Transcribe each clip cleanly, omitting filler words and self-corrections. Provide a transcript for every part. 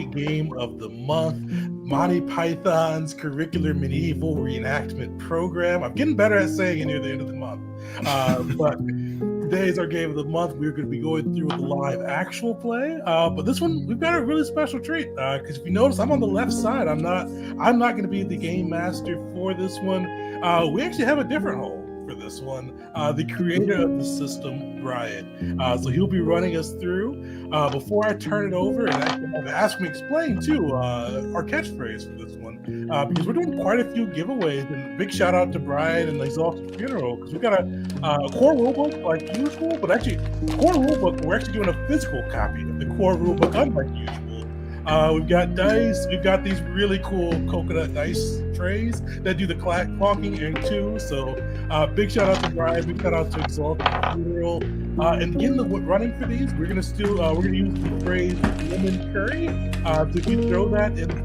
game of the month, Monty Python's Curricular Medieval Reenactment program. I'm getting better at saying it near the end of the month. But today is our game of the month. We're going to be going through the live actual play. But this one, we've got a really special treat. Because if you notice, I'm on the left side. I'm not going to be the game master for this one. We actually have a different hole for this one. The creator of the system, Brian. So he'll be running us through. Before I turn it over, and I've asked him to explain too our catchphrase for this one, because we're doing quite a few giveaways. And big shout out to Brian and the Exhausted Funeral, because we've got a core rulebook like usual, but actually core rulebook, we're actually doing a physical copy of the core rulebook unlike usual. We've got dice. We've got these really cool coconut dice trays that do the clonking and two. So big shout out to Brian. Big shout out to Exalted Funeral. And in the running for these, we're gonna use the phrase "woman curry." So if you throw that into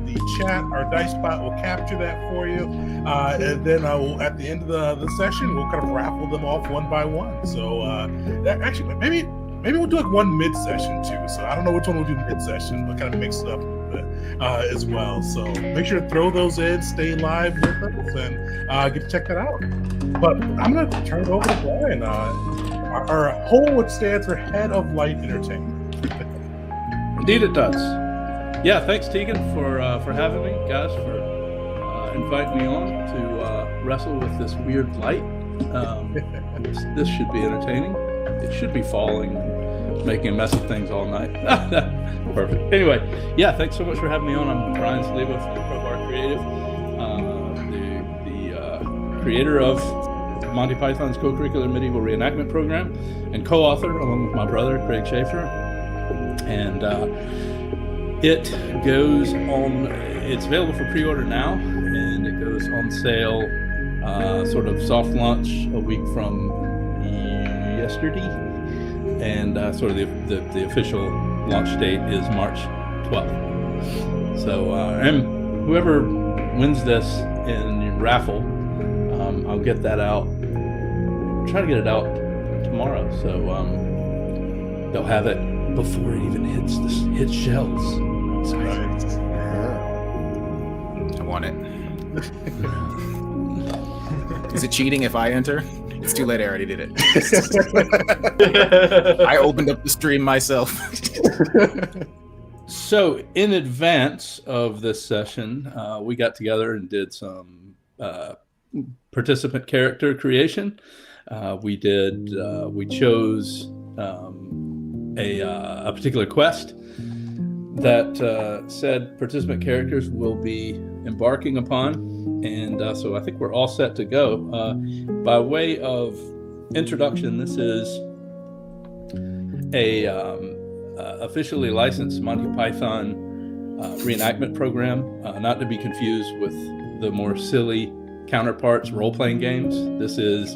the chat, our dice bot will capture that for you. And then at the end of the session, we'll kind of raffle them off one by one. So actually, maybe we'll do like one mid-session too. So I don't know which one we'll do mid-session, but kind of mix it up a little bit as well. So make sure to throw those in, stay live with us, and get to check that out. But I'm going to turn it over to Brian. Our whole, which stands for Head of Light Entertainment. Indeed it does. Yeah, thanks Tegan for having me, guys, for inviting me on to wrestle with this weird light. This should be entertaining. It should be falling, making a mess of things all night. Perfect. Anyway, yeah, thanks so much for having me on. I'm Brian Sliwa from Crowbar Creative, the creator of Monty Python's Cocurricular Medieval Reenactment program, and co-author along with my brother Craig Schaefer. And it goes on. It's available for pre-order now, and it goes on sale, sort of soft launch a week from yesterday, and sort of the official launch date is March 12th. So and whoever wins this in raffle, I'll get that out. Try to get it out tomorrow, so they'll have it before it even hits shelves. Nice. I want it. Is it cheating if I enter? It's too late, I already did it. I opened up the stream myself. So in advance of this session, we got together and did some participant character creation. We chose a particular quest that said participant characters will be embarking upon. And so I think we're all set to go. By way of introduction, this is a officially licensed Monty Python reenactment program, not to be confused with the more silly counterparts role-playing games. This is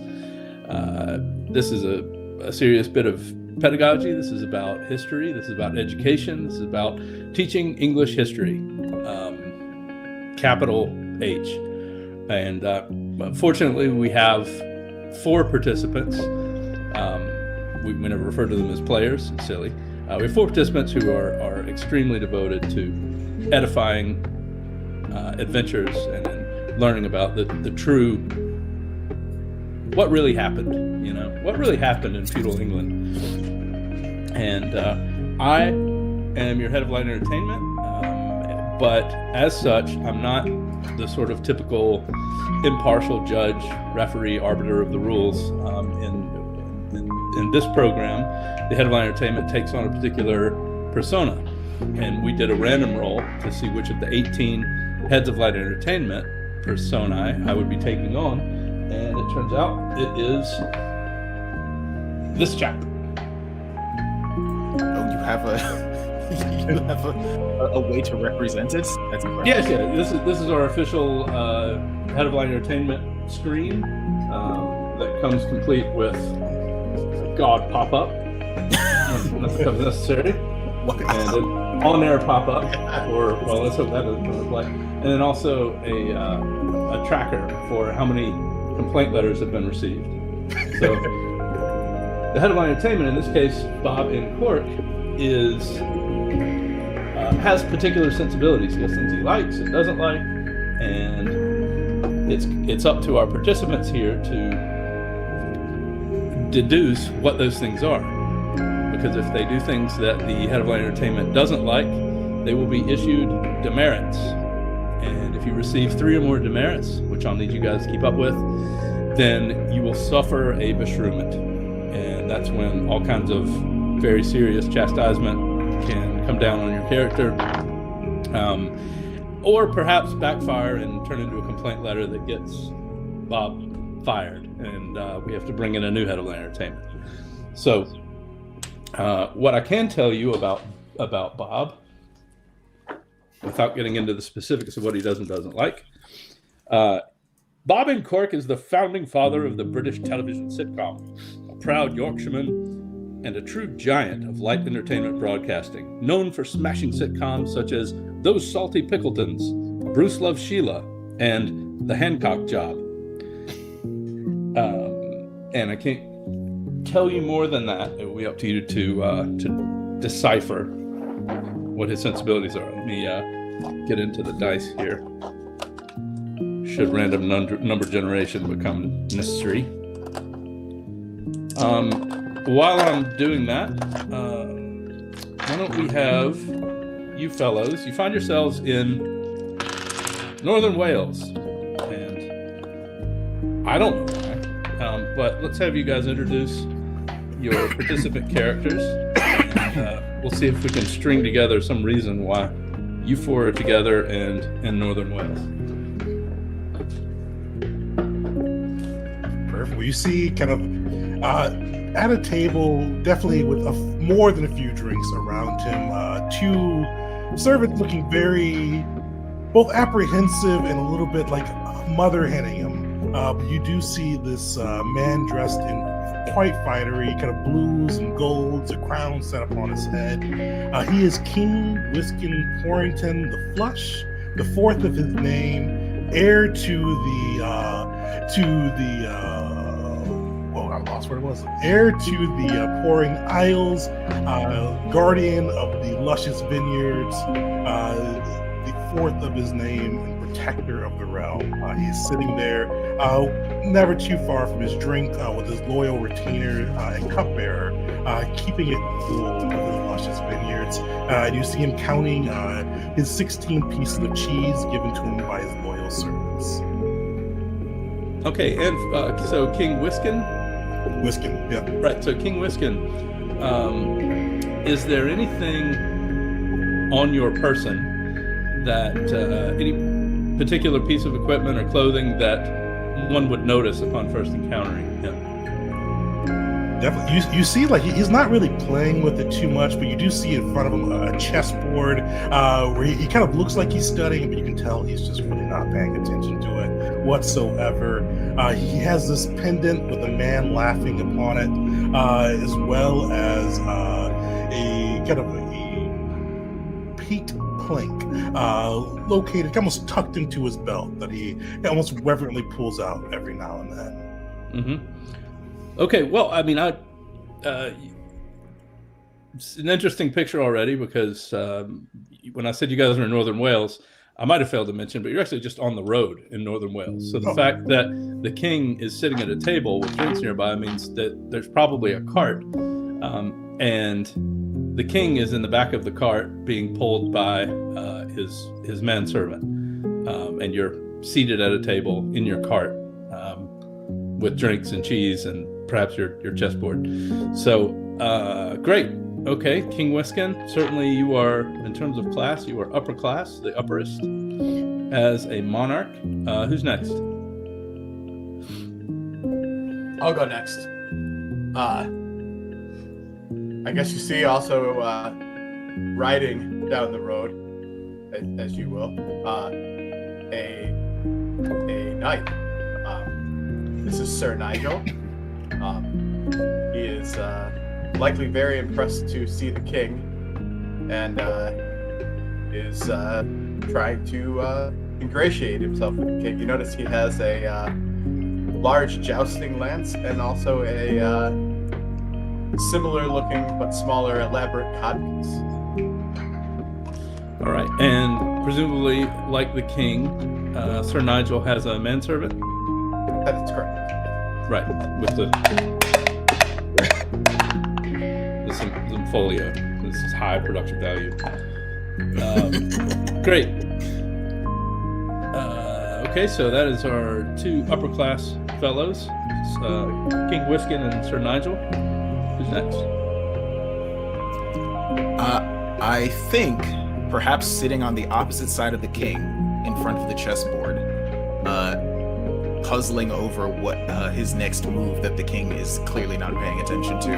a serious bit of pedagogy. This is about history. This is about education. This is about teaching English history, capital H. And fortunately, we have 4 participants. We never refer to them as players. It's silly. We have 4 participants who are extremely devoted to edifying adventures and learning about the true, what really happened, what really happened in feudal England. And I am your head of light entertainment, but as such, I'm not the sort of typical impartial judge, referee, arbiter of the rules. In this program, the head of light entertainment takes on a particular persona, and we did a random roll to see which of the 18 heads of light entertainment personae I would be taking on, and it turns out it is this chap. Oh, you have a way to represent it? That's incredible. Yes, yeah. This is our official head of light entertainment screen that comes complete with God pop-up when that becomes necessary. Wow. And an on-air pop-up, or well, let's hope that doesn't come into play. And then also a tracker for how many complaint letters have been received. So the head of light entertainment, in this case Bob in Cork, is has particular sensibilities. He has things he likes and doesn't like, and it's up to our participants here to deduce what those things are. Because if they do things that the head of light entertainment doesn't like, they will be issued demerits. And if you receive 3 or more demerits, which I'll need you guys to keep up with, then you will suffer a beshrew-ment. And that's when all kinds of very serious chastisement can come down on your character, or perhaps backfire and turn into a complaint letter that gets Bob fired, and we have to bring in a new head of entertainment. So what I can tell you about Bob, without getting into the specifics of what he does and doesn't like, Bob and Cork is the founding father of the British television sitcom, a proud Yorkshireman and a true giant of light entertainment broadcasting, known for smashing sitcoms such as Those Salty Pickletons, Bruce Loves Sheila, and The Hancock Job. And I can't tell you more than that. It will be up to you to decipher what his sensibilities are. Let me get into the dice here. Should random number generation become necessary. While I'm doing that, why don't we have you fellows, you find yourselves in Northern Wales, and I don't know why, but let's have you guys introduce your participant characters, and we'll see if we can string together some reason why you 4 are together and in Northern Wales. Perfect. Well, you see kind of at a table, definitely with more than a few drinks around him, 2 servants looking very both apprehensive and a little bit like mother henning him. But you do see this man dressed in quite finery, kind of blues and golds, a crown set upon his head. He is King Whiskin Porrington the Flush, the 4th of his name, heir to the I lost where it was. Heir to the Pouring Isles, guardian of the luscious vineyards, the 4th of his name, and protector of the realm. He is sitting there, never too far from his drink, with his loyal retainer and cupbearer, keeping it cool with his luscious vineyards. And you see him counting his 16 pieces of cheese given to him by his loyal servants. Okay, and so King Whiskin? Whiskin, yeah. Right, so King Whiskin, is there anything on your person that, any particular piece of equipment or clothing that one would notice upon first encountering him? Definitely. You see, like, he's not really playing with it too much, but you do see in front of him a chessboard where he kind of looks like he's studying, but you can tell he's just really not paying attention to it whatsoever. He has this pendant with a man laughing upon it, as well as a kind of a peat plank located, almost tucked into his belt, that he almost reverently pulls out every now and then. Mm-hmm. Okay, well, I mean, it's an interesting picture already, because when I said you guys are in Northern Wales, I might have failed to mention, but you're actually just on the road in Northern Wales. So the fact that the king is sitting at a table with drinks nearby means that there's probably a cart, and the king is in the back of the cart being pulled by his manservant, and you're seated at a table in your cart with drinks and cheese and perhaps your chessboard. So great. Okay, King Whiskin, certainly you are, in terms of class, you are upper class, the upperest as a monarch. Who's next? I'll go next. I guess you see also riding down the road, as you will, a knight. This is Sir Nigel. He is likely very impressed to see the king, and is trying to ingratiate himself with the king. You notice he has a large jousting lance and also a similar looking but smaller elaborate codpiece. All right, and presumably, like the king, Sir Nigel has a manservant. That's correct. Right, with some folio. This is high production value. Great. Okay, so that is our two upper class fellows, King Whiskin and Sir Nigel. Who's next? I think perhaps sitting on the opposite side of the king, in front of the chessboard, puzzling over what his next move that the king is clearly not paying attention to,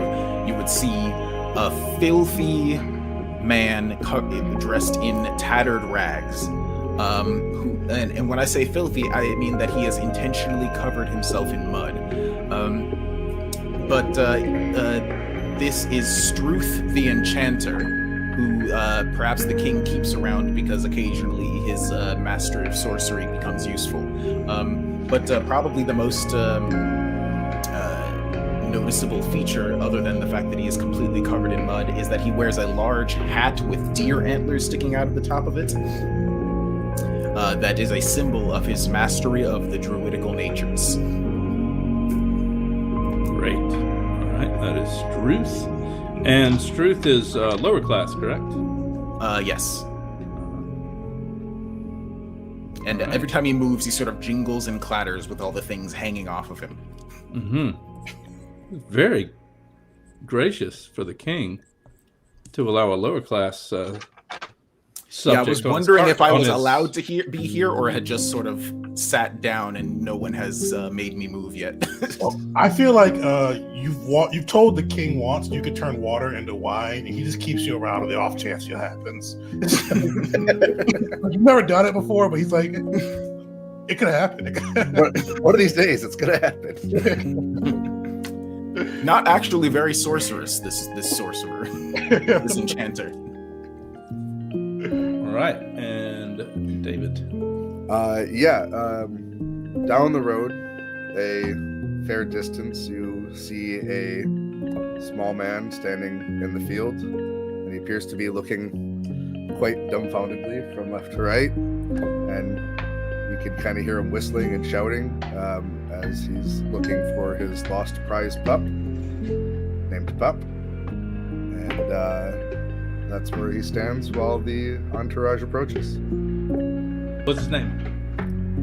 you would see a filthy man dressed in tattered rags. And when I say filthy, I mean that he has intentionally covered himself in mud. But this is Struth the Enchanter, who perhaps the king keeps around because occasionally his master of sorcery becomes useful. But probably the most noticeable feature, other than the fact that he is completely covered in mud, is that he wears a large hat with deer antlers sticking out of the top of it. That is a symbol of his mastery of the druidical natures. Great. All right, that is Struth. And Struth is lower class, correct? Yes. And every time he moves, he sort of jingles and clatters with all the things hanging off of him. Mm-hmm. Very gracious for the king to allow a lower class subject. Yeah, I was wondering if I was allowed to be here, or had just sort of sat down and no one has made me move yet. Well, I feel like you've told the king once you could turn water into wine, and he just keeps you around on the off chance it happens. You've never done it before, but he's like, it could happen. One of these days, it's gonna happen. Not actually very sorcerous. This sorcerer, this enchanter. All right, and David. Down the road, a fair distance, you see a small man standing in the field, and he appears to be looking quite dumbfoundedly from left to right, and you can kind of hear him whistling and shouting as he's looking for his lost prize pup, named Pup, and that's where he stands while the entourage approaches. What's his name?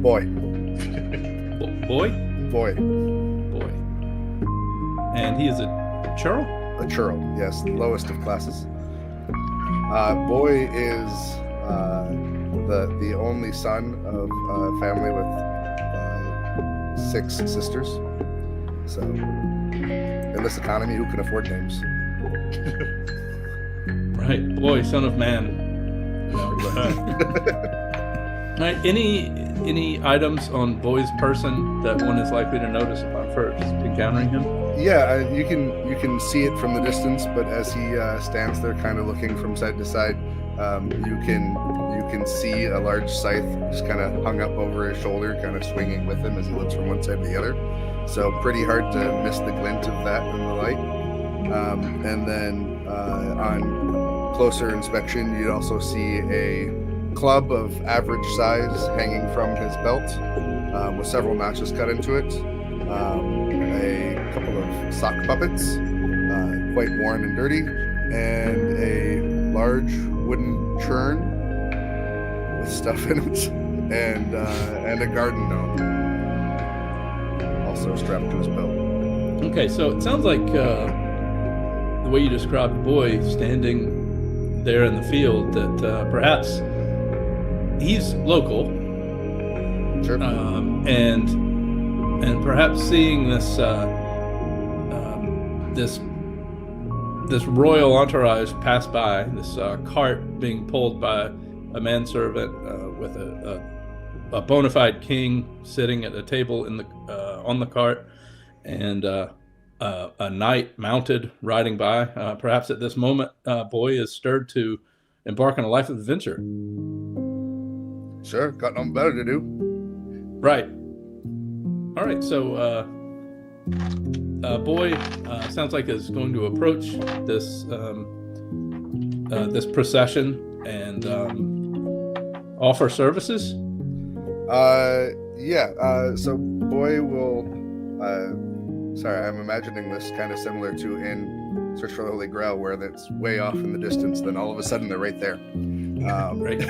Boy. Boy? Boy. Boy. And he is a churl? A churl, yes, the lowest of classes. Boy is the only son of a family with 6 sisters. So, in this economy, who can afford names? Right, boy, son of man. All right, any items on Boy's person that one is likely to notice upon first encountering him? Yeah, you can see it from the distance, but as he stands there, kind of looking from side to side, you can see a large scythe just kind of hung up over his shoulder, kind of swinging with him as he looks from one side to the other. So pretty hard to miss the glint of that in the light. And then on closer inspection, you'd also see a club of average size hanging from his belt, with several notches cut into it. A couple of sock puppets, quite worn and dirty, and a large wooden churn with stuff in it, and a garden gnome also strapped to his belt. Okay, so it sounds like the way you described the boy standing there in the field, that perhaps he's local, Sure. and perhaps seeing this this royal entourage pass by, this cart being pulled by a manservant with a bona fide king sitting at a table in the on the cart, and a knight mounted riding by. Perhaps at this moment, Boy is stirred to embark on a life of adventure. Sure, got nothing better to do. Right. All right. So, Boy sounds like is going to approach this this procession and offer services. So Boy will. Sorry, I'm imagining this kind of similar to in Search for the Holy Grail, where that's way off in the distance. Then all of a sudden they're right there. Right.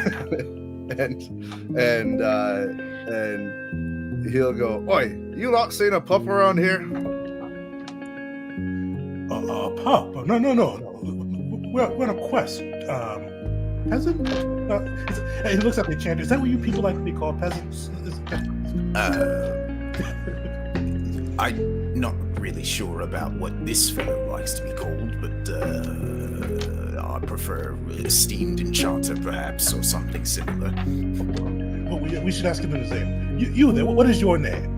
and he'll go, "Oi, you lot seen a pup around here?" Pup? No. We're on a quest. Peasant? He looks at the enchanter. Is that what you people like to be called, peasants? I'm not really sure about what this fellow likes to be called, but I prefer esteemed enchanter, perhaps, or something similar. Well, we should ask him his name. You there? What is your name?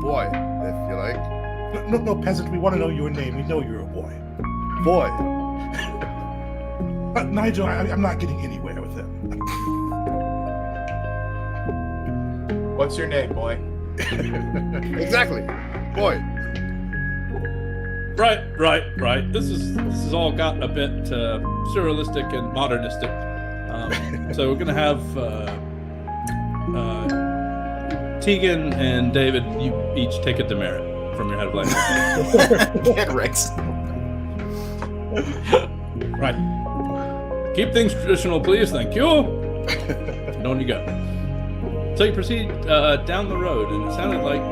Boy, if you like. No, peasant. We want to know your name. We know you're a boy. Boy. Nigel, I'm not getting anywhere with him. What's your name, boy? Exactly, Boy. Right. This is all got a bit surrealistic and modernistic. So we're gonna have Tegan and David. You each take a demerit from your head of language. Get Rex. Right. Keep things traditional, please. Thank you. And on you go. So you proceed down the road, and it sounded like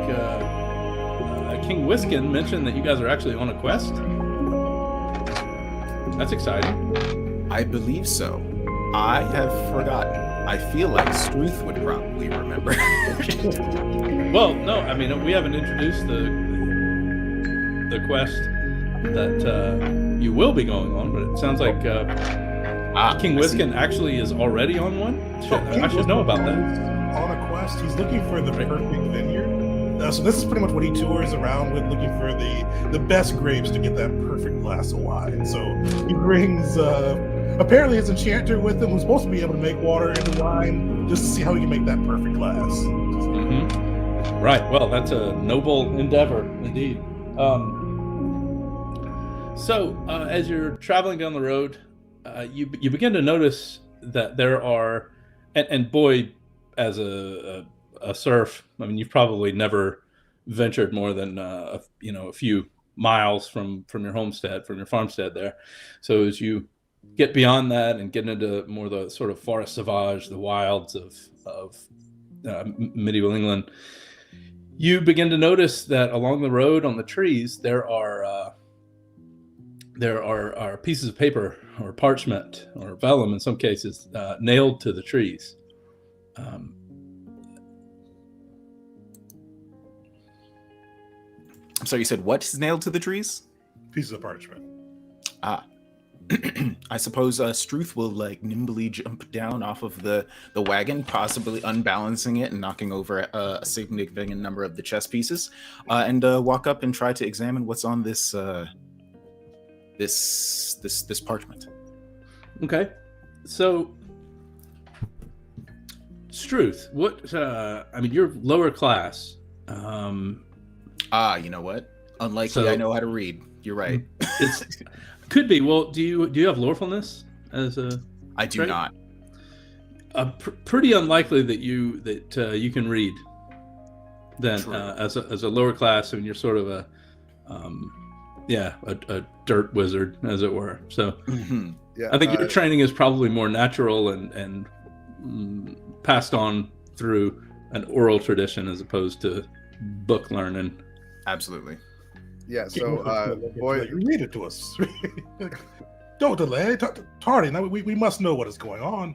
King Whiskin mentioned that you guys are actually on a quest. That's exciting. I believe so. I have forgotten. I feel like Struth would probably remember. Well, no, I mean, we haven't introduced the quest that you will be going on, but it sounds like King Whiskin actually is already on one. I should know about that. On a quest, he's looking for the perfect vineyard. So this is pretty much what he tours around with, looking for the best grapes to get that perfect glass of wine. So he brings apparently his enchanter with him, who's supposed to be able to make water into wine, just to see how he can make that perfect glass. Mm-hmm. Right. Well, that's a noble endeavor indeed. So as you're traveling down the road, you begin to notice that there are, and Boy, as a serf, I mean, you've probably never ventured more than a few miles from your homestead, from your farmstead there. So as you get beyond that and get into more the sort of forest sauvage, the wilds of medieval England, you begin to notice that along the road on the trees there are pieces of paper or parchment or vellum in some cases nailed to the trees. So you said what is nailed to the trees? Pieces of parchment. I suppose Struth will nimbly jump down off of the wagon, possibly unbalancing it and knocking over a significant number of the chess pieces, and walk up and try to examine what's on this parchment. Okay, so Struth, what? I mean, you're lower class. You know what? Unlikely. I know how to read. You're right. It's could be. Well, do you have lorefulness as a? I do not. Pretty unlikely that you can read. Then as a lower class, I mean, you're sort of a dirt wizard, as it were. So Yeah, I think your training is probably more natural and passed on through an oral tradition as opposed to book learning. Absolutely. Yeah, so Boy, read it to us. Don't delay. Tardy. Now we must know what is going on.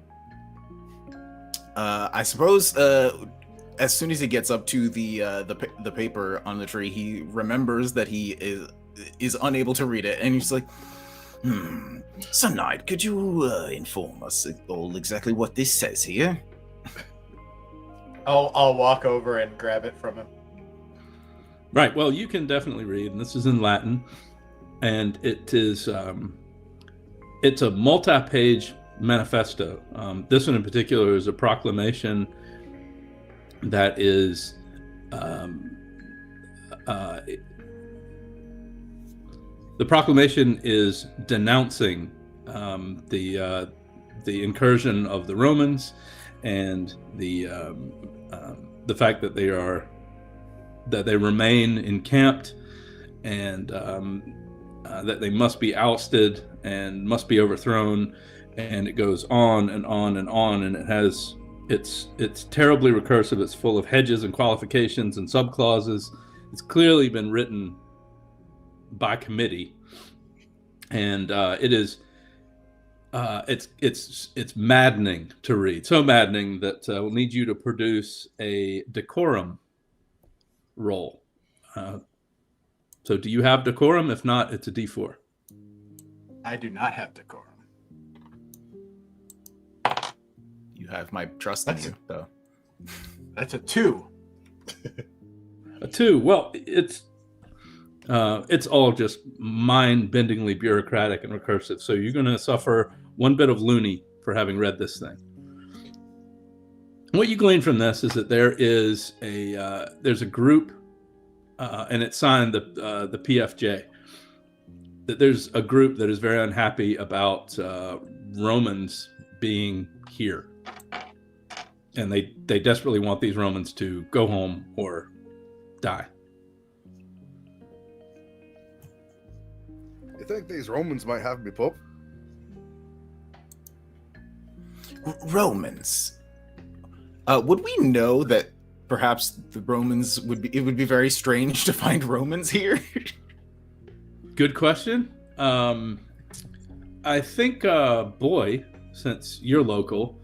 I suppose as soon as he gets up to the paper on the tree, he remembers that he is unable to read it, and he's like, Sir Knight, could you inform us all exactly what this says here? I'll walk over and grab it from him. Right. Well, you can definitely read, and this is in Latin, and it is it's a multi-page manifesto. This one in particular is a proclamation that is the proclamation is denouncing the the incursion of the Romans and the fact that they remain encamped, and that they must be ousted and must be overthrown, and it goes on and on and on, and it's terribly recursive. It's full of hedges and qualifications and subclauses. It's clearly been written by committee, and it's maddening to read. So maddening that we'll need you to produce a decorum roll. So do you have decorum? If not, it's a D4. I do not have decorum. You have my trust in you, though. That's a 2. A 2. Well, it's all just mind-bendingly bureaucratic and recursive. So you're going to suffer one bit of loony for having read this thing. What you glean from this is that there's a group, and it's signed the PFJ. That there's a group that is very unhappy about Romans being here, and they desperately want these Romans to go home or die. You think these Romans might have me, Pope? Romans. Would we know that perhaps the Romans it would be very strange to find Romans here? Good question. I think, Boy, since you're local,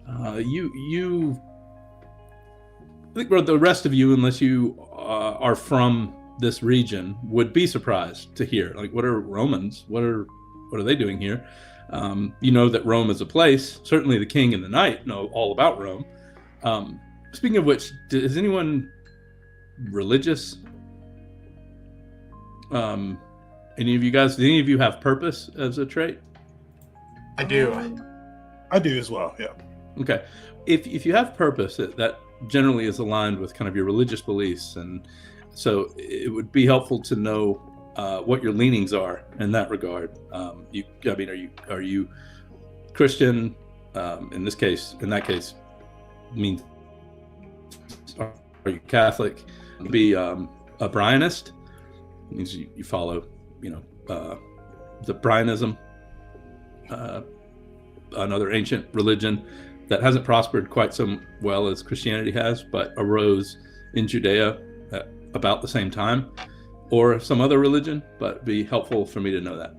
I think the rest of you, unless you are from this region, would be surprised to hear, like, what are Romans? What are they doing here? You know that Rome is a place. Certainly the king and the knight know all about Rome. Speaking of which, is anyone religious? Any of you guys, do any of you have purpose as a trait? I do. I do as well, yeah. Okay. If you have purpose, that generally is aligned with kind of your religious beliefs, and so it would be helpful to know what your leanings are in that regard. Are you Christian? In that case, means are you Catholic? Be a Brianist. It means you follow, the Brianism, another ancient religion that hasn't prospered quite so well as Christianity has, but arose in Judea at about the same time, or some other religion, but it'd be helpful for me to know that.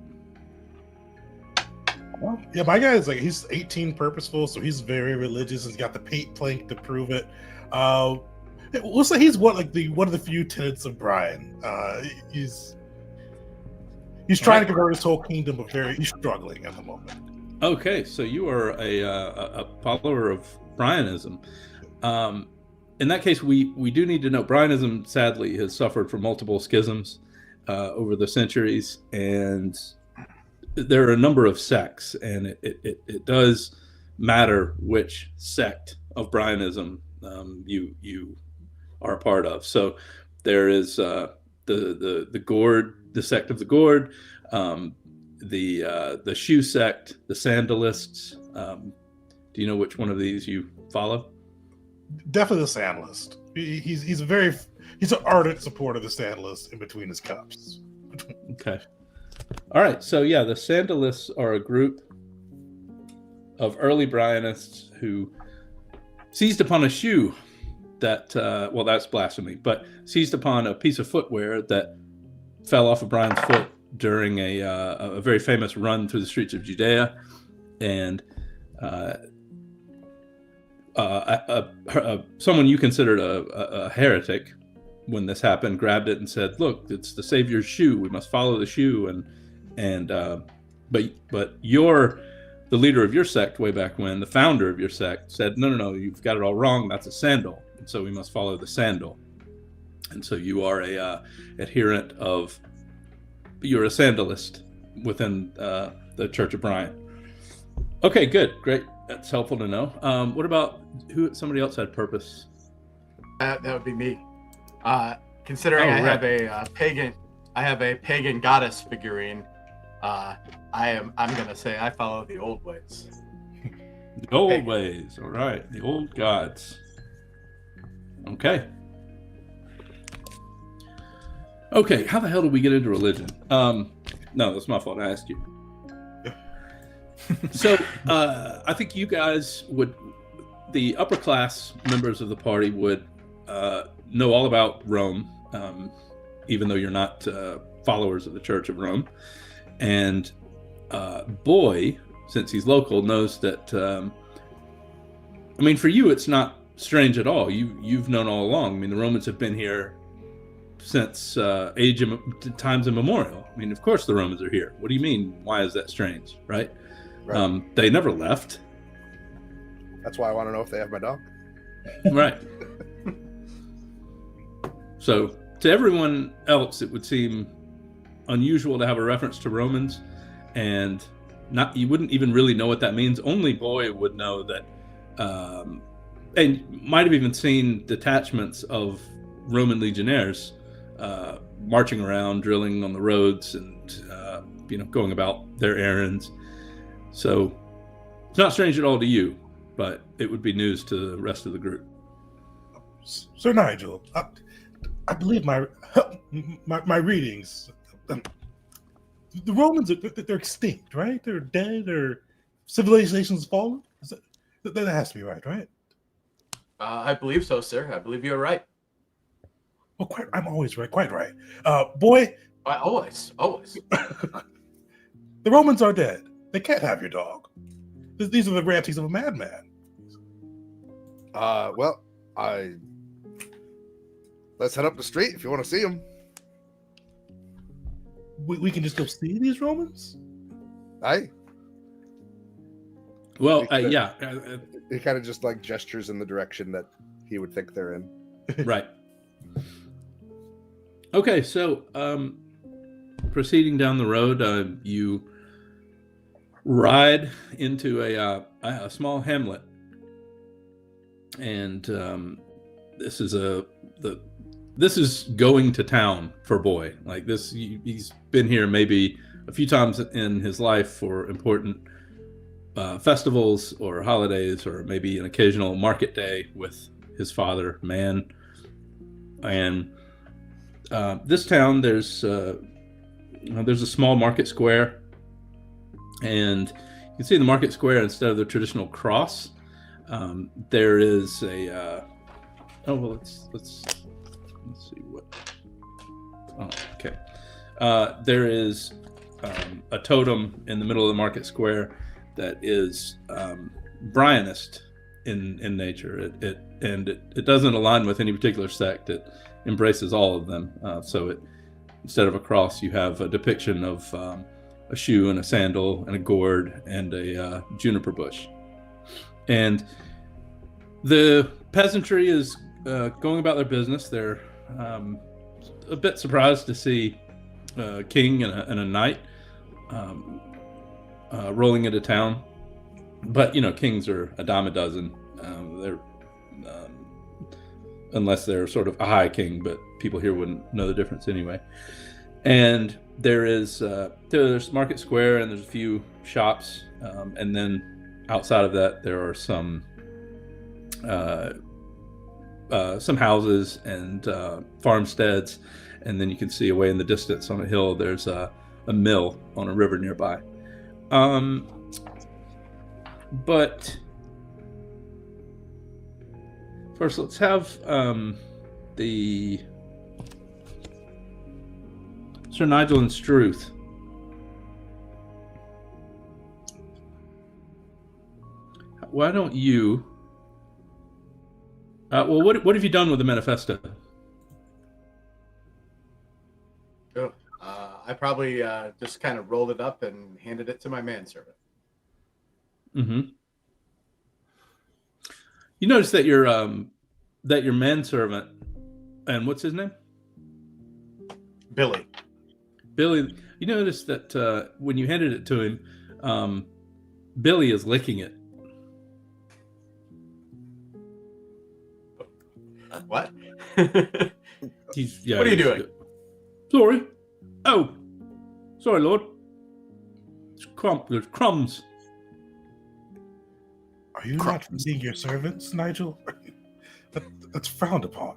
Well, yeah, my guy is he's 18 purposeful, so he's very religious. He's got the paint plank to prove it. We'll say he's one of the few tenets of Brian. He's trying to convert his whole kingdom, but he's struggling at the moment. Okay, so you are a follower of Brianism. In that case, we do need to know. Brianism, sadly, has suffered from multiple schisms over the centuries, and there are a number of sects, and it does matter which sect of Brianism you are a part of. So there is the Gourd, the sect of the Gourd, the Shoe sect, the Sandalists. Do you know which one of these you follow? Definitely the Sandalist. He's an ardent supporter of the Sandalist in between his cups. Okay. All right. So yeah, the Sandalists are a group of early Brianists who seized upon a shoe that, that's blasphemy, but seized upon a piece of footwear that fell off of Brian's foot during a very famous run through the streets of Judea, and someone you considered a heretic when this happened grabbed it and said, "Look, it's the Savior's shoe. We must follow the shoe." But you're the leader of your sect way back when, the founder of your sect, said, no, you've got it all wrong. That's a sandal, and so we must follow the sandal. And so you are a adherent of. You're a Sandalist within the Church of Brian. Okay, good, great. That's helpful to know. What about somebody else had purpose? That would be me. Considering I have a pagan goddess figurine, I'm gonna say I follow the old ways. The old Hey. ways. All right. The old gods. Okay. Okay. How the hell did we get into religion? No, that's my fault. I asked you. So I think you guys would, the upper class members of the party would know all about Rome, even though you're not followers of the Church of Rome. And Boy, since he's local, knows that. I mean, for you, it's not strange at all. You've known all along. I mean, the Romans have been here since times immemorial. I mean, of course the Romans are here. What do you mean? Why is that strange, right? Right. They never left. That's why I want to know if they have my dog. Right. So to everyone else, it would seem unusual to have a reference to Romans, and you wouldn't even really know what that means. Only Boy would know that, and might have even seen detachments of Roman legionnaires marching around, drilling on the roads, and going about their errands. So it's not strange at all to you, but it would be news to the rest of the group. Sir Nigel, I believe my readings. The Romans they're extinct, right? They're dead, or civilization's fallen. That has to be right? I believe so, sir. I believe you're right. Well, I'm always right, quite right. Boy, Always. the Romans are dead. They can't have your dog. These are the rantings of a madman. Well, let's head up the street if you want to see them. We can just go see these Romans? Aye. Well, He yeah, He kind of just like gestures in the direction that he would think they're in. right. Okay, so proceeding down the road, you ride into a small hamlet, and this is going to town for Boy. Like this, he's been here maybe a few times in his life for important festivals or holidays, or maybe an occasional market day with his father, Man. And this town, there's a small market square, and you can see in the market square, instead of the traditional cross, there is a let's see what. Oh, okay. There is a totem in the middle of the market square that is Brianist in nature. It doesn't align with any particular sect. It embraces all of them. So instead of a cross, you have a depiction of a shoe and a sandal and a gourd and a juniper bush. And the peasantry is going about their business. They're a bit surprised to see a king and a knight rolling into town. But, kings are a dime a dozen. They're unless they're sort of a high king, but people here wouldn't know the difference anyway. And there's Market Square, and there's a few shops, and then outside of that there are some houses and farmsteads, and then you can see away in the distance on a hill there's a mill on a river nearby. But first, let's have the Sir Nigel and Struth. Why don't you? Well, what have you done with the manifesto? Oh, I probably just kind of rolled it up and handed it to my manservant. Mm-hmm. You notice that your manservant, and what's his name? Billy. Billy. You notice that when you handed it to him, Billy is licking it. What? What are you doing? Sorry. Oh, sorry, Lord. There's crumbs. Are you not feeding your servants, Nigel? That's frowned upon.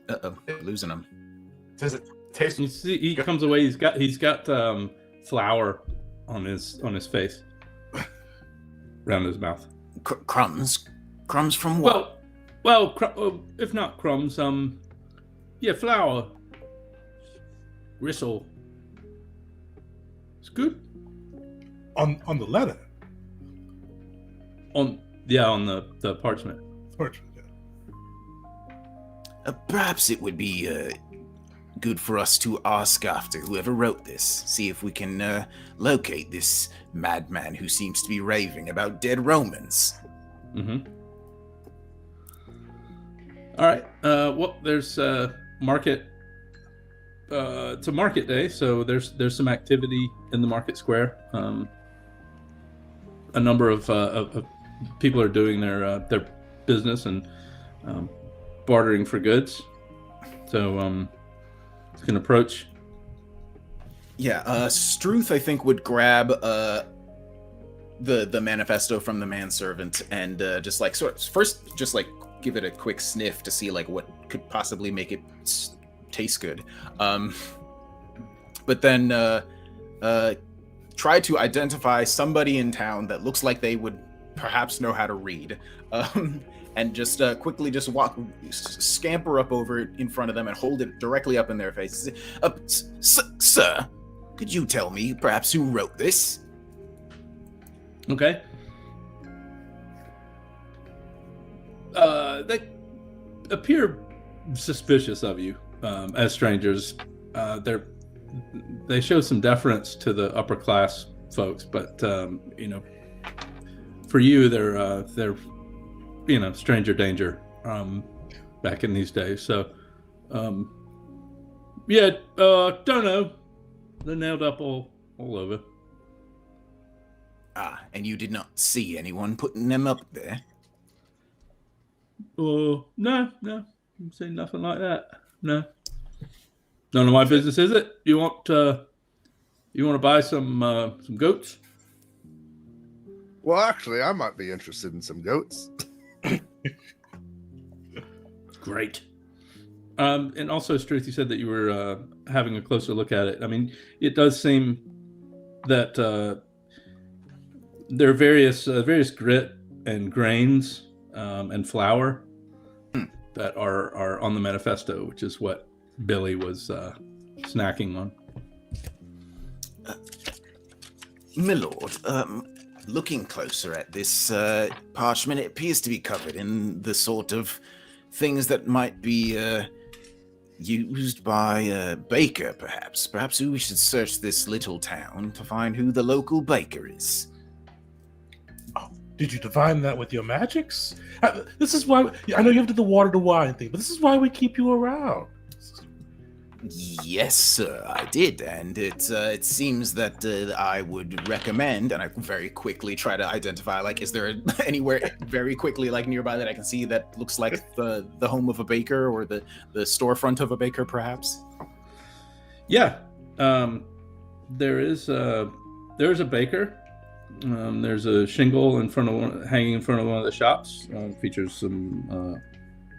Uh-oh, losing him. Does it taste? You see, he comes away. He's got flour on his face, around his mouth. Crumbs from what? Well, if not crumbs, yeah, flour, gristle. It's good. On the letter. On the parchment. Parchment. Yeah. Perhaps it would be good for us to ask after whoever wrote this, see if we can locate this madman who seems to be raving about dead Romans. Mm-hmm. All right. Well, there's market. It's a market day, so there's some activity in the market square. A number of people are doing their business and bartering for goods. So you can approach. Yeah, Struth, I think, would grab the manifesto from the manservant and just like first just like give it a quick sniff to see like what could possibly make it taste good. But then try to identify somebody in town that looks like they would perhaps know how to read. And just quickly just scamper up over in front of them and hold it directly up in their faces. Sir, could you tell me perhaps who wrote this? Okay. They appear suspicious of you as strangers. They show some deference to the upper class folks, but for you, they're stranger danger back in these days. So, don't know. They're nailed up all over. Ah, and you did not see anyone putting them up there? No, I'm saying nothing like that. No, none of my business, is it? You want to buy some goats? Well, actually, I might be interested in some goats. Great. And also, Struth, you said that you were having a closer look at it. I mean, it does seem that there are various grit and grains and flour that are on the manifesto, which is what Billy was snacking on. My lord, looking closer at this parchment, it appears to be covered in the sort of things that might be used by a baker, perhaps. Perhaps we should search this little town to find who the local baker is. Did you divine that with your magics? This is why I know you have to do the water to wine thing, but this is why we keep you around. Yes, sir, I did, and it seems that I would recommend, and I very quickly try to identify, like, is there anywhere very quickly, like, nearby that I can see that looks like the home of a baker or the storefront of a baker, perhaps? Yeah, there's a baker. There's a shingle hanging in front of one of the shops. Features some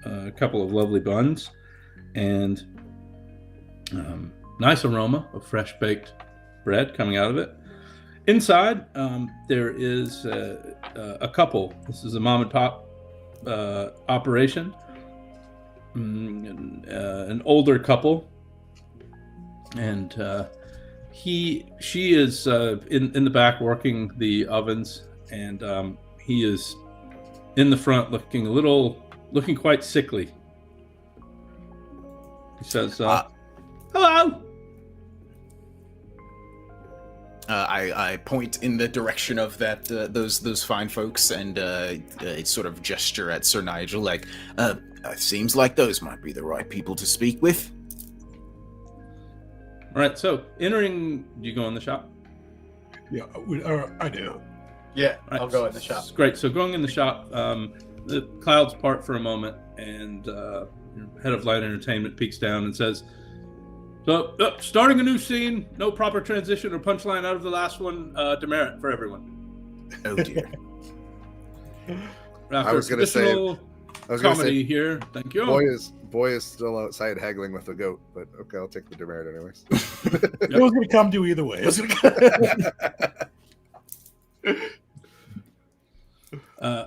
a couple of lovely buns and nice aroma of fresh baked bread coming out of it. Inside, there is a couple. This is a mom and pop operation. An older couple, and she is in the back working the ovens, and he is in the front looking quite sickly. He says, "Hello." I point in the direction of that those fine folks, and a sort of gesture at Sir Nigel, like, seems like those might be the right people to speak with. All right, so entering, do you go in the shop? Yeah, I do. Yeah, Right, I'll go in the shop. Great. So going in the shop, the clouds part for a moment, and head of light entertainment peeks down and says, So, starting a new scene, no proper transition or punchline out of the last one. Demerit for everyone. Oh dear. After was gonna say- traditional I was going to comedy say, here. Thank you. boy is still outside haggling with the goat, but okay, I'll take the demerit anyways. It was going to come to either way. It was gonna...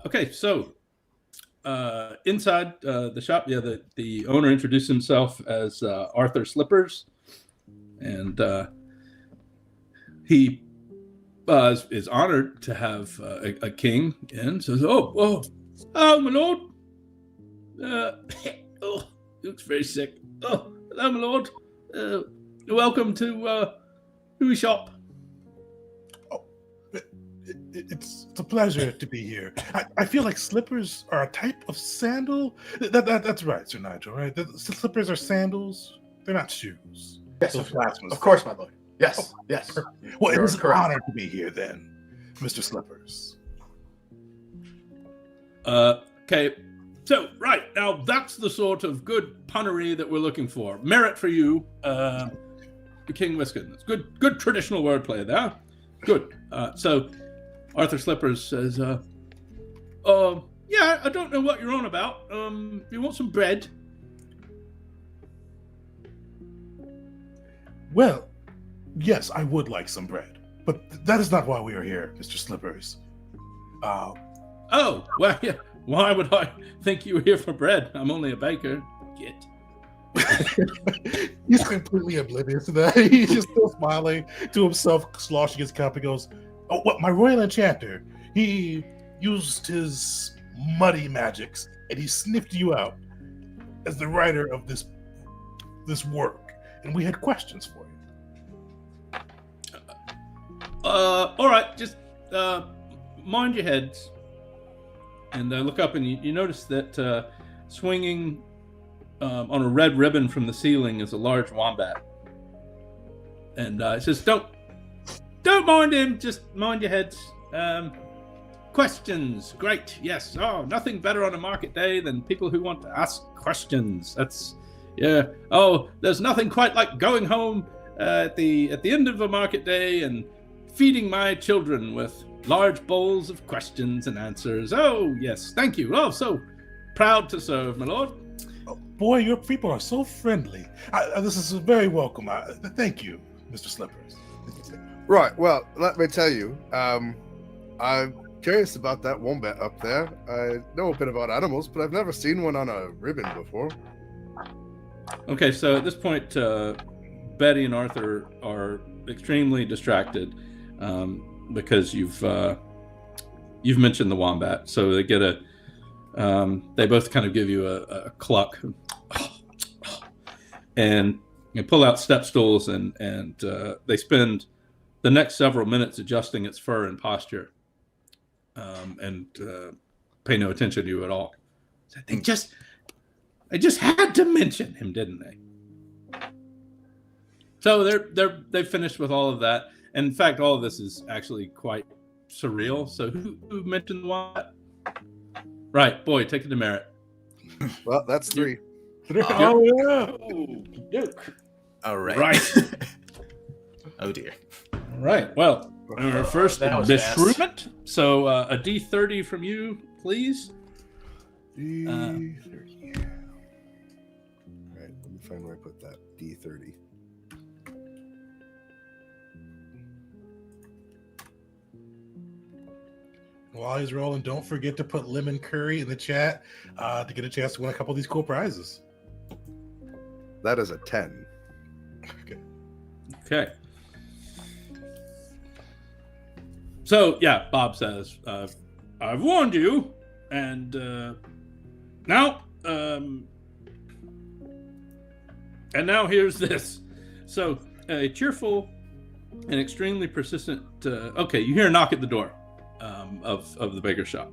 Okay, so inside the shop, the owner introduced himself as Arthur Slippers, and he is honored to have a king in. Says, "Oh, my lord. Oh, he looks very sick. Oh, hello, my lord. Welcome to the shop." It's a pleasure to be here. I feel like slippers are a type of sandal. That's right, Sir Nigel, right? Slippers are sandals. They're not shoes. Yes, Those last ones. of course, my lord. Yes, yes. Well, it You're was an correct. honor to be here then, Mr. Slippers. Okay, so right now that's the sort of good punnery that we're looking for. Merit for you, King Whiskin. It's good traditional wordplay there. Good. So Arthur Slippers says, "Yeah, I don't know what you're on about. You want some bread?" Well, yes, I would like some bread, but that is not why we are here, Mr. Slippers. Oh, well, yeah. Why would I think you were here for bread? I'm only a baker. Get. He's completely oblivious to that. He's just still smiling to himself, sloshing his cup. He goes, "Oh, what? My royal enchanter. He used his muddy magics, and he sniffed you out as the writer of this work, and we had questions for you." All right, just mind your heads. And look up, and you notice that swinging on a red ribbon from the ceiling is a large wombat. And it says, "Don't mind him. Just mind your heads. Questions, great. Yes. Oh, nothing better on a market day than people who want to ask questions. That's yeah. Oh, there's nothing quite like going home at the end of a market day and feeding my children with large bowls of questions and answers. Oh, yes, thank you. Oh, so proud to serve, my lord." Oh, boy, your people are so friendly. This is very welcome. Thank you, Mr. Slippers. Right, well, let me tell you, I'm curious about that wombat up there. I know a bit about animals, but I've never seen one on a ribbon before. Okay, so at this point, Betty and Arthur are extremely distracted because you've mentioned the wombat. So they get they both kind of give you a cluck, and you pull out step stools, and they spend the next several minutes adjusting its fur and posture, and pay no attention to you at all. They just had to mention him, didn't they? So they've finished with all of that. And in fact, all of this is actually quite surreal. So who mentioned the wombat? Right, boy, take a demerit. Well, that's 3. Oh, yeah. Duke. All right. Right. Oh dear. All right. Well, our first That was beshrew. So a D30 from you, please. D30. All right, let me find where I put that. D30. While he's rolling, don't forget to put lemon curry in the chat to get a chance to win a couple of these cool prizes. That is a 10. Okay. So yeah, Bob says, "I've warned you, and now here's this." So a cheerful and extremely persistent. Okay, you hear a knock at the door of the baker shop.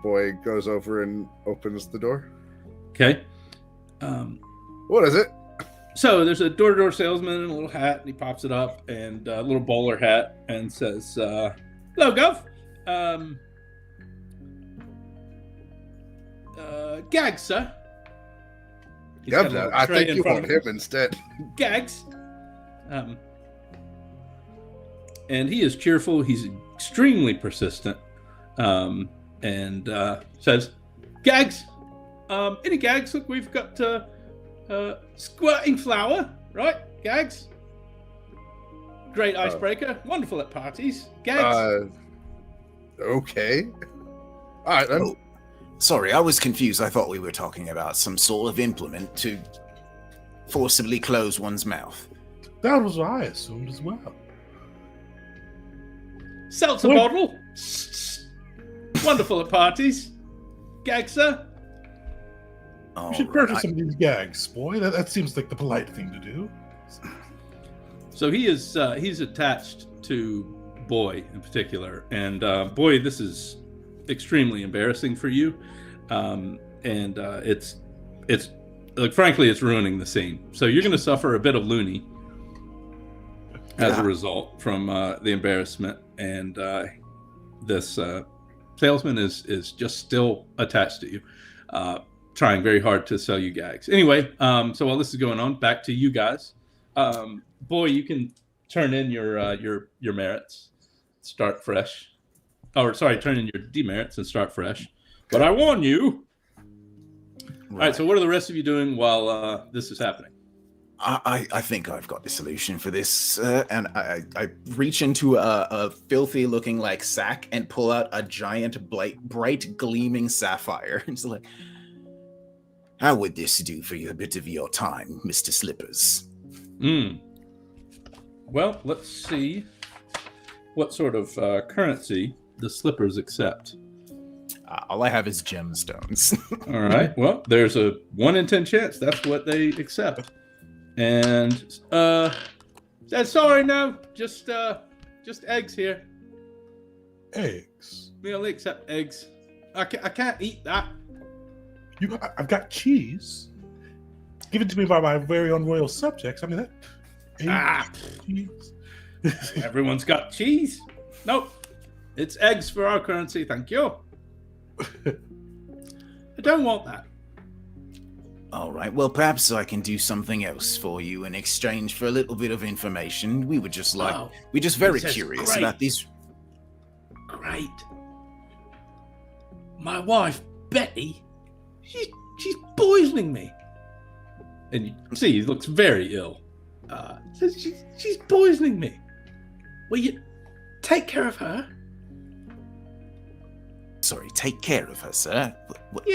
Boy goes over and opens the door. Okay. What is it? So there's a door-to-door salesman in a little hat, and he pops it up, and a little bowler hat, and says, "Hello, Gov. Gag, sir." He's got a Gubs, little I tray think in you front want of him. him instead. Gags. And he is cheerful. He's extremely persistent. And says, Gags. Any Gags? Look, we've got squirting flour, right? Gags. Great icebreaker. Wonderful at parties. Gags. Okay. All right, then. Oh, sorry, I was confused. I thought we were talking about some sort of implement to forcibly close one's mouth. That was what I assumed as well. Seltzer What? bottle. Wonderful at parties. Gags, sir. You should purchase some of these gags, boy. That seems like the polite thing to do. So he is he's attached to Boy in particular, and Boy, this is extremely embarrassing for you, and it's like, frankly, it's ruining the scene. So you're going to suffer a bit of loony as a result from the embarrassment, and this salesman is just still attached to you, trying very hard to sell you gags. Anyway, so while this is going on, back to you guys. Boy, you can turn in your merits, start fresh. Or sorry, turn in your demerits and start fresh. But I warn you. Right. All right, so what are the rest of you doing while this is happening? I think I've got the solution for this, and I reach into a filthy looking like sack and pull out a giant bright gleaming sapphire. It's like, how would this do for you a bit of your time, Mr. Slippers? Well, let's see what sort of currency the Slippers accept. All I have is gemstones. All right. Well, there's a 1 in 10 chance that's what they accept. And sorry, no, just eggs here. Eggs? We only accept eggs. I can't eat that. I've got cheese given to me by my very own royal subjects. I mean, that cheese. Everyone's got cheese. Nope, it's eggs for our currency. Thank you. I don't want that. All right, well, perhaps I can do something else for you in exchange for a little bit of information. We're just very curious great. about these. Great. My wife, Betty, she's poisoning me. And you see, he looks very ill. Says she's poisoning me. Will you take care of her? Sorry, take care of her, sir. What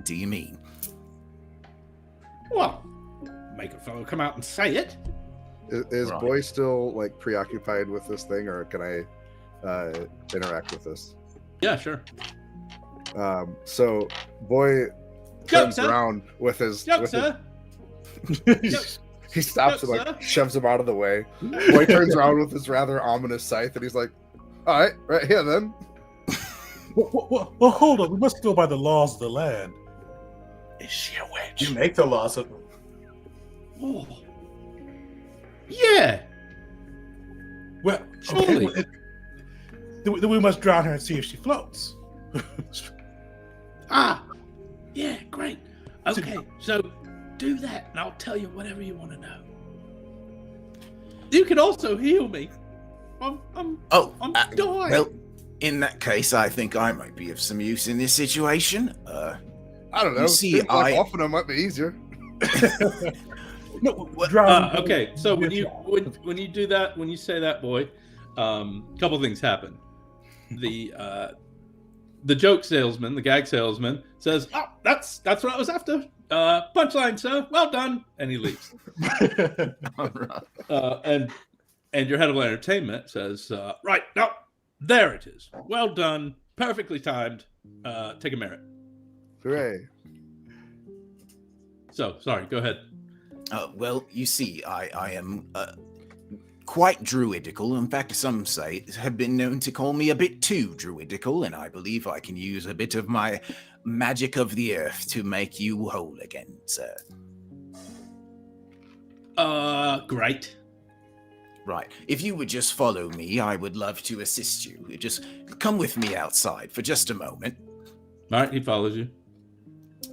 do you mean? Well, make a fellow come out and say it. Is Right. Boy still like preoccupied with this thing, or can I interact with this? Yeah, sure. So Boy Joke, turns sir. around with his. Joke, with sir. his he stops Joke, and like sir. shoves him out of the way. Boy turns around with his rather ominous scythe, and he's like, "All right, right here then." Well, hold on. We must go by the laws of the land. Is she a witch? You make the laws of them. Oh. Yeah. Well, Surely. okay. Then we must drown her and see if she floats. Yeah, great. Okay, so do that, and I'll tell you whatever you want to know. You can also heal me. I'm dying. Well, in that case, I think I might be of some use in this situation. I don't know. You see, Seems like off them might be easier. No, drown. Okay, so when you do that, when you say that, Boy, couple things happen. The joke salesman, the gag salesman, says, "Oh, that's what I was after. Punchline, sir. Well done," and he leaves. All right. And your head of entertainment says, "Right, no, there it is. Well done, perfectly timed. Take a merit." Hooray! So, sorry, go ahead. Well, you see, I am quite druidical. In fact, some have been known to call me a bit too druidical, and I believe I can use a bit of my magic of the earth to make you whole again, sir. Great. Right. If you would just follow me, I would love to assist you. Just come with me outside for just a moment. All right, he follows you.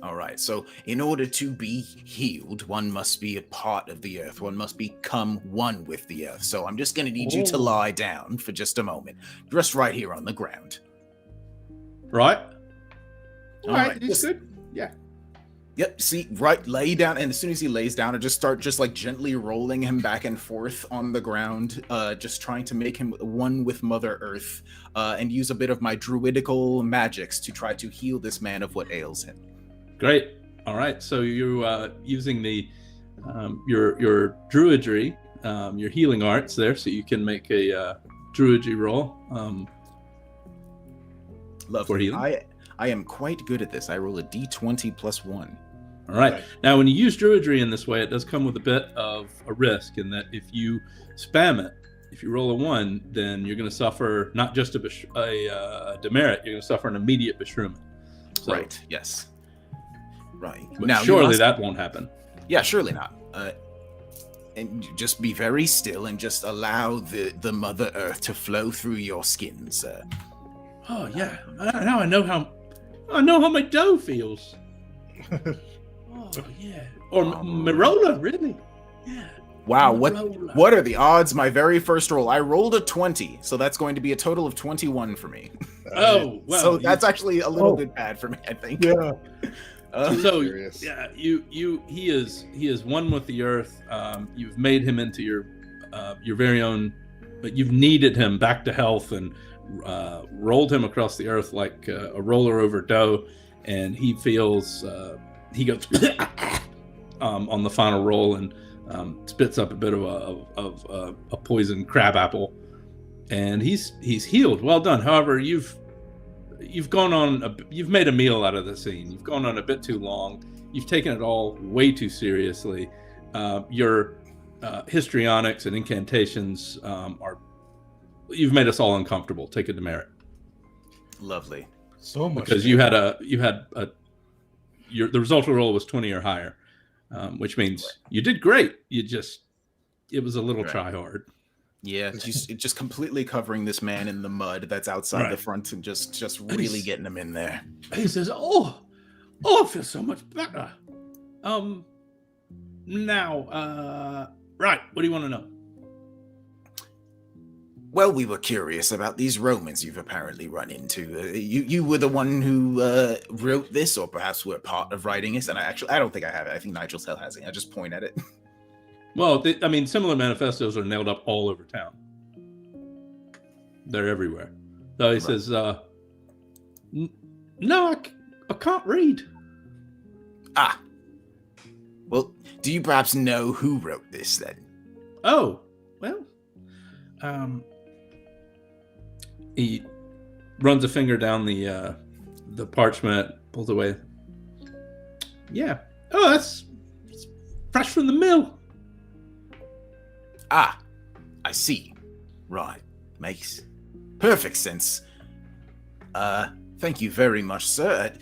All right, so in order to be healed, one must be a part of the earth. One must become one with the earth. So I'm just going to need you to lie down for just a moment. Just right here on the ground. Right? All right. He's good. Yeah. Yep, see, right, lay down, and as soon as he lays down, I just start like gently rolling him back and forth on the ground, just trying to make him one with Mother Earth, and use a bit of my druidical magics to try to heal this man of what ails him. Great. All right. So you using the your druidry, your healing arts there, so you can make a druidry roll. Lovely. For healing. I am quite good at this. I roll a d20 plus 1. All right. Now, when you use druidry in this way, it does come with a bit of a risk in that if you spam it, if you roll a 1, then you're going to suffer not just a demerit, you're going to suffer an immediate beshrew. So, right. Yes. Right. But now, surely that won't happen. Yeah, surely not. And just be very still and just allow the Mother Earth to flow through your skin, sir. Oh yeah. Now I know how my dough feels. Oh yeah. Or Marola, really? Yeah. Wow, Marola. what are the odds? My very first roll, I rolled a 20, so that's going to be a total of 21 for me. Oh, well. So that's actually a little bit bad for me, I think. Yeah. So Curious. yeah, he is one with the earth. You've made him into your very own, but you've kneaded him back to health and rolled him across the earth like a roller over dough, and he feels he goes on the final roll and spits up a bit of a poisoned crab apple, and he's healed. Well done. However, you've gone on you've made a meal out of the scene. You've gone on a bit too long. You've taken it all way too seriously. Your histrionics and incantations you've made us all uncomfortable. Take a demerit. Lovely. So much. Because the result of the roll was 20 or higher, which means you did great. It was a little try hard. Yeah, just completely covering this man in the mud that's outside the front and just really getting him in there. He says, "Oh, I feel so much better." Now, right. What do you want to know? Well, we were curious about these Romans you've apparently run into. You were the one who wrote this, or perhaps were part of writing it. And I don't think I have it. I think Nigel still has it. I just point at it. Well, similar manifestos are nailed up all over town. They're everywhere. So he says, "No, I can't read." Ah. Well, do you perhaps know who wrote this then? Oh, well, he runs a finger down the parchment, pulls away. Yeah. Oh, it's fresh from the mill. Ah, I see. Right. Makes perfect sense. Thank you very much, sir.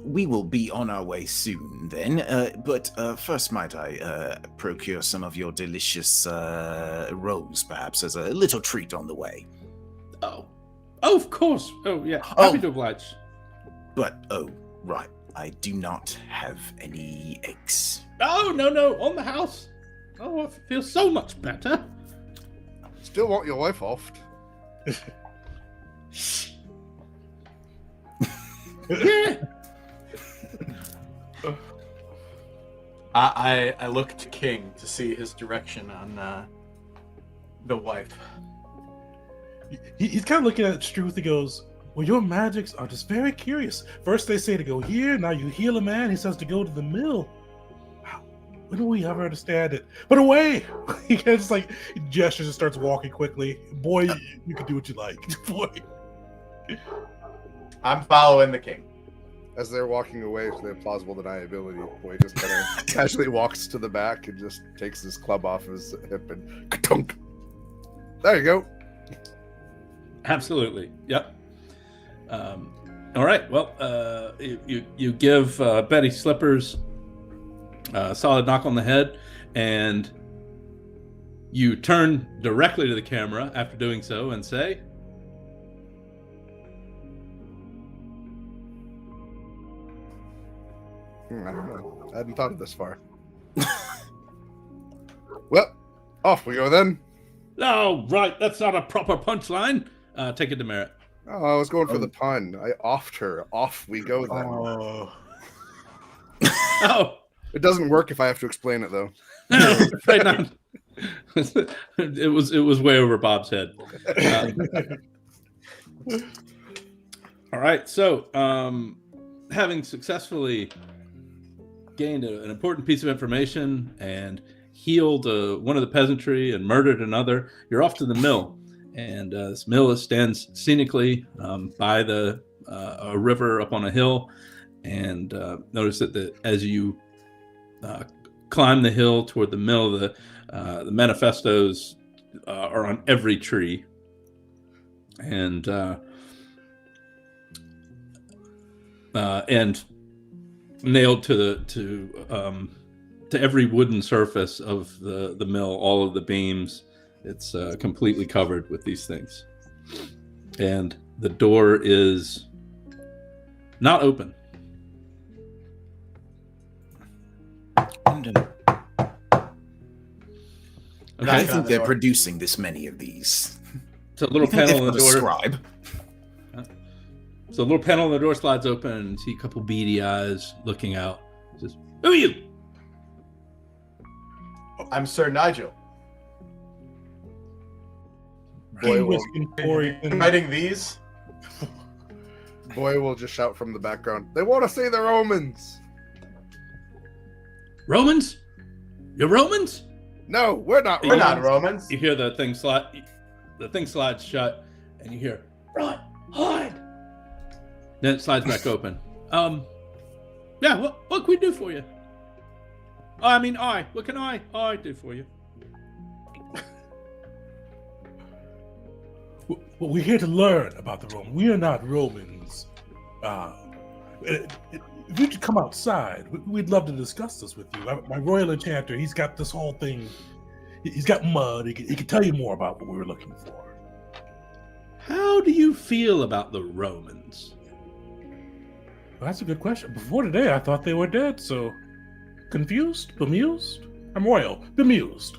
We will be on our way soon then, but first might I procure some of your delicious rolls, perhaps, as a little treat on the way. Oh, of course. Oh, yeah. Happy to oblige. But, right. I do not have any eggs. Oh, no, on the house. Oh, I feel so much better. Still want your wife off. Yeah. I look to King to see his direction on the wife. He's kind of looking at Struth. He goes, "Well, your magics are just very curious. First they say to go here, now you heal a man. He says to go to the mill. Wow, when will we ever understand it? But away!" He just gestures and starts walking quickly. Boy, you can do what you like. Boy. I'm following the king. As they're walking away for their plausible deniability, Boy just kind of casually walks to the back and just takes his club off his hip and ka-tunk. There you go. Absolutely. Yep. All right. Well, you give Betty Slippers a solid knock on the head, and you turn directly to the camera after doing so and say, I don't know. I hadn't thought of this far. Well, off we go then. Oh, right. That's not a proper punchline. Take a demerit. Oh, I was going for the pun. I offed her. Off we go then. Oh, Oh, It doesn't work if I have to explain it though. no, right now. It was way over Bob's head. All right. So, having successfully gained an important piece of information and healed one of the peasantry and murdered another, you're off to the mill. And this mill stands scenically by a river up on a hill. And notice that as you climb the hill toward the mill, the manifestos are on every tree. And nailed to every wooden surface of the mill, all of the beams. It's completely covered with these things. And the door is not open. I think they're producing this many of these. It's a little panel in the door. Scribe. So a little panel on the door slides open and you see a couple beady eyes looking out. It says, "Who are you?" I'm Sir Nigel. Boy will, Writing these? Boy will just shout from the background. They want to see the Romans. Romans? You're Romans? No, we're not We're Romans. not Romans. You hear the thing slides shut, and you hear, "Run, hide." Then it slides back open. Yeah, what can we do for you? What can I do for you? well, we're here to learn about the Romans. We are not Romans. If you could come outside, we'd love to discuss this with you. My royal enchanter, he's got this whole thing. He's got mud. He can tell you more about what we were looking for. How do you feel about the Romans? Well, that's a good question. Before today, I thought they were dead, so confused, bemused. I'm royal, bemused.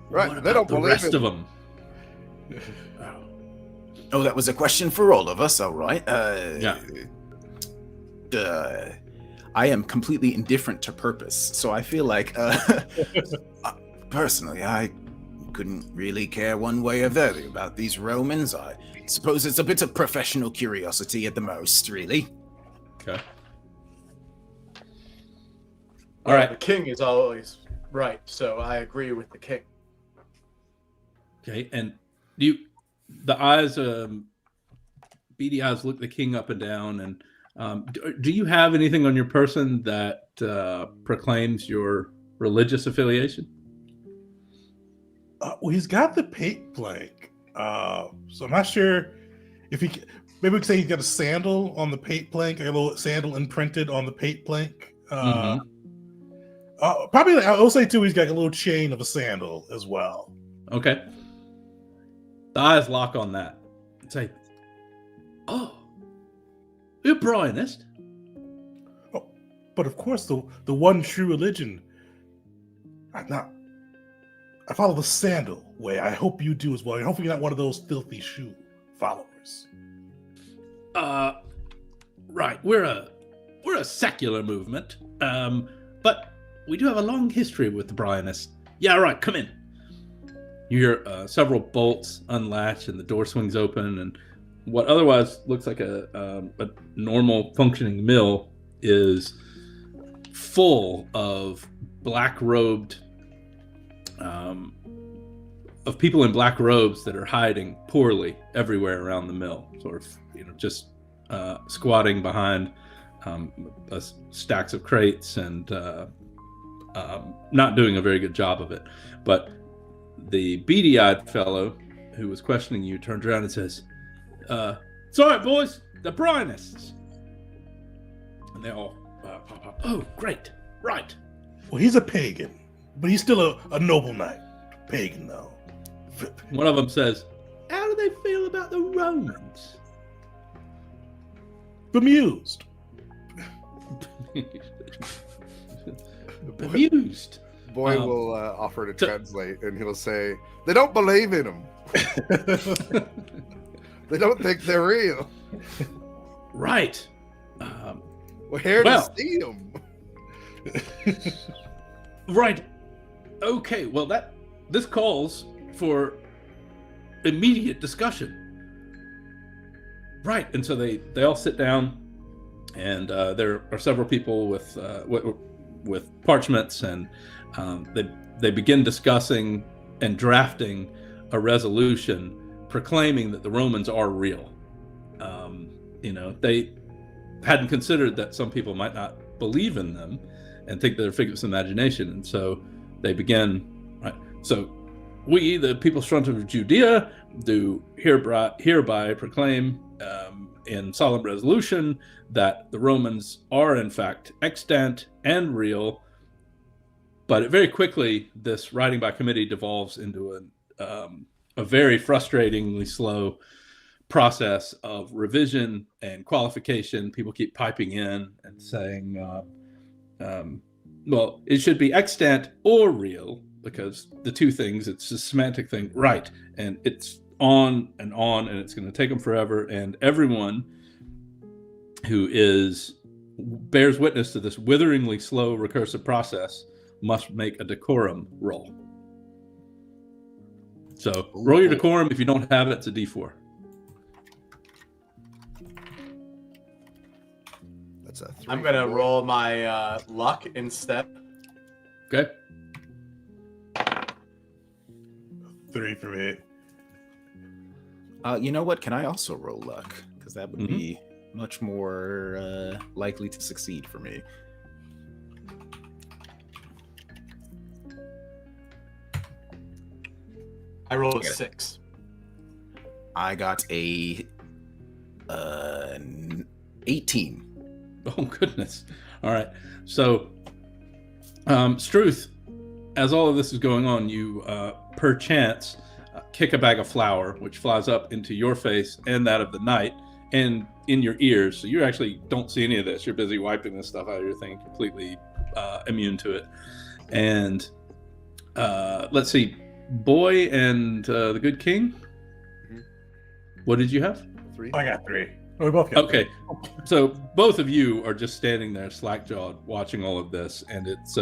Right, What they about don't the believe rest it. of them? Oh, that was a question for all of us. All right. Yeah. I am completely indifferent to purpose, so I feel like, personally, I couldn't really care one way or the other about these Romans. I suppose it's a bit of professional curiosity at the most, really. Okay. All right. The king is always right, so I agree with the king. Okay, and the eyes, beady eyes, look the king up and down. And do you have anything on your person that proclaims your religious affiliation? Well, he's got the paint blank, so I'm not sure if he. Maybe we could say he's got a sandal on the paint blank, a little sandal imprinted on the paint blank. Probably, I'll say too, he's got a little chain of a sandal as well. Okay. The eyes lock on that and say, "Oh, you're Brianist." Oh, but of course, the one true religion. I follow the sandal way. I hope you do as well. And hopefully, you're not one of those filthy shoe followers. Right. We're a secular movement, but we do have a long history with the Brianists. Yeah, right. Come in. You hear several bolts unlatch, and the door swings open, and what otherwise looks like a normal functioning mill is full of black-robed, of people in black robes that are hiding poorly everywhere around the mill, sort of, just squatting behind stacks of crates and not doing a very good job of it. But the beady-eyed fellow who was questioning you turns around and says, "It's all right, boys. The Brianists." And they all pop up. "Oh, great. Right." Well, he's a pagan, but he's still a noble knight. Pagan, though. One of them says, "How do they feel about the Romans?" bemused. Bemused. Boy will offer to translate, and he'll say, "They don't believe in him. They don't think they're real. Right. We're here to see them." Right. Okay. Well, this calls for immediate discussion. Right. And so they all sit down, and there are several people with parchments, and they begin discussing and drafting a resolution proclaiming that the Romans are real. They hadn't considered that some people might not believe in them and think they're figments of imagination, and so they begin. Right. So, we, the people's front of Judea, do hereby proclaim in solemn resolution that the Romans are in fact extant and real. But very quickly, this writing by committee devolves into a very frustratingly slow process of revision and qualification. People keep piping in and saying, well, it should be extant or real, because the two things, it's a semantic thing, right? And it's on, and it's going to take them forever. And everyone who bears witness to this witheringly slow recursive process must make a decorum roll. So roll your decorum. If you don't have it, it's a D4. That's a 3. I'm gonna roll my luck instead. Okay. 3 for me. You know what? Can I also roll luck? Because that would be much more likely to succeed for me. I rolled a 6. I got a 18. Oh, goodness. All right. So, Struth, as all of this is going on, you perchance kick a bag of flour, which flies up into your face and that of the knight and in your ears. So you actually don't see any of this. You're busy wiping this stuff out of your thing, completely immune to it. And let's see. Boy and the good king. What did you have? 3. I got 3. Oh, we both got Okay, so both of you are just standing there slack-jawed watching all of this, and it's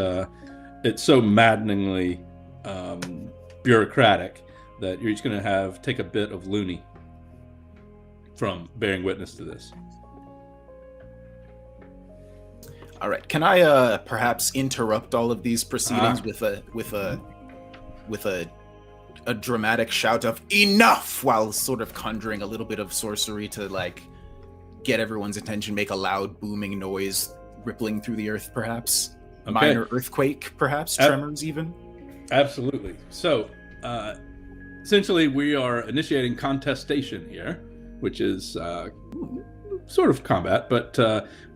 so maddeningly bureaucratic that you're just going to take a bit of loony from bearing witness to this. All right. Can I perhaps interrupt all of these proceedings with a dramatic shout of "enough" while sort of conjuring a little bit of sorcery to get everyone's attention, make a loud booming noise rippling through the earth, perhaps? Okay. Minor earthquake, perhaps? Tremors, even? Absolutely. So, essentially, we are initiating contestation here, which is sort of combat, but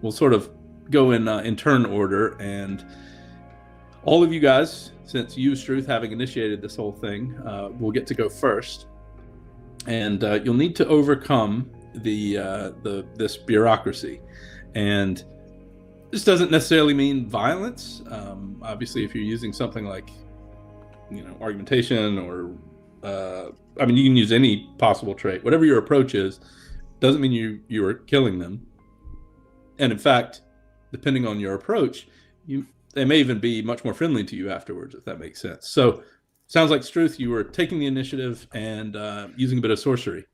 we'll sort of go in turn order. And all of you guys, since you, Struth, having initiated this whole thing, will get to go first. And you'll need to overcome this bureaucracy. And this doesn't necessarily mean violence. Obviously, if you're using something like, argumentation or, you can use any possible trait. Whatever your approach is, doesn't mean you are killing them. And in fact, depending on your approach, they may even be much more friendly to you afterwards, if that makes sense. So, sounds like, Struth, you were taking the initiative and using a bit of sorcery.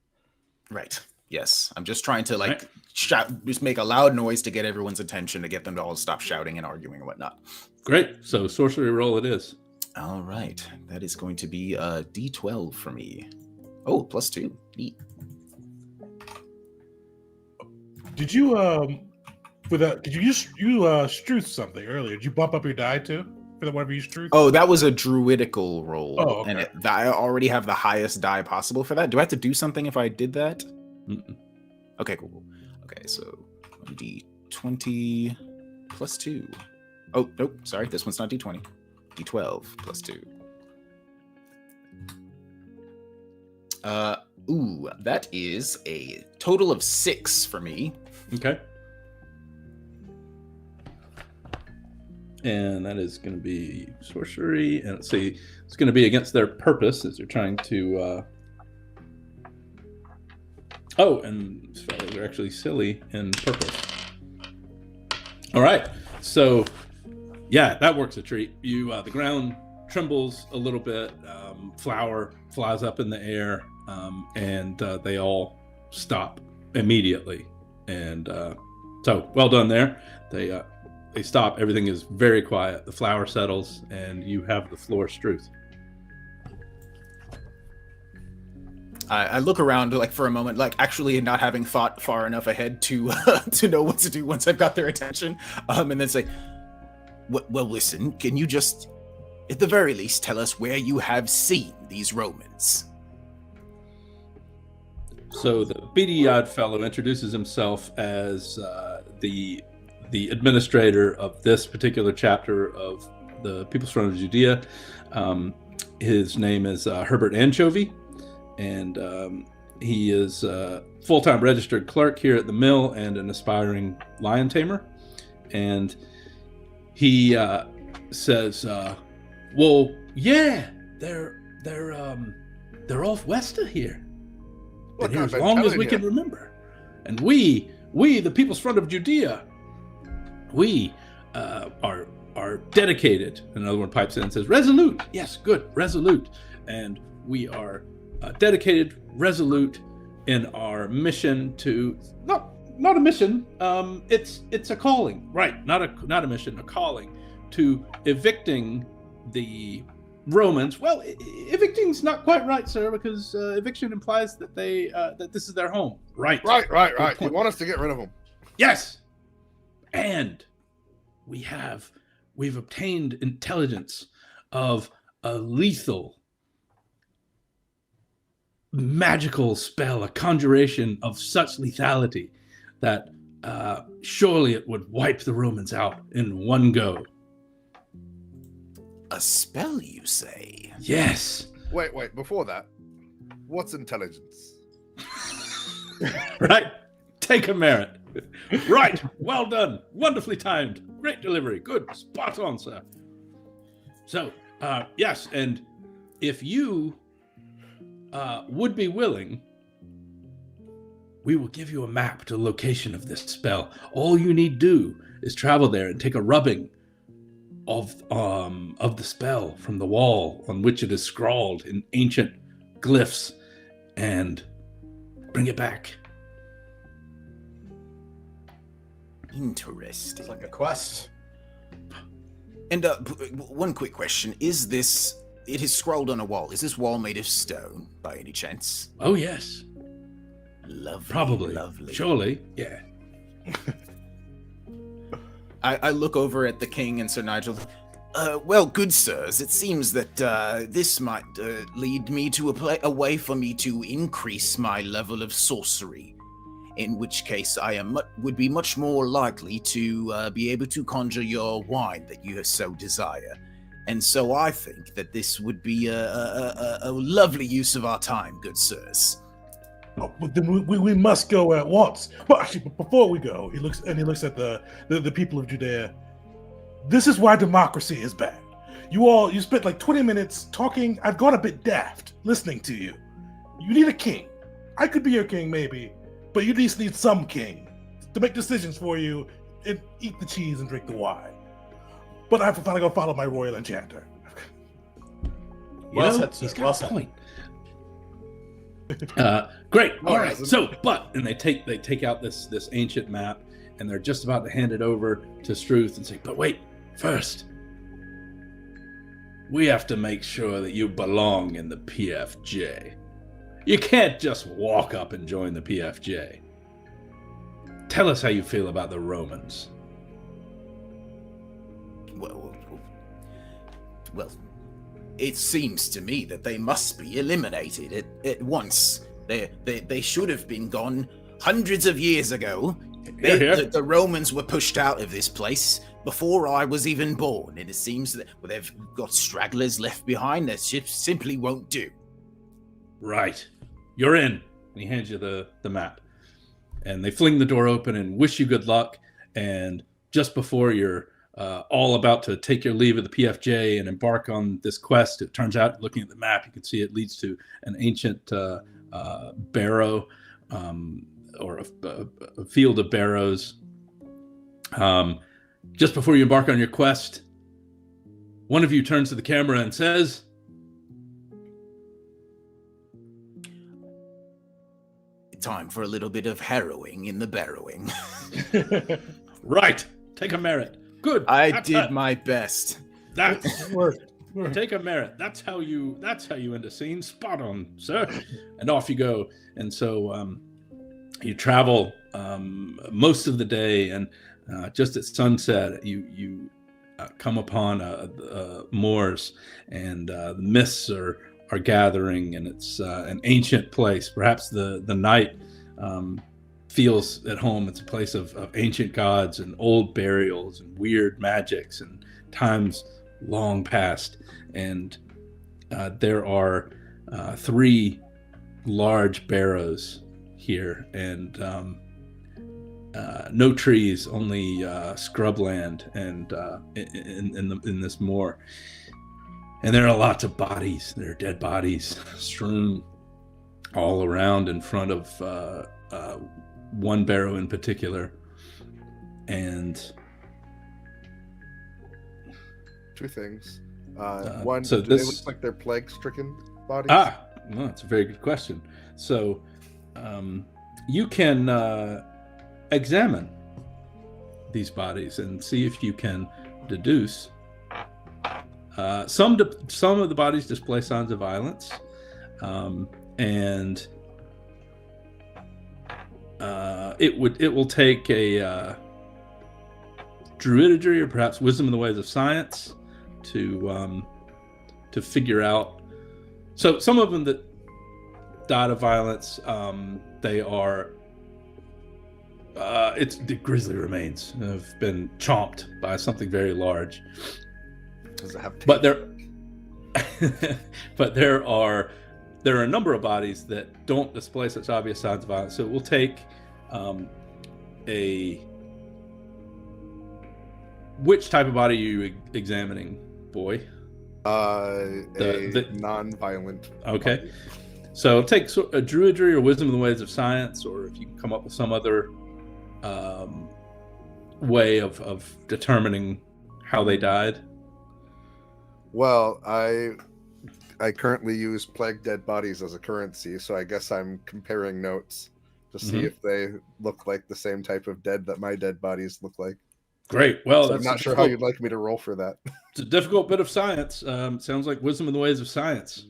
Right. Yes. I'm just trying to shout, just make a loud noise to get everyone's attention, to get them to all stop shouting and arguing and whatnot. Great. So sorcery roll it is. All right. That is going to be a D12 for me. Oh, +2. Neat. Did you did you Struth something earlier? Did you bump up your die too for whatever you Struth? Oh, that was a druidical roll. Oh, okay. And I already have the highest die possible for that. Do I have to do something if I did that? Mm-mm. Okay, cool. Okay, so D20 +2. Oh, nope. Sorry, this one's not D20. D12 +2. That is a total of 6 for me. Okay. And that is going to be sorcery. And let's see, it's going to be against their purpose as they're trying to... Oh, and they're actually silly in purpose. All right. So, yeah, that works a treat. The ground trembles a little bit. Flour flies up in the air, and they all stop immediately. And so, well done there. They stop. Everything is very quiet. The flour settles, and you have the floor, Struth. I look around like for a moment, like actually not having thought far enough ahead to to know what to do once I've got their attention, and then say, "Well, listen, can you just, at the very least, tell us where you have seen these Romans?" So the beady-eyed fellow introduces himself as the administrator of this particular chapter of the People's Front of Judea. His name is Herbert Anchovy. And he is a full-time registered clerk here at the mill and an aspiring lion tamer. And he says, "Well, yeah, they're off west of here. Been here as long as we can remember. And we, the People's Front of Judea, we are dedicated." Another one pipes in and says, "Resolute. Yes, good, resolute. And we are dedicated, resolute in our mission to not a mission. It's a calling, right? Not a mission, a calling to evicting the Romans. Well, evicting's not quite right, sir, because eviction implies that that this is their home. Right. You want us to get rid of them? Yes. And we've obtained intelligence of a lethal magical spell, a conjuration of such lethality that surely it would wipe the Romans out in one go." A spell, you say? Yes. Wait, before that, what's intelligence? Right. Take a merit. Right. Well done. Wonderfully timed. Great delivery. Good. Spot on, sir. So, yes, and if you would be willing, we will give you a map to the location of this spell. All you need do is travel there and take a rubbing of the spell from the wall on which it is scrawled in ancient glyphs and bring it back. Interesting. It's like a quest. And one quick question: is this? It is scrawled on a wall. Is this wall made of stone, by any chance? Oh, yes. Lovely. Probably. Lovely. Surely. Yeah. I look over at the king and Sir Nigel. Well, good sirs, it seems that this might lead me to a way for me to increase my level of sorcery, in which case I would be much more likely to be able to conjure your wine that you so desire. And so I think that this would be a lovely use of our time, good sirs. Oh, but then we must go at once. Well, actually, before we go, he looks at the people of Judea. This is why democracy is bad. You spent like 20 minutes talking. I've gone a bit daft listening to you. You need a king. I could be your king, maybe, but you at least need some king to make decisions for you and eat the cheese and drink the wine. But I have to finally go follow my royal enchanter. Well said, sir. He's got Well a said. point. Great. All right. So, and they take out this ancient map, and they're just about to hand it over to Struth and say, "But wait, first, we have to make sure that you belong in the PFJ. You can't just walk up and join the PFJ. Tell us how you feel about the Romans." Well, it seems to me that they must be eliminated at once. They should have been gone hundreds of years ago. The Romans were pushed out of this place before I was even born, and it seems that they've got stragglers left behind that simply won't do. Right. You're in. And he hands you the map. And they fling the door open and wish you good luck. And just before your all about to take your leave of the PFJ and embark on this quest. It turns out, looking at the map, you can see it leads to an ancient barrow, or a field of barrows. Just before you embark on your quest, one of you turns to the camera and says, "Time for a little bit of harrowing in the barrowing." Right. Take a merit. Good. I did my best. That's Work. take a merit. That's how you end a scene. Spot on, sir. And off you go. And so you travel most of the day, and just at sunset, you come upon moors, and the mists are gathering, and it's an ancient place. Perhaps the night feels at home. It's a place of ancient gods and old burials and weird magics and times long past. And there are 3 large barrows here, and no trees, only scrubland, and in this moor. And there are lots of bodies. There are dead bodies strewn all around in front of one barrow in particular. And 2 things. One, so do this they look like they're plague-stricken bodies? Well, that's a very good question. So you can examine these bodies and see if you can deduce. Some of the bodies display signs of violence, and it will take a druidry or perhaps wisdom in the ways of science to figure out. So some of them that died of violence, they are it's the grisly remains have been chomped by something very large. Does it have teeth? But there are a number of bodies that don't display such obvious signs of violence. So we'll take which type of body are you examining, boy? A non-violent. Okay. body. So take a druidry or wisdom in the ways of science, or if you can come up with some other way of determining how they died. Well, I currently use plague dead bodies as a currency, so I guess I'm comparing notes to see if they look like the same type of dead that my dead bodies look like. Great. Well, So I'm not sure how you'd like me to roll for that. It's a difficult bit of science. Sounds like wisdom in the ways of science.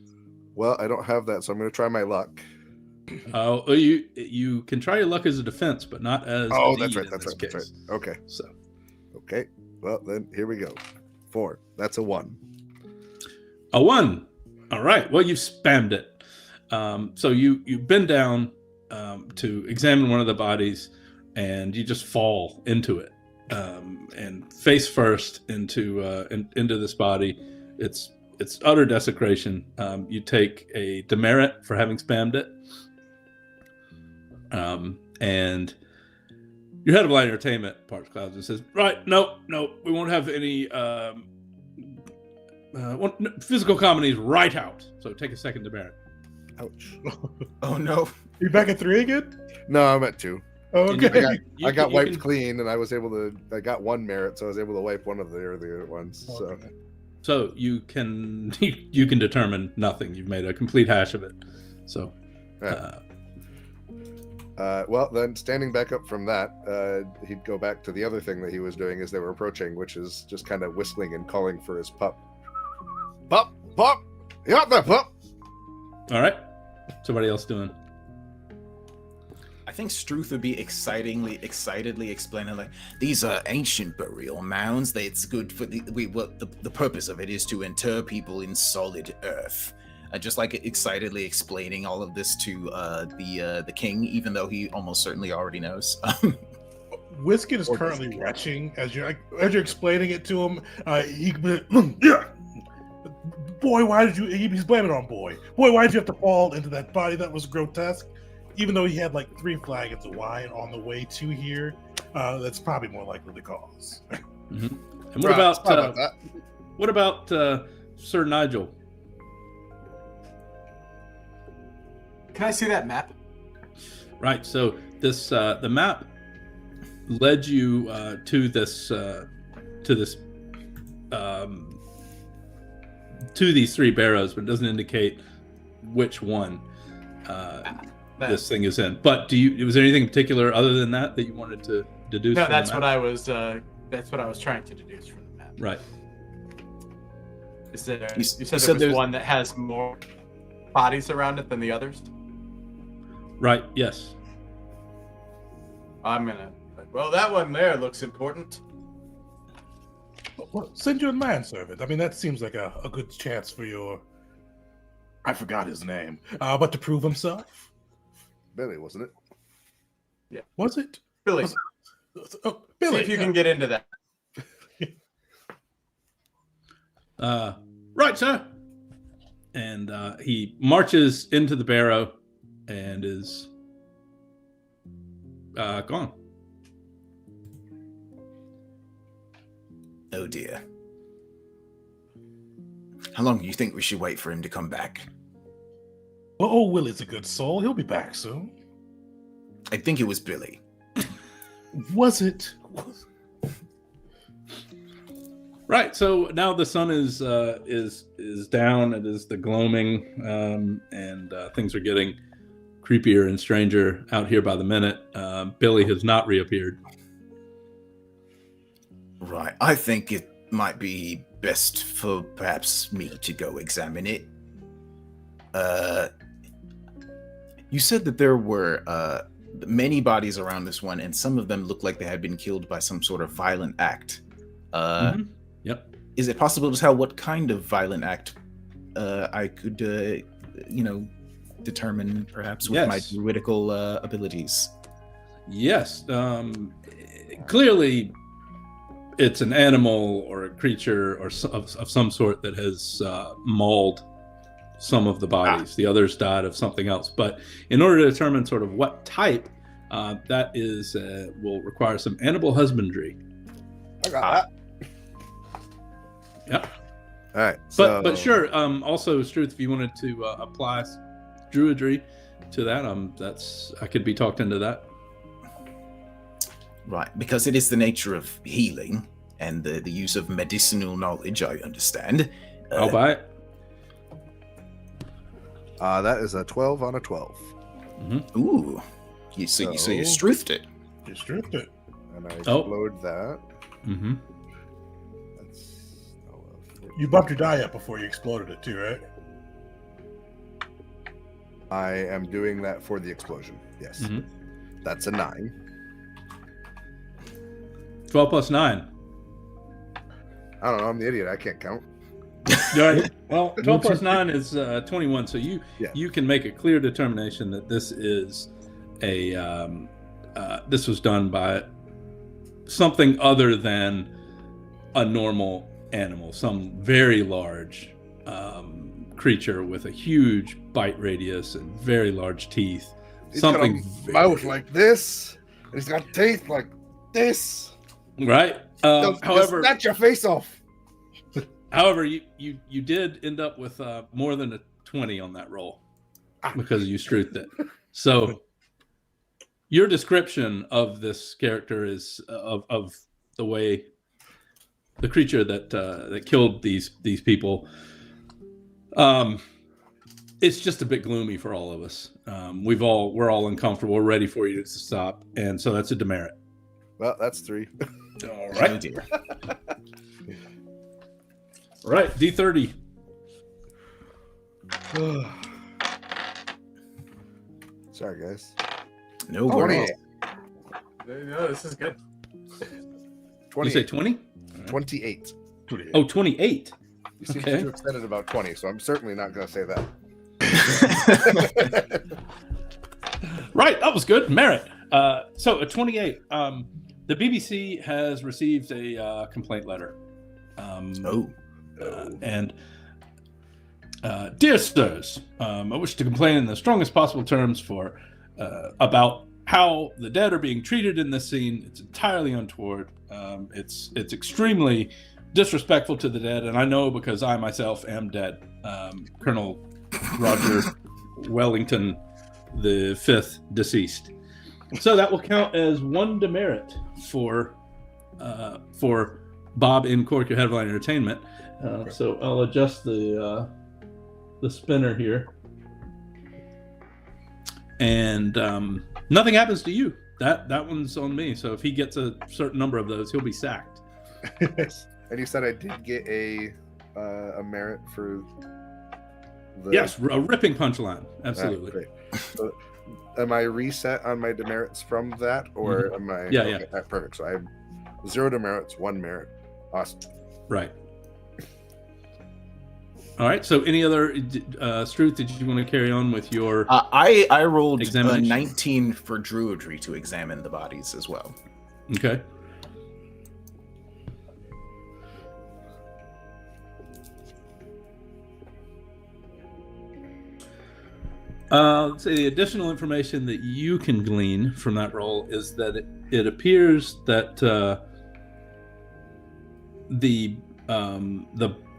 Well, I don't have that, so I'm going to try my luck. You can try your luck as a defense, but not as Oh, a that's deed right. in That's this right. That's case. right. Okay. So, Okay. Well, then here we go. 4. That's a 1. a 1. All right. Well, you spammed it. So you bend down to examine one of the bodies, and you just fall into it, and face first into this body. It's utter desecration. You take a demerit for having spammed it, and your head of light entertainment parts clouds and says, "Right, no, we won't have any physical comedies right out. So take a second demerit." Ouch. Oh no. You back at 3 again? No, I'm at 2. Oh, And you okay. can- I got you wiped can- clean, and I was able to. I got 1 merit, so I was able to wipe one of the earlier ones. So Okay. So you can determine nothing. You've made a complete hash of it. So, Yeah. Well, then standing back up from that, he'd go back to the other thing that he was doing as they were approaching, which is just kind of whistling and calling for his pup. Pup, pup, you out there, pup? all right. Somebody else doing? I think Struth would be excitedly explaining, like, these are ancient burial mounds. It's good for the purpose of it is to inter people in solid earth. Just like excitedly explaining all of this to the king, even though he almost certainly already knows. Whisket is Or currently does he? retching as you're explaining it to him. Yeah. Boy, why did you? He's blaming it on boy. Boy, why did you have to fall into that body? That was grotesque. Even though he had like 3 flagons of wine on the way to here, that's probably more likely the cause. And what Right, sorry about that? what about Sir Nigel? Can I see that map? Right. So this the map led you to these three barrows, but it doesn't indicate which one this thing is in. But was there anything in particular other than that you wanted to deduce? No, from that's the map? that's what I was trying to deduce from the map. Right. Is there, You you said said there was there's- one that has more bodies around it than the others? Right. Yes. I'm gonna. Well, that one there looks important. Well, send your manservant. I mean, that seems like a good chance for your. I forgot his name, but to prove himself. Billy, wasn't it? Was it? Billy, Oh, Billy. see if you can get into that. Right, sir. And he marches into the barrow and is gone. Oh dear. How long do you think we should wait for him to come back? Well, oh, Willie's a good soul. He'll be back soon. I think it was Billy. Was it? Right. So now the sun is down. It is the gloaming, and things are getting creepier and stranger out here by the minute. Billy has not reappeared. Right. I think it might be best for perhaps me to go examine it. You said that there were many bodies around this one, and some of them looked like they had been killed by some sort of violent act. Yep. Is it possible to tell what kind of violent act I could, determine perhaps with my Yes. druidical abilities? Yes. Clearly, it's an animal or a creature or of some sort that has mauled some of the bodies. The others died of something else. But in order to determine sort of what type, that is will require some animal husbandry. I got that. Yep. All right. So, But sure. Also, Struth, if you wanted to apply druidry to that, I could be talked into that. Right, because it is the nature of healing and the use of medicinal knowledge, I understand. I'll buy it. that is a 12 on a 12. Ooh. So you struthed it. You stripped it. And I Oh. explode that. Mm-hmm. That's, You bumped your die up before you exploded it too, right? I am doing that for the explosion. Yes. Mhm. That's a 9. 12 plus 9. I don't know. I'm the idiot. I can't count. Right. Well, 12 plus 9 is 21. So you can make a clear determination that this is this was done by something other than a normal animal, some very large creature with a huge bite radius and very large teeth. He's Something got a mouth like this, and he's got teeth like this. right. However, snatch your face off. However, you did end up with more than a 20 on that roll because you struthed it. So your description of this character is of the way the creature that killed these people. It's just a bit gloomy for all of us. We're all uncomfortable. We're ready for you to stop, and so that's a demerit. Well, that's 3. All Oh right, dear. right. D30. Sorry, guys. No worries. 28. No, this is good. You say 20? 28. Oh, 28. You seem Okay. too excited about 20, so I'm certainly not going to say that. Right, that was good. Merit. So a 28. The BBC has received a complaint letter. And dear sirs, I wish to complain in the strongest possible terms about how the dead are being treated in this scene. It's entirely untoward. It's extremely disrespectful to the dead, and I know because I myself am dead. Colonel Roger Wellington the Fifth, deceased. So that will count as 1 demerit for Bob in Cork, your head of line entertainment. So I'll adjust the spinner here, and nothing happens to you. That one's on me. So if he gets a certain number of those, he'll be sacked. And you said I did get a merit for the... Yes, a ripping punchline. Absolutely. Great. So, am I reset on my demerits from that, or am I? Yeah, okay, yeah. Perfect. So I have 0 demerits, 1 merit. Awesome. Right. All right. So any other Struth? Did you want to carry on with your? I rolled a examination? 19 for druidry to examine the bodies as well. Okay. Let's say the additional information that you can glean from that roll is that it appears that the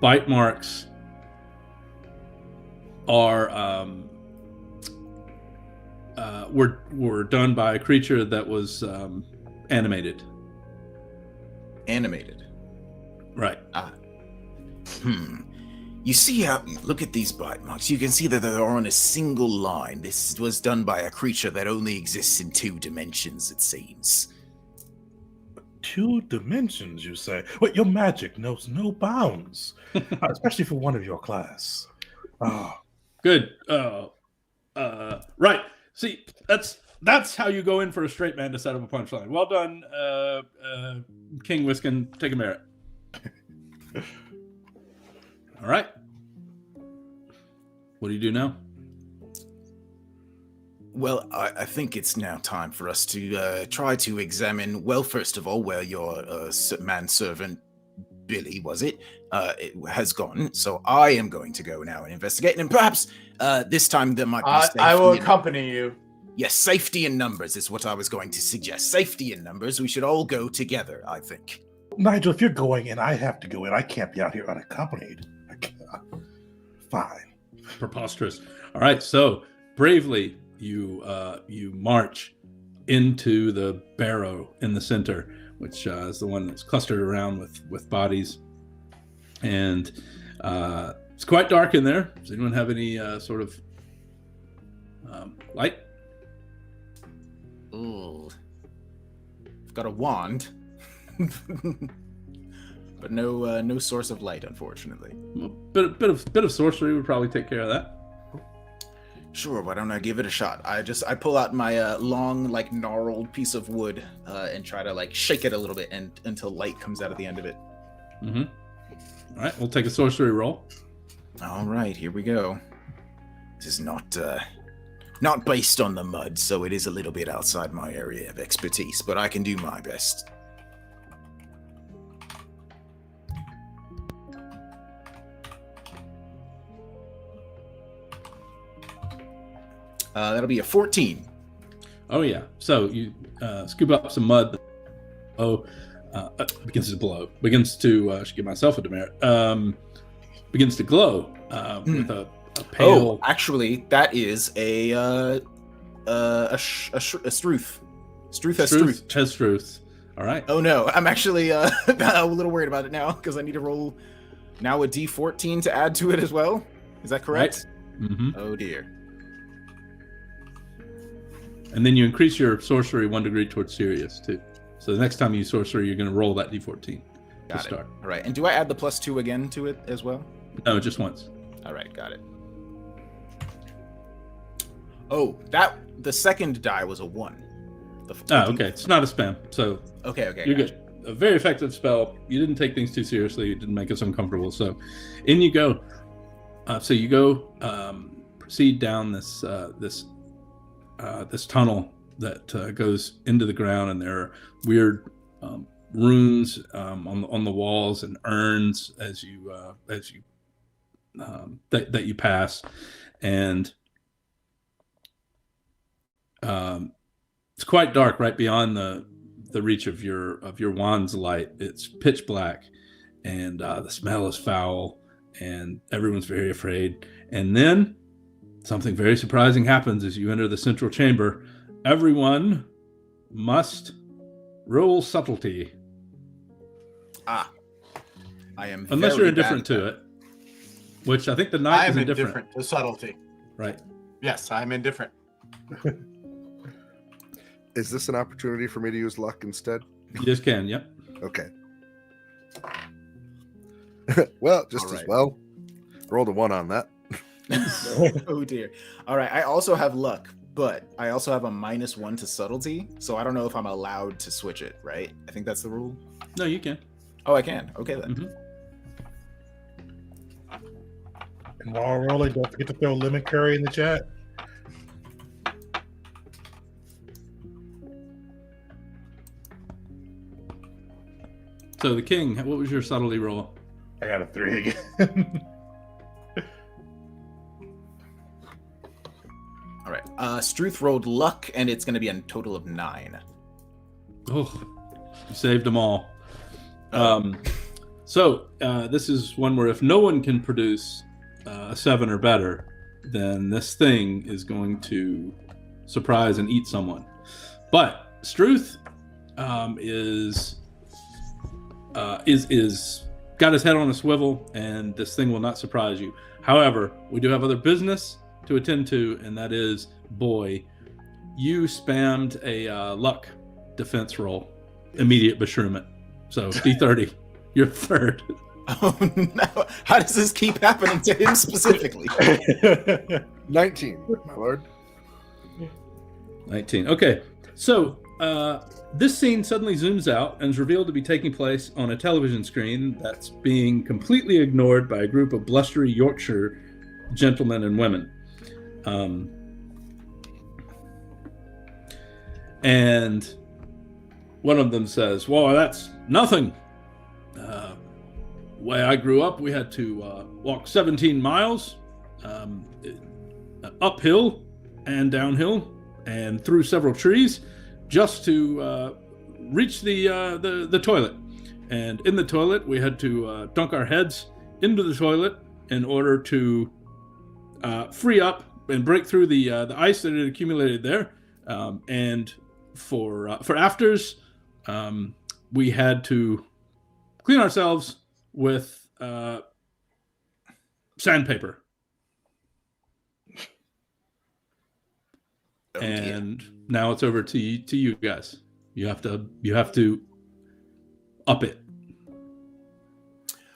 bite marks are were done by a creature that was animated. Animated. Right. You see how, look at these bite marks. You can see that they're on a single line. This was done by a creature that only exists in 2 dimensions, it seems. 2 dimensions, you say? Well, your magic knows no bounds, especially for one of your class. Oh. Good. Right. See, that's how you go in for a straight man to set up a punchline. Well done, King Wiskin. Take a merit. All right. What do you do now? Well, I think it's now time for us to try to examine, well, first of all, where your manservant, Billy, was it has gone. So I am going to go now and investigate. And perhaps this time there might be safety. I will accompany you. Yes, safety in numbers is what I was going to suggest. Safety in numbers. We should all go together, I think. Nigel, if you're going and I have to go in, I can't be out here unaccompanied. Fine. Preposterous. All right, so bravely you march into the barrow in the center, which is the one that's clustered around with bodies, and it's quite dark in there. Does anyone have any sort of light? Ooh, I've got a wand. But no source of light, unfortunately. Bit of sorcery would probably take care of that. Sure, why don't I give it a shot? I pull out my long, like, gnarled piece of wood and try to, like, shake it a little bit until light comes out of the end of it. Mm-hmm. All right, we'll take a sorcery roll. All right, here we go. This is not based on the mud, so it is a little bit outside my area of expertise, but I can do my best. That'll be a 14. Oh yeah. So you scoop up some mud. Begins to glow. Begins to I should give myself a demerit. Begins to glow with a pale. Oh, actually, that is a Struth. Struth has Struth. Has Struth. All right. Oh no, I'm actually a little worried about it now because I need to roll now a D14 to add to it as well. Is that correct? Right. Mm-hmm. Oh dear. And then you increase your sorcery 1 degree towards serious too. So the next time you sorcery, you're going to roll that D14 to start. All right. And do I add the +2 again to it as well? No, just once. All right, got it. Oh, the second die was a 1. Okay. It's not a spam. So okay, you're good. A very effective spell. You didn't take things too seriously. You didn't make us uncomfortable. So in you go. So you go proceed down this tunnel that goes into the ground, and there are weird runes on the walls and urns as you that you pass, and It's quite dark right beyond the reach of your wand's light. It's pitch black, and the smell is foul, and everyone's very afraid. And then something very surprising happens as you enter the central chamber. Everyone must roll subtlety. I am Unless very you're indifferent bad at to it, which I think the knight I is am indifferent. indifferent to subtlety. Right. Yes, I'm indifferent. Is this an opportunity for me to use luck instead? You just can, yep. Okay. Well, just All as right. well. Rolled a 1 on that. Oh dear. All right, I also have luck, but I also have a -1 to subtlety, so I don't know if I'm allowed to switch it, right? I think that's the rule. No, you can. Oh, I can. Okay then. Mhm. And while we're rolling, don't forget to throw lemon curry in the chat. So the king, what was your subtlety roll? I got a 3 again. All right. Struth rolled luck, and it's going to be a total of 9. Oh, you saved them all. So this is one where if no one can produce a 7 or better, then this thing is going to surprise and eat someone. But Struth is got his head on a swivel, and this thing will not surprise you. However, we do have other business to attend to, and that is, boy, you spammed a luck defense roll, immediate beshrew. So D30, you're third. Oh no! How does this keep happening to him specifically? 19, my lord. 19. Okay, so this scene suddenly zooms out and is revealed to be taking place on a television screen that's being completely ignored by a group of blustery Yorkshire gentlemen and women. And one of them says, "Well, that's nothing. Way I grew up, we had to walk 17 miles uphill and downhill and through several trees just to reach the toilet. And in the toilet, we had to dunk our heads into the toilet in order to free up and break through the ice that had accumulated there. And for afters, we had to clean ourselves with sandpaper." Oh, and now it's over to you guys. You have to up it.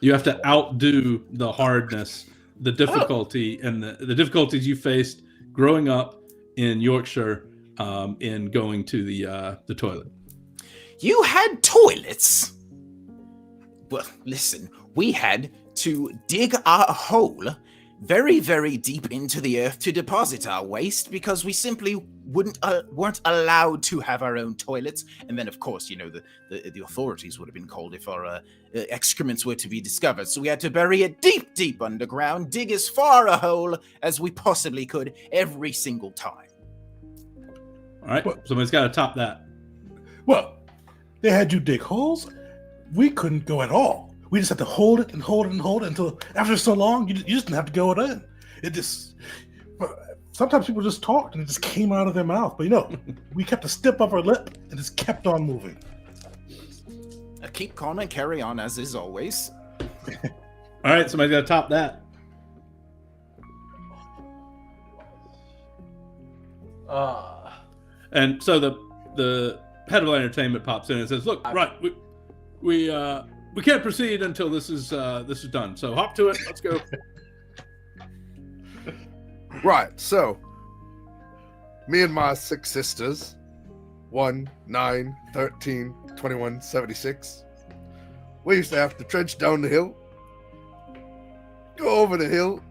You have to outdo the hardness, the difficulty, and the difficulties you faced growing up in Yorkshire in going to the toilet. You had toilets? Well, listen, we had to dig a hole very, very deep into the earth to deposit our waste because we simply weren't allowed to have our own toilets. And then, of course, you know, the authorities would have been called if our excrements were to be discovered. So we had to bury it deep, deep underground, dig as far a hole as we possibly could every single time. All right, somebody's got to top that. Well, they had you dig holes. We couldn't go at all. We just had to hold it and hold it and hold it until after so long, you just didn't have to go it in. It just, sometimes people just talked and it just came out of their mouth. But you know, we kept a stiff upper lip and just kept on moving. Keep calm and carry on as is always. All right, somebody's got to top that. And so the head of entertainment pops in and says, "Look, right, we can't proceed until this is done. So hop to it. Let's go." Right, so me and my 6 sisters, 1, 9, 13, 21, 76. We used to have to trench down the hill, go over the hill,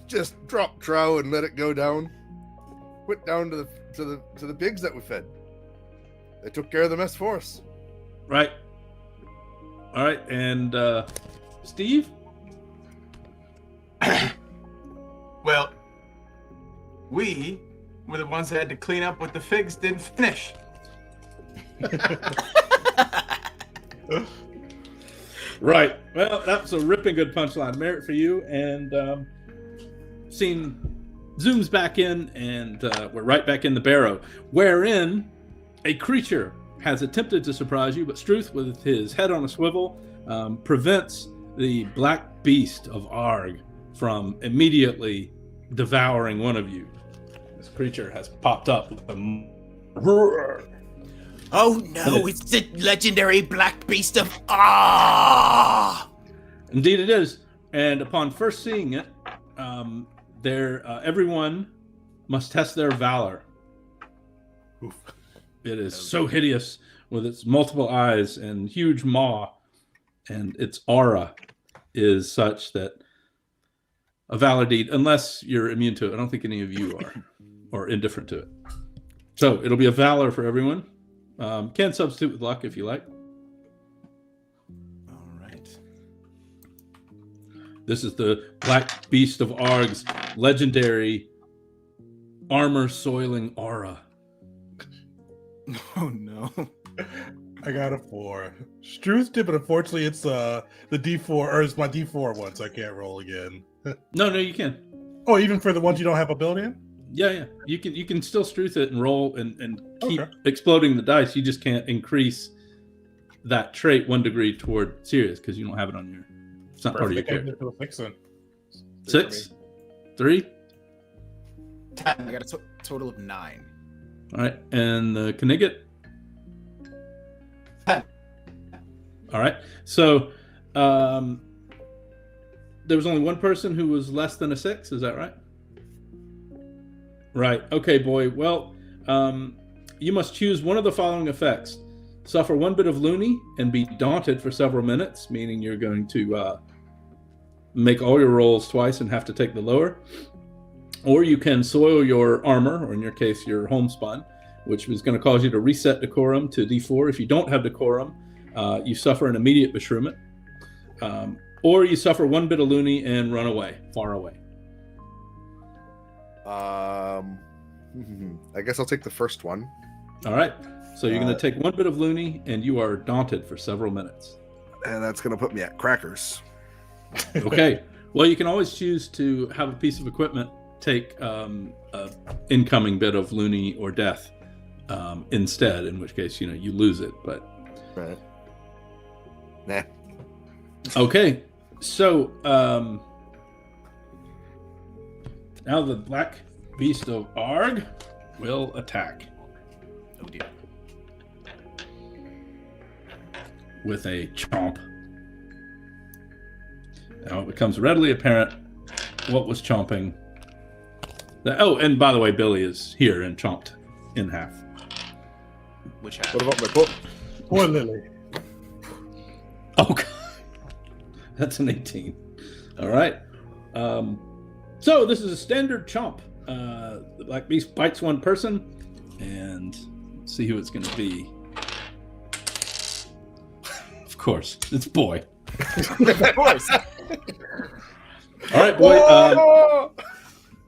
just drop trow and let it go down. Went down to the pigs that we fed. They took care of the mess for us. Right. All right, and Steve? Well, we were the ones that had to clean up what the figs didn't finish. Right. Well, that's a ripping good punchline. Merit for you. And scene zooms back in, and we're right back in the barrow, wherein a creature has attempted to surprise you, but Struth, with his head on a swivel, prevents the black beast of Arg from immediately devouring one of you. This creature has popped up with a roar. Oh no, it's the legendary black beast of Indeed it is. And upon first seeing it, everyone must test their valor. Oof. It is so hideous with its multiple eyes and huge maw, and its aura is such that a valor deed, unless you're immune to it, I don't think any of you are, or indifferent to it. So it'll be a valor for everyone. Can substitute with luck if you like. All right. This is the Black Beast of Arg's legendary armor-soiling aura. Oh no. I got a 4. Struth did, but unfortunately it's the D4, or it's my D4 one, so I can't roll again. No, you can. Oh, even for the ones you don't have ability in? Yeah. You can still Struth it and roll and keep Okay. exploding the dice. You just can't increase that trait 1 degree toward serious because you don't have it on your. It's not part of your character. 6 then. 6, 3. I got a total of 9. All right, and the Knigget. 10. All right, so there was only one person who was less than a 6. Is that right? Right. Okay, boy. Well, you must choose one of the following effects: suffer 1 bit of loony and be daunted for several minutes, meaning you're going to make all your rolls twice and have to take the lower. Or you can soil your armor, or in your case, your homespun, which is going to cause you to reset decorum to D4. If you don't have decorum, you suffer an immediate beshrew. Or you suffer 1 bit of loony and run away, far away. I guess I'll take the first one. All right. So you're going to take 1 bit of loony, and you are daunted for several minutes. And that's going to put me at crackers. Okay. Well, you can always choose to have a piece of equipment take an incoming bit of loony or death instead, in which case, you lose it. But Right. Nah. okay. So now the Black Beast of Arg will attack Oh dear. with a chomp. Now it becomes readily apparent what was chomping. And by the way, Billy is here and chomped in half. Which half? What about my book? Poor Lily. Oh, God. That's an 18. All right. So this is a standard chomp. The Black Beast bites one person, and let's see who it's going to be. Of course, it's Boy. Of course. All right, Boy. Oh!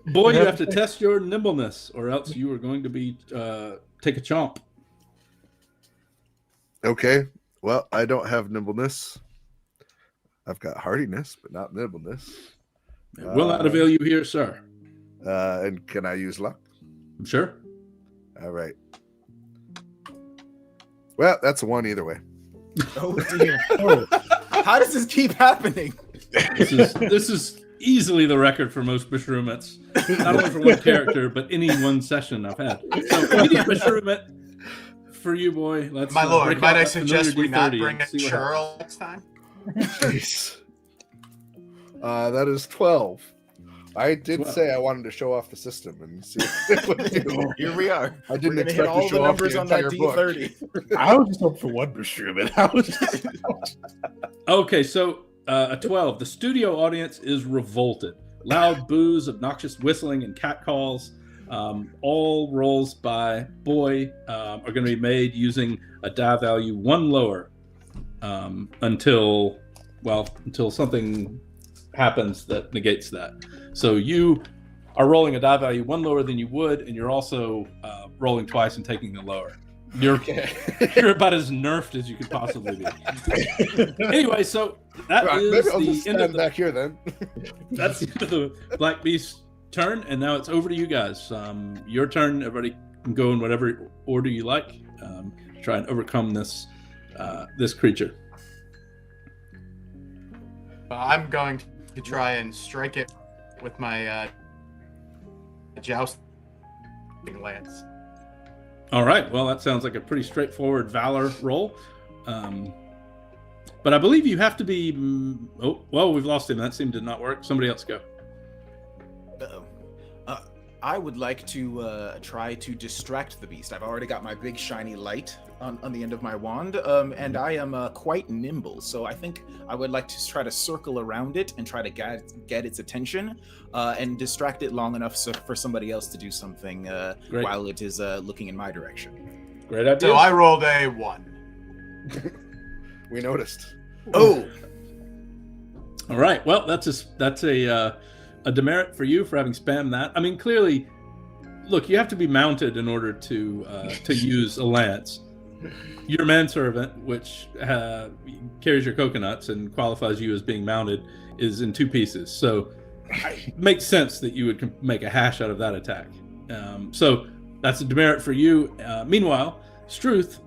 Boy, you have to test your nimbleness, or else you are going to be take a chomp. Okay. Well, I don't have nimbleness. I've got hardiness, but not nimbleness. It will not avail you here, sir. And can I use luck? Sure. All right. Well, that's a 1 either way. Oh dear. How does this keep happening? This is easily the record for most beshrewments, not only for one character, but any one session I've had. So immediate beshrewment for you, Boy. Let's My lord, break might out I that familiar suggest we not D30 bring a and see what churl next time? Jeez. That is 12. I did 12. say I wanted to show off the system and see if it would do. Here we are. I didn't We're gonna hit expect all to the show off numbers the on that entire book. D30. I was just hoping for 1 beshrew, I was just... Okay, so a 12. The studio audience is revolted. Loud boos, obnoxious whistling, and catcalls. All rolls by Boy are going to be made using a die value 1 lower until something happens that negates that. So you are rolling a die value 1 lower than you would, and you're also rolling twice and taking the lower. You're about as nerfed as you could possibly be. Anyway, so that Right, is maybe I'll the just end stand of the, back here then. that's the end of the Black Beast's turn, and now it's over to you guys. Your turn. Everybody can go in whatever order you like. Try and overcome this creature. I'm going to try and strike it with my jousting lance. All right. Well, that sounds like a pretty straightforward valor roll. But I believe you have to be. Oh, well, we've lost him. That seemed to not work. Somebody else go. Uh-oh. I would like to try to distract the beast. I've already got my big shiny light on the end of my wand, and I am quite nimble. So I think I would like to try to circle around it and try to get its attention and distract it long enough for somebody else to do something while it is looking in my direction. Great idea. So I rolled a 1. We noticed. Oh! All right. Well, that's a demerit for you for having spammed that. I mean, clearly, look, you have to be mounted in order to use a lance. Your manservant, which carries your coconuts and qualifies you as being mounted, is in 2 pieces. So it makes sense that you would make a hash out of that attack. So that's a demerit for you. Meanwhile, Struth,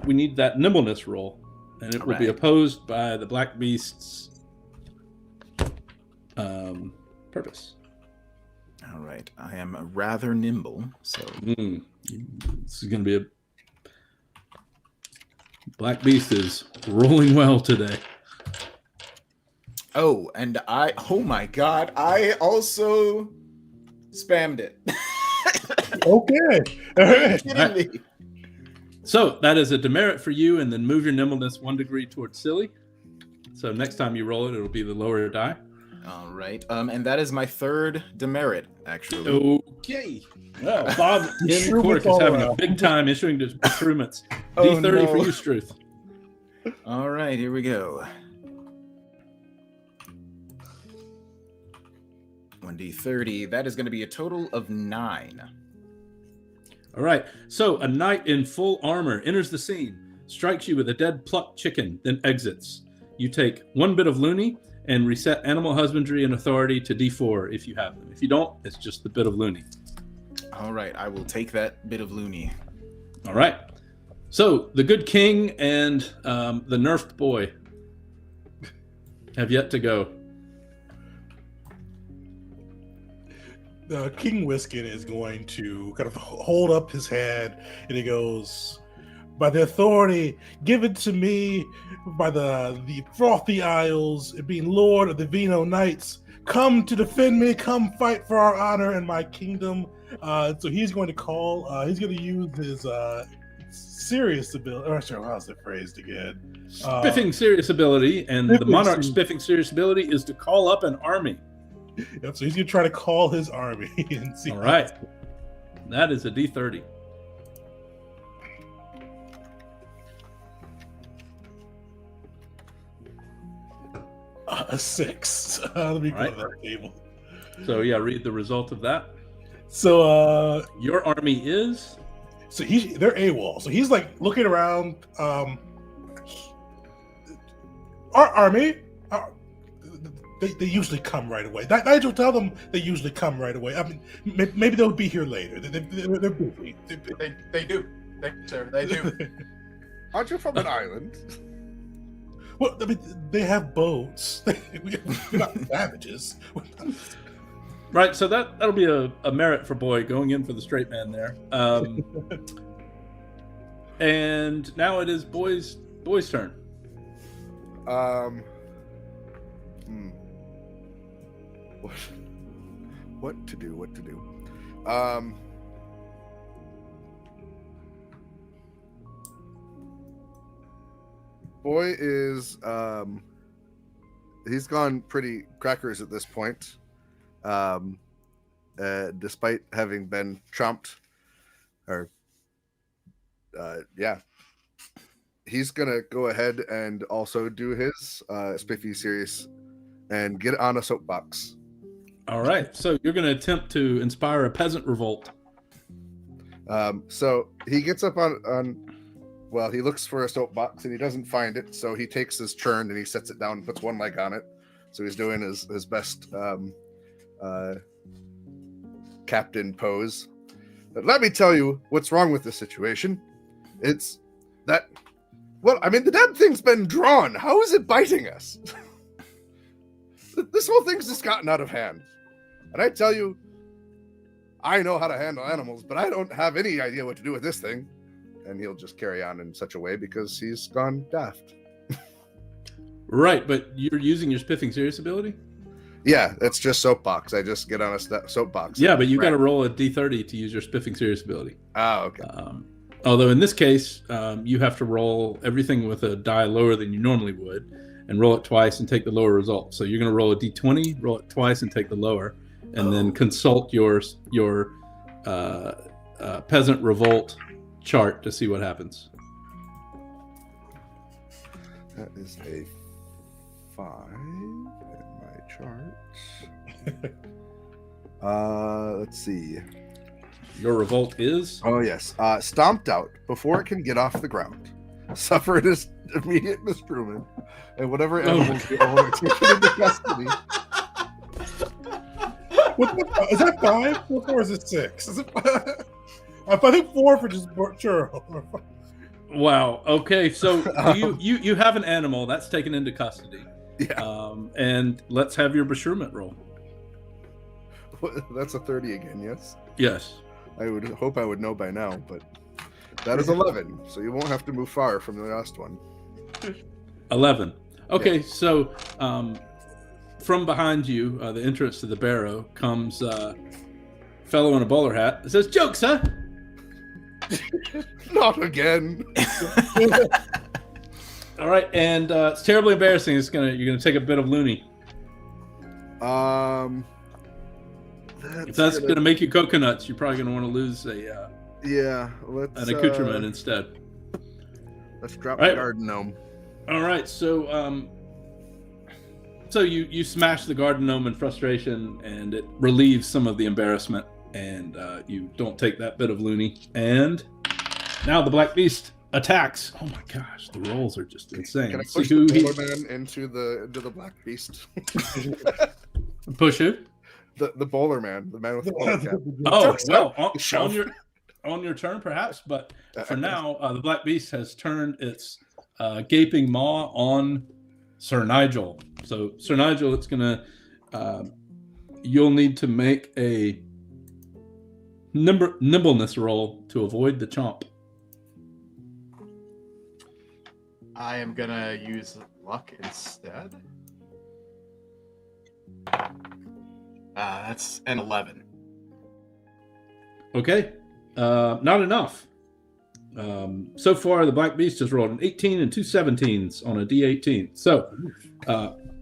we need that nimbleness roll, and it will be opposed by the Black Beast's purpose. All right. I am rather nimble, so... This is going to be a... Black Beast is rolling well today. Oh, and oh my god, I also spammed it. Okay. All right. Kidding me? So that is a demerit for you, and then move your nimbleness 1 degree towards silly. So next time you roll it, it'll be the lower die. All right. And that is my 3rd demerit, actually. Okay. Well, Bob in Shrew Cork with is all having a around. big time issuing disagreements. Oh, D30 no. for you, Struth. All right, here we go. 1d30. That is going to be a total of 9. All right. So a knight in full armor enters the scene, strikes you with a dead plucked chicken, then exits. You take 1 bit of loony and reset animal husbandry and authority to D4 if you have them. If you don't, it's just the bit of loony. All right, I will take that bit of loony. All right. So the good king and the nerfed boy have yet to go. King Whiskin is going to kind of hold up his head, and he goes, "By the authority given to me by the Frothy Isles, and being Lord of the Vino Knights, come to defend me, come fight for our honor and my kingdom." So he's going to call, he's going to use his serious ability, or sorry, how's it phrased again? Spiffing serious ability, and the monarch's spiffing serious ability is to call up an army. Yep, so he's going to try to call his army and see. All right. That is a D30. A 6. Let me go Right. to that table. So yeah, read the result of that. So Your army is... so they're AWOL. So he's like looking around. Our army, they usually come right away. Nigel, tell them they usually come right away. I mean, maybe they'll be here later. They're busy. They do. They do. Aren't you from an island? Well, I mean, they have boats. We're not savages. Right, so that'll be a merit for Boy going in for the straight man there. And now it is Boy's turn. What to do? Boy is he's gone pretty crackers at this point. Despite having been trumped, he's gonna go ahead and also do his spiffy serious and get on a soapbox. All right, so you're going to attempt to inspire a peasant revolt. So he gets up on. Well, he looks for a soapbox and he doesn't find it. So he takes his churn and he sets it down and puts one leg on it. So he's doing his best captain pose. But let me tell you what's wrong with this situation. It's that, well, I mean, the damn thing's been drawn. How is it biting us? This whole thing's just gotten out of hand. And I tell you, I know how to handle animals, but I don't have any idea what to do with this thing. And he'll just carry on in such a way because he's gone daft. Right, but you're using your spiffing serious ability? Yeah, it's just soapbox. I just get on a soapbox. Yeah, but you got to roll a d30 to use your spiffing serious ability. Oh, okay. Although in this case, you have to roll everything with a die lower than you normally would, and roll it twice and take the lower result. So you're going to roll a d20, roll it twice and take the lower, and then consult your peasant revolt chart to see what happens. That is a 5 in my chart. Let's see. Your revolt is? Oh, yes. Stomped out before it can get off the ground. Suffered his immediate miscreant, and whatever animals you own are taken into custody. Is that 5 or is it 6? Is it 5? I think 4 for just churro. Wow. Okay, so you have an animal that's taken into custody. Yeah. And let's have your beshrew roll. That's a 30 again, yes? Yes. I would hope I would know by now, but that is 11, so you won't have to move far from the last one. 11. Okay, Yeah. so from behind you, the entrance to the barrow, comes a fellow in a bowler hat. It says, "Joke, sir." Not again. All right, and it's terribly embarrassing. You're gonna take a bit of loony. If that's gonna make you coconuts, you're probably gonna want to lose an accoutrement instead. Let's drop Right. the garden gnome. All right, so you smash the garden gnome in frustration, and it relieves some of the embarrassment, and you don't take that bit of loony. And now the black beast attacks. Oh my gosh, the rolls are just insane. Can I See push who the he bowler man into the black beast? push who? The bowler man, the man with the bowler cap. Oh well, Shelf. on your turn perhaps, but for now, the black beast has turned its gaping maw on Sir Nigel. So Sir Nigel, it's gonna you'll need to make a nimbleness roll to avoid the chomp. I am gonna use luck instead. That's an 11. Okay, not enough. So far, the black beast has rolled an 18 and 2 17s on a D18. So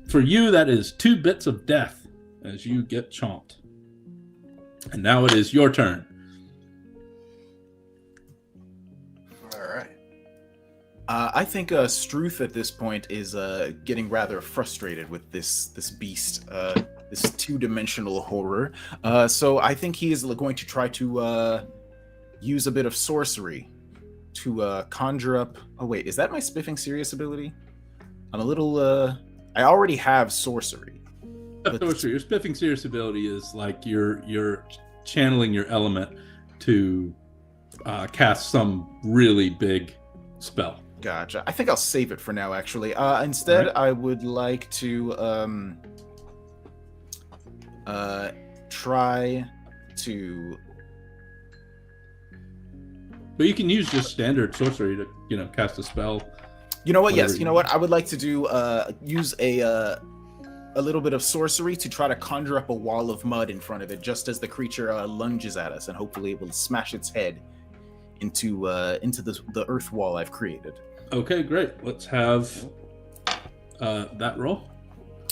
for you, that is 2 bits of death as you get chomped. And now it is your turn. All right. I think Struth at this point is getting rather frustrated with this beast, this two-dimensional horror. So I think he is going to try to use a bit of sorcery to conjure up. Oh wait, is that my spiffing serious ability? I'm a little. I already have sorcery. Sorcery. Your spiffing serious ability is like you're channeling your element to cast some really big spell. Gotcha. I think I'll save it for now, actually. Instead, Right. I would like to try to... But you can use just standard sorcery to, cast a spell. You know what? Whatever Yes. you You know what? I would like to do use a little bit of sorcery to try to conjure up a wall of mud in front of it, just as the creature lunges at us, and hopefully it will smash its head into the earth wall I've created. Okay, great. Let's have that roll.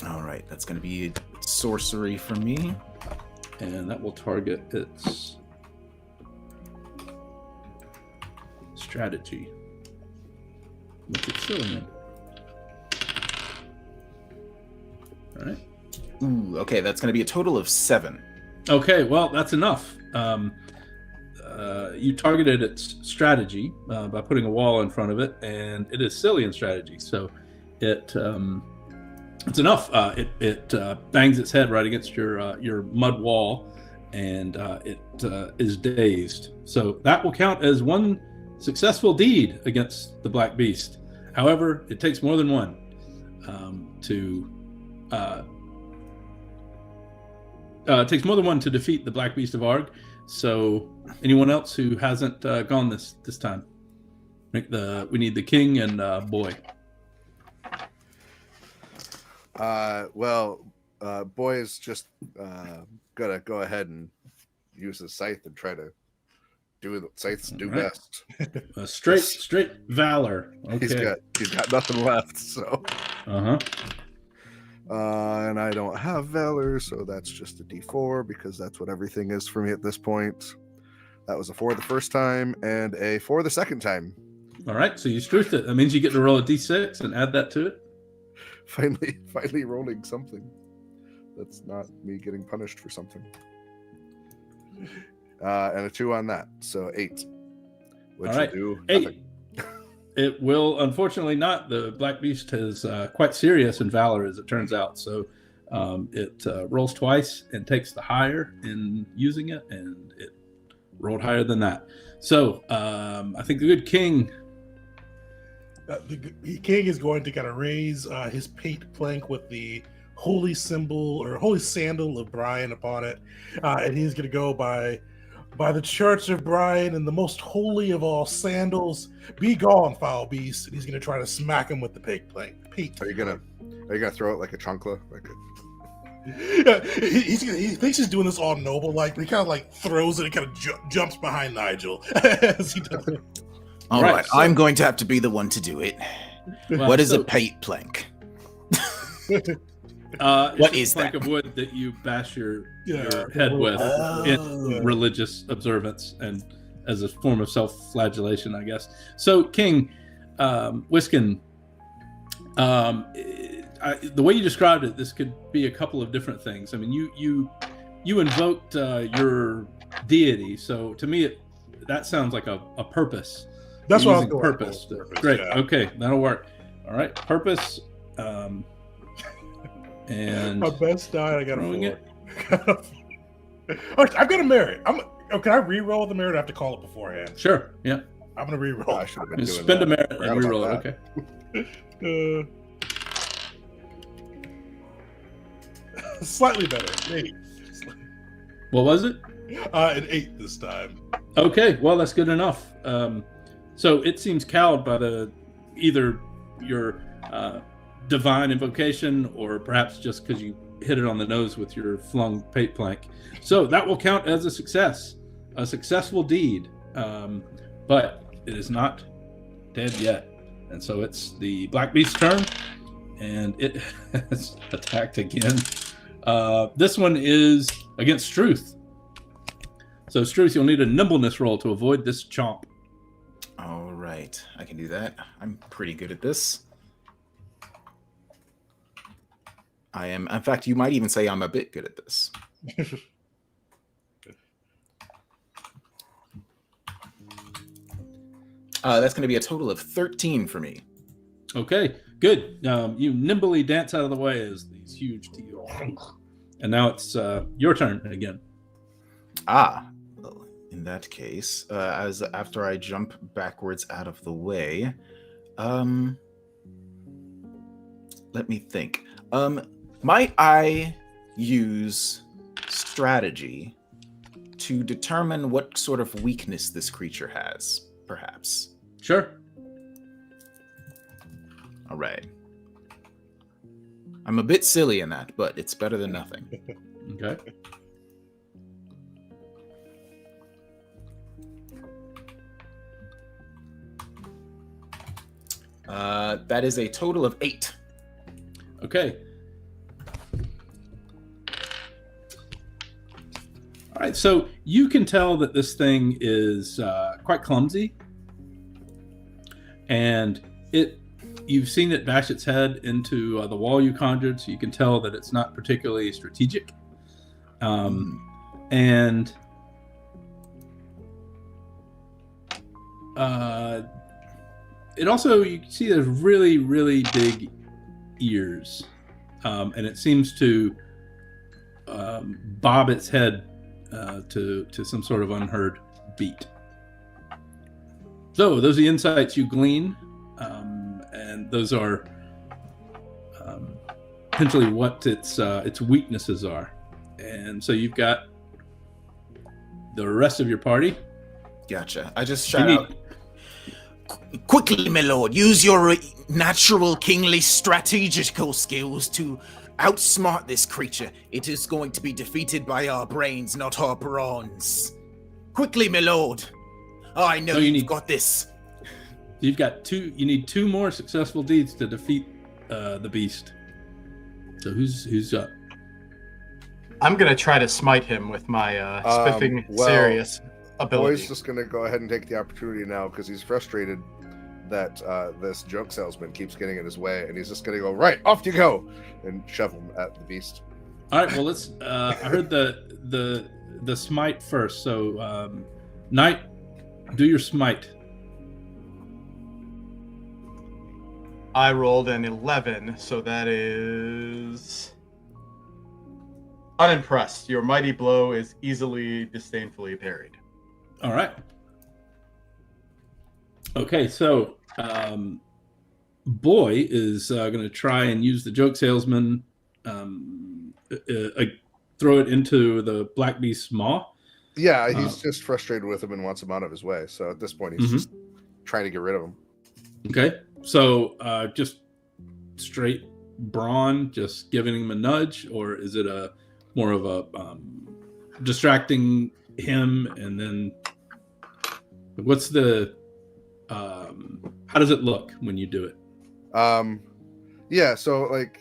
All right, that's going to be sorcery for me. And that will target its strategy, which it's still in. All right. Ooh, okay, that's going to be a total of 7. Okay, well, that's enough. you targeted its strategy by putting a wall in front of it, and it is silly in strategy. So it's enough. It bangs its head right against your mud wall, and it is dazed. So that will count as one successful deed against the Black Beast. However, it takes more than one to defeat the Black Beast of Arg. So anyone else who hasn't gone this time? We need the king and boy. Boy is just gonna go ahead and use his scythe and try to do what scythes do best. Straight valor. Okay. He's got nothing left, so. And I don't have valor, so that's just a D4 because that's what everything is for me at this point. That was a 4 the first time and a 4 the second time. All right, so you struthed it. That means you get to roll a D6 and add that to it. Finally rolling something. That's not me getting punished for something. And a 2 on that, so 8. Which all right, will do 8. Nothing. It will unfortunately not. The Black Beast is quite serious in valor, as it turns out. So it rolls twice and takes the higher in using it, and it rolled higher than that. So I think the good king. The king is going to kind of raise his pate plank with the holy symbol or holy sandal of Brian upon it, and he's going to go by the church of Brian and the most holy of all sandals, be gone, foul beast. And he's going to try to smack him with the pate plank. Are you gonna throw it like a chunkla? Yeah, he thinks he's doing this all noble like, but he kind of like throws it and kind of jumps behind Nigel as he does it. All right, so I'm going to have to be the one to do it. Well, what is a pate plank? What is plank that? of wood that you bash your head with in religious observance and as a form of self-flagellation, I guess. So, King Wiskin, the way you described it, this could be a couple of different things. I mean, you invoked your deity, so to me, that sounds like a purpose. That's what I was going purpose. Great. Yeah. Okay, that'll work. All right, purpose. And my best die, I got a 4. I've got a merit. Can I re-roll the merit? I have to call it beforehand. Sure. Yeah. I'm gonna re-roll. I should have been doing spend that. a merit and re-roll it. Okay. Slightly better. 8. What was it? An 8 this time. Okay. Well, that's good enough. So it seems cowed by either your divine invocation or perhaps just because you hit it on the nose with your flung pate plank. So that will count as a successful deed, but it is not dead yet. And so it's the Black Beast's turn, and it has attacked again. This one is against Struth. So Struth, you'll need a nimbleness roll to avoid this chomp. All right, I can do that. I'm pretty good at this. I am. In fact, you might even say I'm a bit good at this. That's going to be a total of 13 for me. Okay, good. You nimbly dance out of the way as these huge teeth. And now it's your turn again. Well, in that case, after I jump backwards out of the way, let me think. Might I use strategy to determine what sort of weakness this creature has, perhaps? Sure. All right. I'm a bit silly in that, but it's better than nothing. Okay. That is a total of 8. Okay. All right, so you can tell that this thing is quite clumsy, and you've seen it bash its head into the wall you conjured, so you can tell that it's not particularly strategic. And It also, you can see there's really, really big ears. And it seems to bob its head to some sort of unheard beat. So those are the insights you glean. And those are potentially what its weaknesses are. And so you've got the rest of your party. Gotcha. I just shout out, quickly, my lord, use your natural kingly strategical skills to outsmart this creature. It is going to be defeated by our brains, not our brawns. Quickly, my lord. Oh, I know you've got this. You've got two. You need 2 more successful deeds to defeat the beast. So who's up? I'm gonna try to smite him with my spiffing serious ability. Boy's just gonna go ahead and take the opportunity now because he's frustrated that this joke salesman keeps getting in his way, and he's just gonna go, right, off you go, and shove him at the beast. All right. Well, let's. I heard the smite first. So, Knight, do your smite. I rolled an 11, so that is unimpressed. Your mighty blow is easily, disdainfully parried. All right. Okay, so Boy is going to try and use the joke salesman, throw it into the black beast's maw. Yeah, he's just frustrated with him and wants him out of his way. So at this point, he's just trying to get rid of him. Okay, so just straight brawn, just giving him a nudge, or is it a more of a distracting him, and then what's the how does it look when you do it? Yeah, so like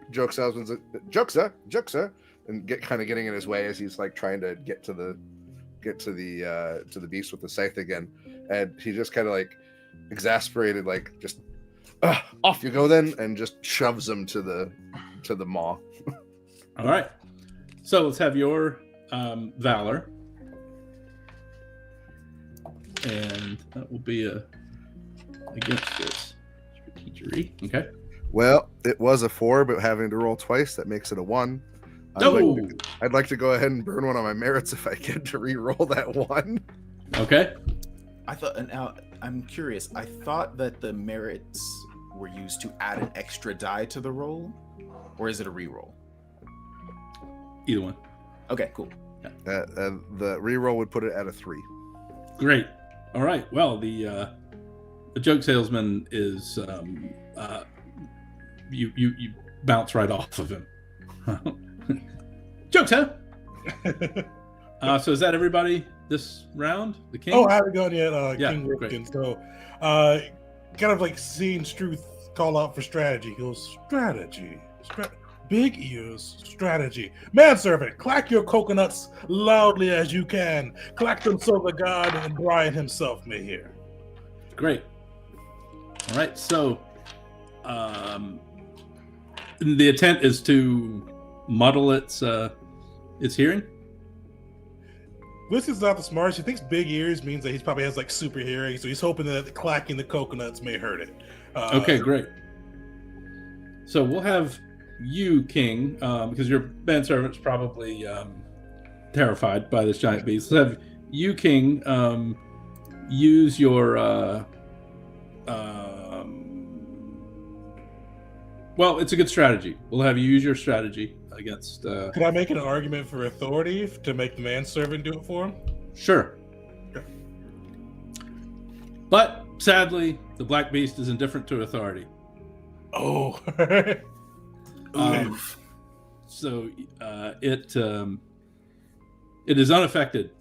joke salesman's jokester, and getting in his way as he's like trying to get to the beast with the scythe again, and he just kind of like exasperated, like just off you go then, and just shoves him to the maw. All right, so let's have your valor, and that will be against this strategery. Okay. Well, it was a 4, but having to roll twice, that makes it a 1. I'd like to go ahead and burn one of my merits if I get to re-roll that 1. Okay. I'm curious. I thought that the merits were used to add an extra die to the roll, or is it a re-roll? Either one. Okay, cool. The re-roll would put it at a 3. Great. All right. Well, the joke salesman is you bounce right off of him. Jokes, huh? So is that everybody this round? The king? Oh, I haven't gone yet. Yeah, King great. Ripken. So, kind of like seeing Struth call out for strategy. He goes, strategy. Big ears, strategy. Manservant, clack your coconuts loudly as you can. Clack them so the god and Brian himself may hear. Great. All right. So, the intent is to muddle its hearing. This is not the smartest. He thinks big ears means that he probably has like super hearing, so he's hoping that clacking the coconuts may hurt it. Okay, great. So we'll have you, King, because your manservant's probably terrified by this giant beast. Let's have you, King, use your well, it's a good strategy. We'll have you use your strategy against Could I make an argument for authority to make the manservant do it for him? Sure. Okay. But sadly, the black beast is indifferent to authority. Oh. So it is unaffected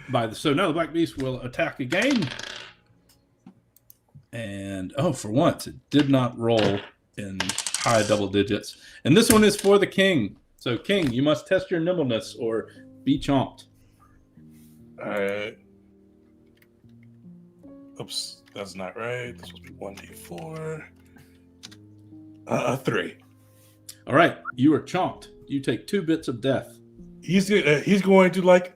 by the. So now the black beast will attack again, and for once it did not roll in high double digits. And this one is for the king. So king, you must test your nimbleness or be chomped. All right. Oops, that's not right. This must be 1d4. 3. All right, you are chomped. You take 2 bits of death. He's going to like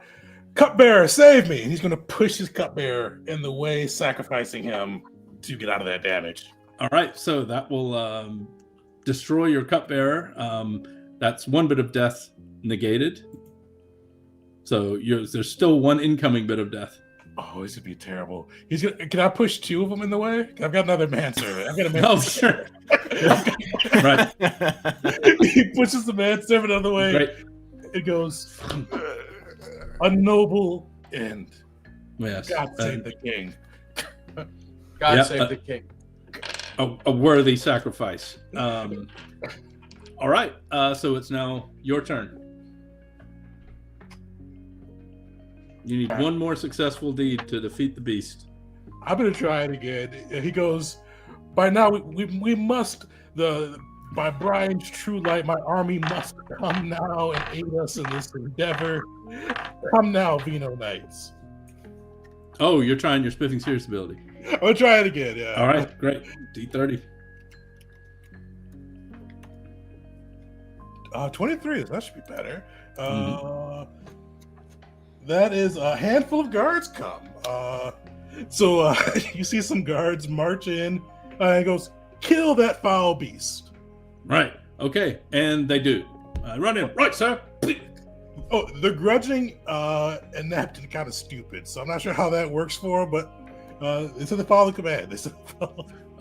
cupbearer, save me! And he's going to push his cupbearer in the way, sacrificing him to get out of that damage. All right, so that will destroy your cupbearer. That's 1 bit of death negated. So there's still 1 incoming bit of death. Oh, this would be terrible. Can I push 2 of them in the way? I've got another manservant. I've got a manservant. Oh, sure. Right. He pushes the manservant out of the way. Right. It goes, a noble end. Yes. God save the king. God Yeah, save the king. A worthy sacrifice. All right. So it's now your turn. You need 1 more successful deed to defeat the beast. I'm going to try it again. He goes, by now we must, by Brian's true light, my army must come now and aid us in this endeavor. Come now, Vino Knights. Oh, you're trying your spiffing serious ability. I'm going to try it again, yeah. All right, great. D30. 23, that should be better. That is a handful of guards come. So you see some guards march in, and he goes, kill that foul beast. Right. Okay. And they do. Run in. Right, sir. Oh, the grudging and that kind of stupid. So I'm not sure how that works for them, but they said they follow the command. They said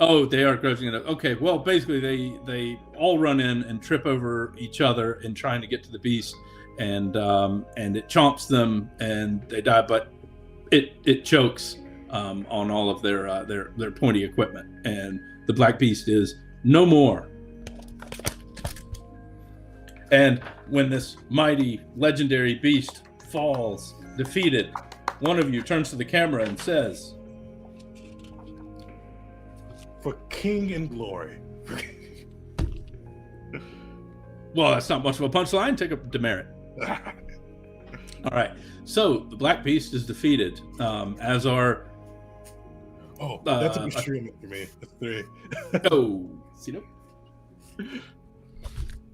Oh, they are grudging it. Okay. Well, basically, they all run in and trip over each other in trying to get to the beast, and it chomps them and they die. But it chokes on all of their pointy equipment, and the black beast is no more. And when this mighty, legendary beast falls, defeated, one of you turns to the camera and says, for king and glory. well, that's not much of a punchline. Take a demerit. All right. So the black beast is defeated, as are... Oh, that's a extreme for me. That's 3. Oh, see, nope.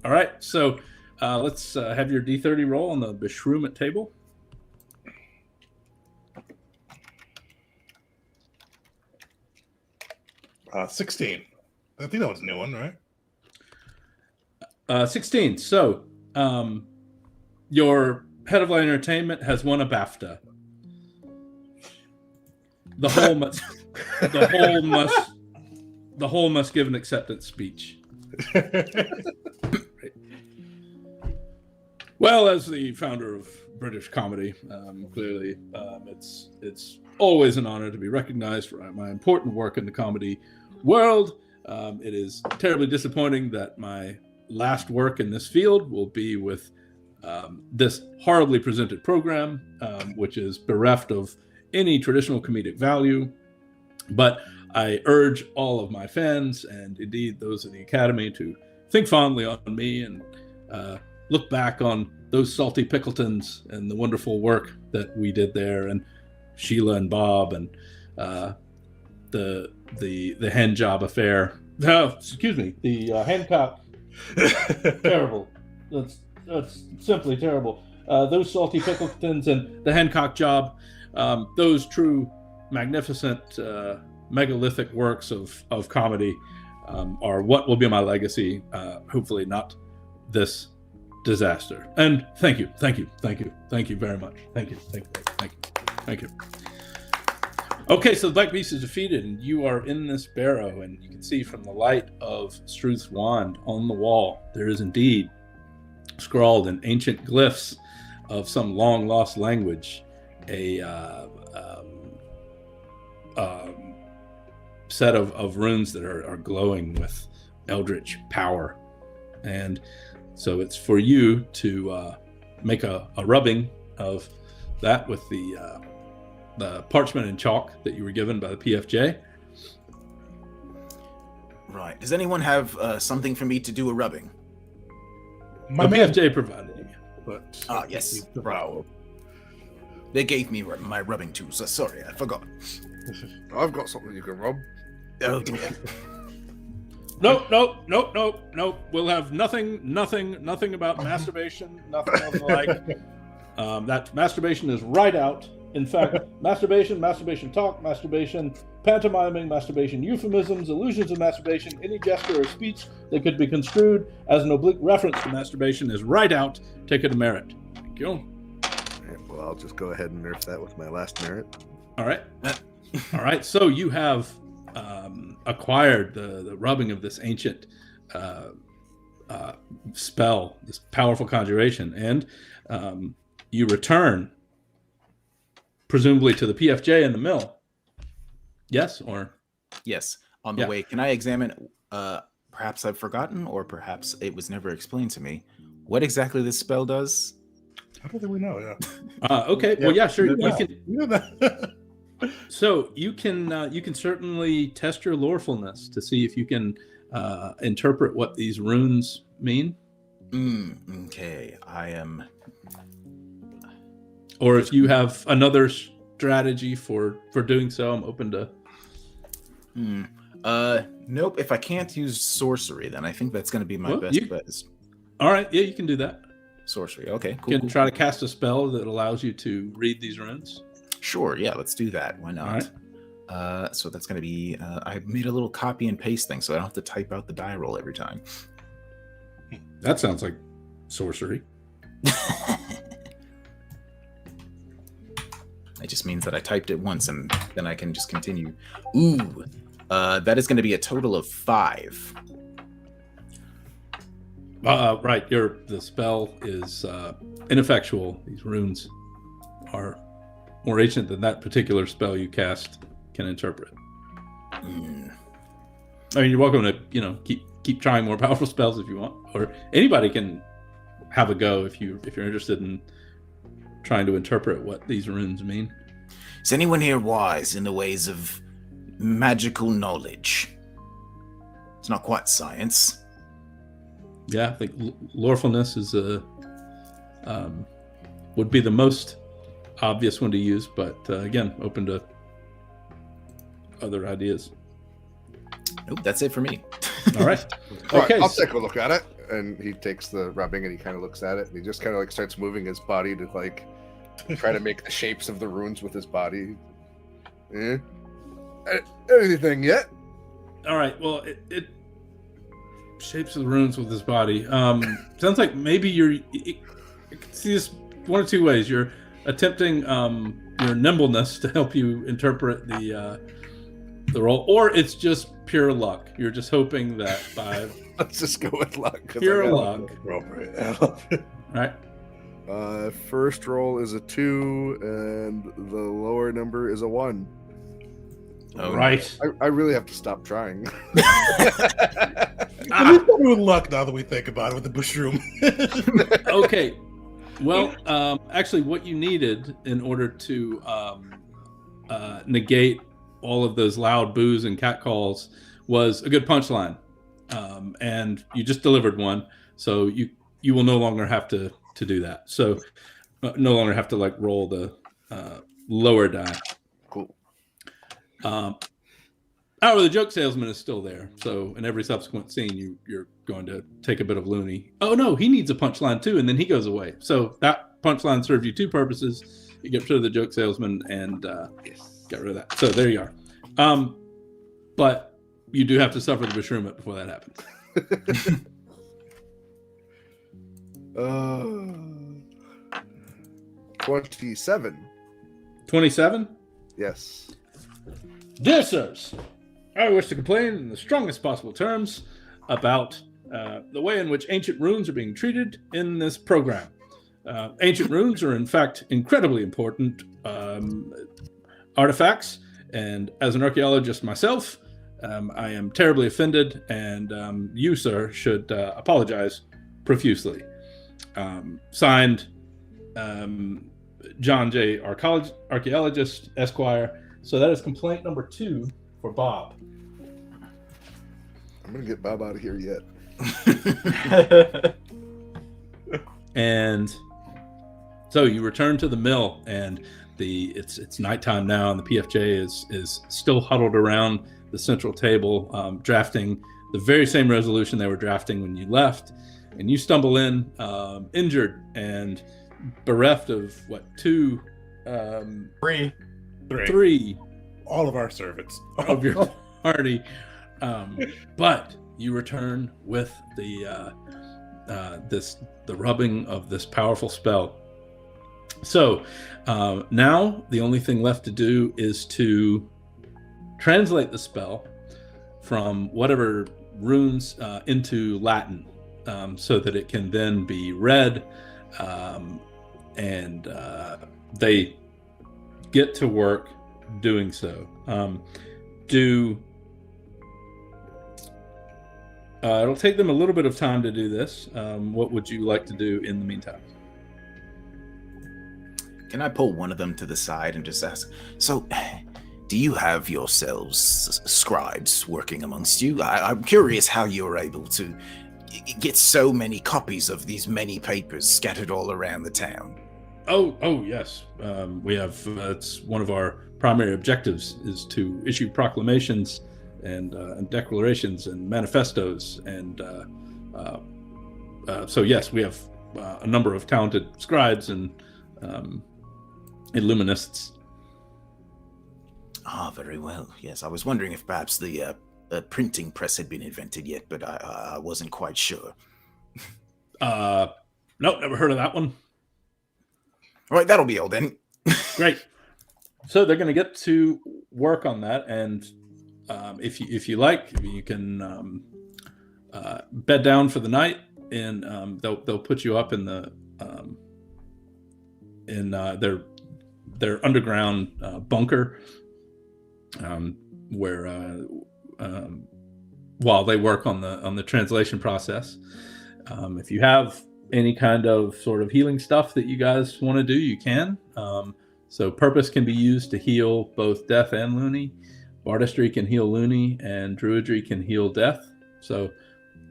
All right, so let's have your D30 roll on the Beshroomit table. Uh, 16. I think that was a new one, right? 16. So your head of light entertainment has won a BAFTA. The whole must give an acceptance speech. Well, as the founder of British comedy, clearly it's always an honor to be recognized for my important work in the comedy world. It is terribly disappointing that my last work in this field will be with this horribly presented program, which is bereft of any traditional comedic value. But I urge all of my fans, and indeed those in the Academy, to think fondly on me and look back on those salty Pickletons and the wonderful work that we did there, and Sheila and Bob, and the hand job affair. No, excuse me, the Hancock. Terrible. That's simply terrible. Those salty Pickletons and the Hancock job, those true magnificent megalithic works of comedy are what will be my legacy. Hopefully not this disaster. And thank you very much. Thank you. Okay, so the Black Beast is defeated, and you are in this barrow, and you can see from the light of Struth's wand on the wall, there is indeed scrawled in ancient glyphs of some long lost language, a set of runes that are glowing with eldritch power. And so it's for you to make a rubbing of that with the parchment and chalk that you were given by the PFJ. Right. Does anyone have something for me to do a rubbing? The PFJ provided you. But yes. the brow. They gave me my rubbing tools. So sorry, I forgot. I've got something you can rub. Oh dear. Nope. We'll have nothing about masturbation, nothing of the like. That masturbation is right out. In fact, masturbation talk, masturbation pantomiming, masturbation euphemisms, illusions of masturbation, any gesture or speech that could be construed as an oblique reference to masturbation is right out. Take a demerit. Thank you. All right, well, I'll just go ahead and nerf that with my last merit. All right. All right. So you have acquired the rubbing of this ancient spell, this powerful conjuration, and you return, presumably to the PFJ in the mill. Yes, or yes. On the way, can I examine? Perhaps I've forgotten, or perhaps it was never explained to me what exactly this spell does. I don't think we know. Yeah. Okay. Well, yeah, sure. Yeah. You can. So you can certainly test your lorefulness to see if you can interpret what these runes mean. Okay, I am. Or if you have another strategy for doing so, I'm open to. Nope. If I can't use sorcery, then I think that's going to be my best bet. All right. Yeah, you can do that. Sorcery. Okay. Cool. You can try to cast a spell that allows you to read these runes. Sure. Yeah. Let's do that. Why not? All right. So that's going to be. I made a little copy and paste thing, so I don't have to type out the die roll every time. That sounds like sorcery. It just means that I typed it once and then I can just continue. Ooh, that is going to be a total of 5. Right. The spell is ineffectual. These runes are more ancient than that particular spell you cast can interpret. I mean, you're welcome to keep trying more powerful spells if you want, or anybody can have a go if you're interested in trying to interpret what these runes mean. Is anyone here wise in the ways of magical knowledge? It's not quite science. Yeah, I think lorefulness is would be the most obvious one to use, but again, open to other ideas. Nope, that's it for me. All right. All Okay. right, I'll take a look at it. And he takes the rubbing and he kind of looks at it and he just kind of like starts moving his body to like try to make the shapes of the runes with his body. Anything yet? All right. Well, it shapes the runes with his body. Sounds like maybe you can see this one of two ways. You're attempting your nimbleness to help you interpret the roll, or it's just pure luck. You're just hoping that by Let's just go with luck. pure luck. Appropriate. I love it. Right. First roll is a 2 and the lower number is a 1. Oh, Right. I really have to stop trying. At least we're with luck now that we think about it with the mushroom. Okay. Well, actually, what you needed in order to negate all of those loud boos and catcalls was a good punchline, and you just delivered one. So you will no longer have to do that. So no longer have to like roll the lower die. Cool. However, the joke salesman is still there. So in every subsequent scene, you're going to take a bit of loony. Oh no, he needs a punchline too, and then he goes away. So that punchline serves you two purposes. You get rid of the joke salesman and get rid of that. So there you are. But you do have to suffer the beshroomment before that happens. 27. 27? Yes. Dear sirs, I wish to complain in the strongest possible terms about the way in which ancient runes are being treated in this program. Ancient runes are, in fact, incredibly important artifacts, and as an archaeologist myself, I am terribly offended, and you, sir, should apologize profusely. Signed, John J. Archaeologist, Esquire. So that is complaint number 2 for Bob. I'm going to get Bob out of here yet. And so you return to the mill, and it's nighttime now, and the PFJ is still huddled around the central table, drafting the very same resolution they were drafting when you left. And you stumble in, injured, and bereft of what, two, Three. three All of our servants. of your party, but you return with the rubbing of this powerful spell. So now the only thing left to do is to translate the spell from whatever runes into Latin, so that it can then be read, and they get to work doing so. It'll take them a little bit of time to do this. What would you like to do in the meantime? Can I pull one of them to the side and just ask, so, do you have yourselves scribes working amongst you? I'm curious how you're able to get so many copies of these many papers scattered all around the town. Oh, yes. We have, it's one of our primary objectives is to issue proclamations and declarations and manifestos. And so, yes, we have a number of talented scribes and illuminists. Ah, very well. Yes, I was wondering if perhaps the printing press had been invented yet, but I wasn't quite sure. Nope, never heard of that one. All right, that'll be all then. Great. So they're going to get to work on that, and if you like, you can bed down for the night, and they'll put you up in the their underground bunker, where while they work on the translation process. If you have any kind of sort of healing stuff that you guys want to do, you can. So purpose can be used to heal both death and loony. Bardistry can heal loony, and druidry can heal death. So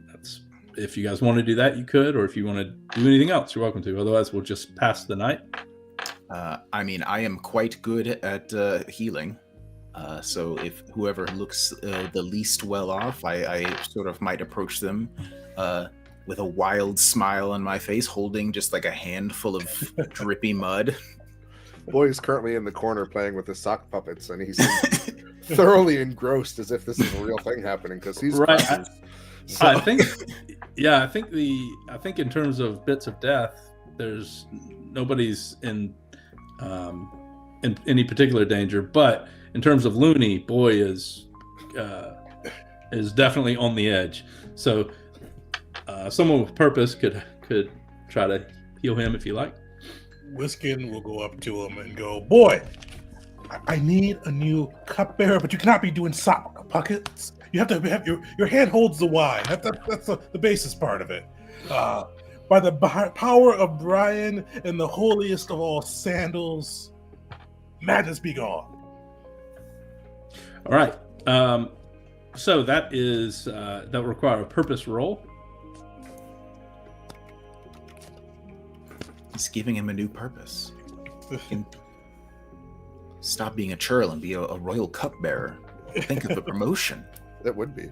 that's, if you guys want to do that, you could, or if you want to do anything else, you're welcome to. Otherwise, we'll just pass the night. I mean, I am quite good at healing. So if whoever looks the least well off, I sort of might approach them with a wild smile on my face, holding just like a handful of drippy mud. Boy is currently in the corner playing with his sock puppets, and he's thoroughly engrossed as if this is a real thing happening, because he's right. So. I think in terms of bits of death, there's nobody's in any particular danger, but in terms of loony, boy is definitely on the edge. So someone with purpose could try to heal him if you like. Whiskin will go up to him and go, boy, I need a new cupbearer, but you cannot be doing sock puppets. You have to have your hand holds the wine. That's the basis part of it. By the power of Brian and the holiest of all sandals, madness be gone. All right. So that is that will require a purpose roll. He's giving him a new purpose. Stop being a churl and be a royal cupbearer. Think of a promotion. That would be.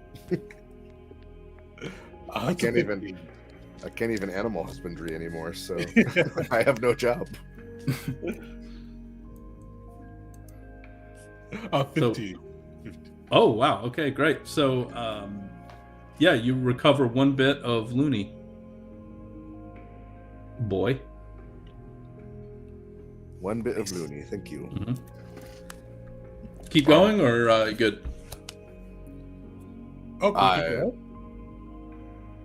I can't even animal husbandry anymore, so I have no job. 15. Oh wow! Okay, great. So, yeah, you recover one bit of loony, boy. One bit of loony. Thank you. Mm-hmm. Keep going, or good? Okay.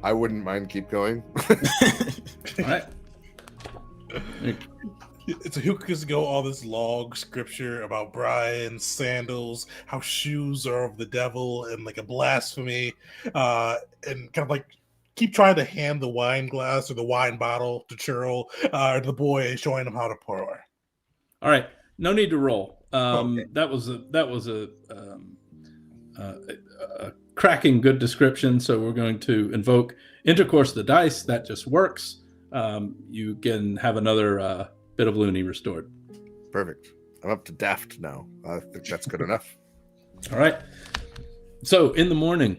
I wouldn't mind keep going. All right. So he'll just go all this long scripture about Brian, sandals, how shoes are of the devil, and like a blasphemy, and kind of like keep trying to hand the wine glass or the wine bottle to Churl, or the boy, showing him how to pour. All right. No need to roll. Okay. That was a cracking good description. So we're going to invoke intercourse of the dice. That just works. You can have another bit of loony restored. Perfect. I'm up to daft now. I think that's good enough. All right. So in the morning,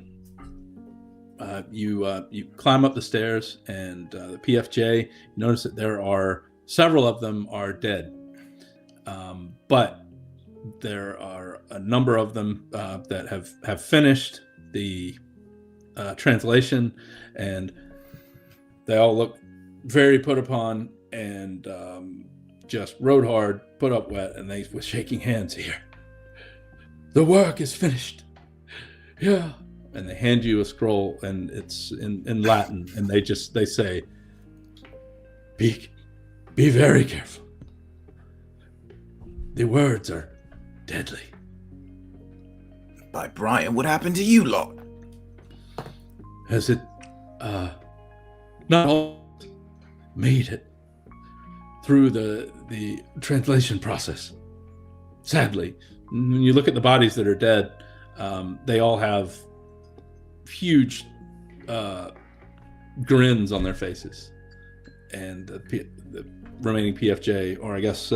you climb up the stairs, and the PFJ, you notice that there are several of them are dead, but there are a number of them that have finished the translation, and they all look very put upon and just rode hard, put up wet, and they with shaking hands here. The work is finished. Yeah. And they hand you a scroll, and it's in Latin, and they say, be very careful. The words are deadly. By Brian, what happened to you lot? Has it not all made it through the translation process? Sadly, when you look at the bodies that are dead, they all have huge grins on their faces, and the remaining PFJ, or I guess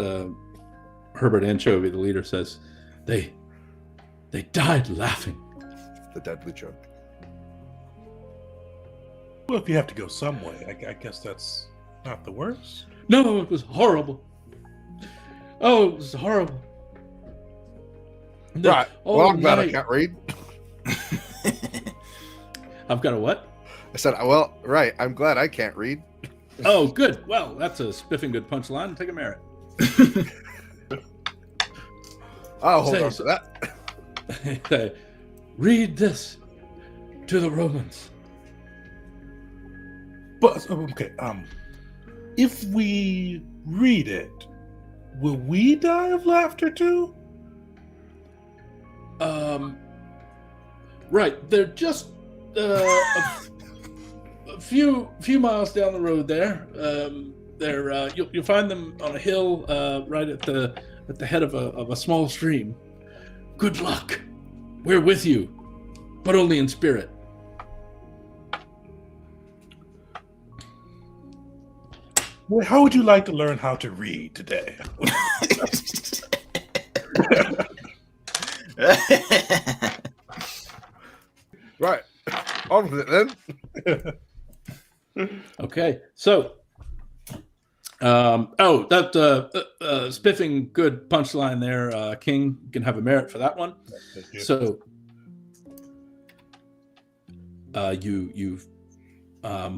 Herbert Anchovy, the leader, says they died laughing. The deadly joke. Well, if you have to go some way, I guess that's not the worst. No, it was horrible. Oh, it was horrible. Right. Well, I'm glad I night- can't read. I've got a what? I said, well, right. I'm glad I can't read. Oh, good. Well, that's a spiffing good punchline. Take a merit. I'll hold Say on so. to that. Read this to the Romans. But okay, if we read it, will we die of laughter too? Right. They're just a few miles down the road there. You'll find them on a hill right at the head of a small stream. Good luck. We're with you, but only in spirit. Well, how would you like to learn how to read today? Right. On with it then. Okay, so that spiffing good punchline there, King, you can have a merit for that one. So you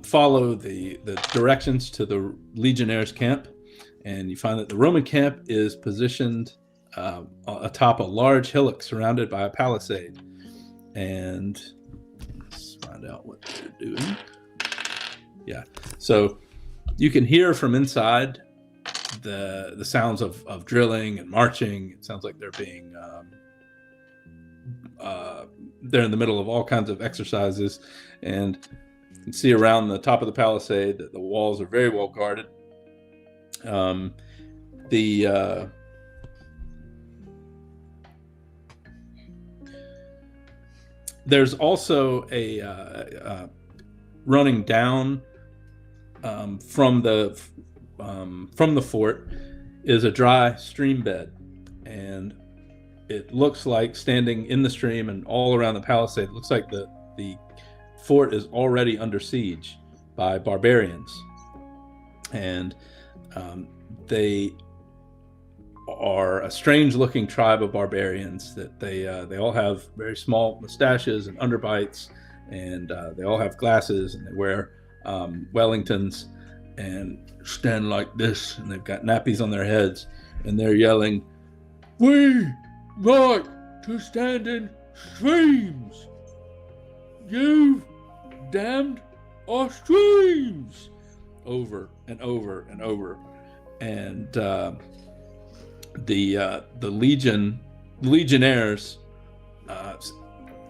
follow the directions to the Legionnaires' camp, and you find that the Roman camp is positioned atop a large hillock surrounded by a palisade. And let's find out what they're doing. Yeah, so you can hear from inside the sounds of drilling and marching. It sounds like they're being they're in the middle of all kinds of exercises, and you can see around the top of the palisade that the walls are very well guarded. There's also a running down from the fort is a dry stream bed, and it looks like, standing in the stream and all around the palisade, it looks like the fort is already under siege by barbarians, and they are a strange-looking tribe of barbarians. That they all have very small mustaches and underbites, and they all have glasses, and they wear Wellingtons and stand like this, and they've got nappies on their heads, and they're yelling, "We like to stand in streams. You've damned our streams," over and over and over. And the legionnaires, a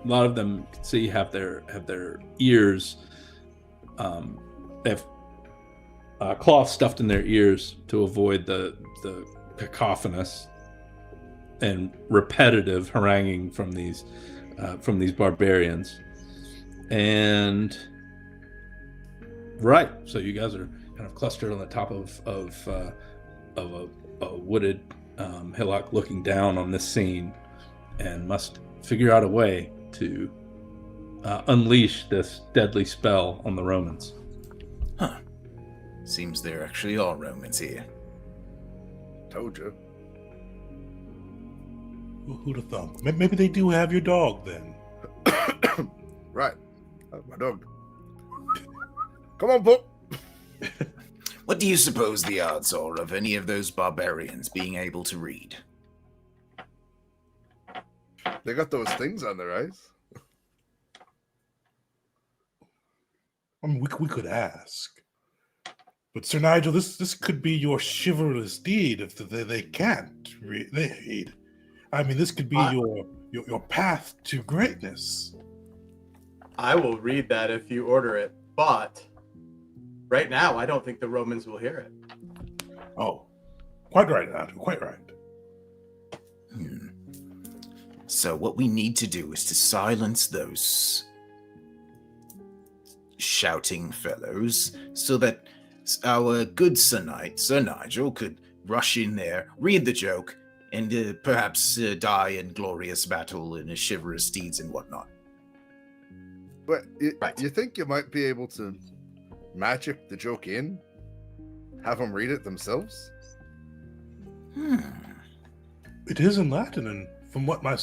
lot of them, you can see, have their ears. They have cloth stuffed in their ears to avoid the cacophonous and repetitive haranguing from these barbarians. And right, so you guys are kind of clustered on the top of a wooded hillock, looking down on this scene, and must figure out a way to unleash this deadly spell on the Romans. Seems there actually are Romans here. Told you. Who'd have thunk? Maybe they do have your dog then. Right. My dog. Come on, Pup. What do you suppose the odds are of any of those barbarians being able to read? They got those things on their eyes. I mean, we could ask. But Sir Nigel, this could be your chivalrous deed if they can't read. I mean, this could be your path to greatness. I will read that if you order it, but right now I don't think the Romans will hear it. Oh, quite right, Nigel, quite right. So what we need to do is to silence those shouting fellows so that our good Sir Nigel could rush in there, read the joke, and perhaps die in glorious battle in his chivalrous deeds and whatnot. But Right. you think you might be able to magic the joke in? Have them read it themselves? It is in Latin, and from what my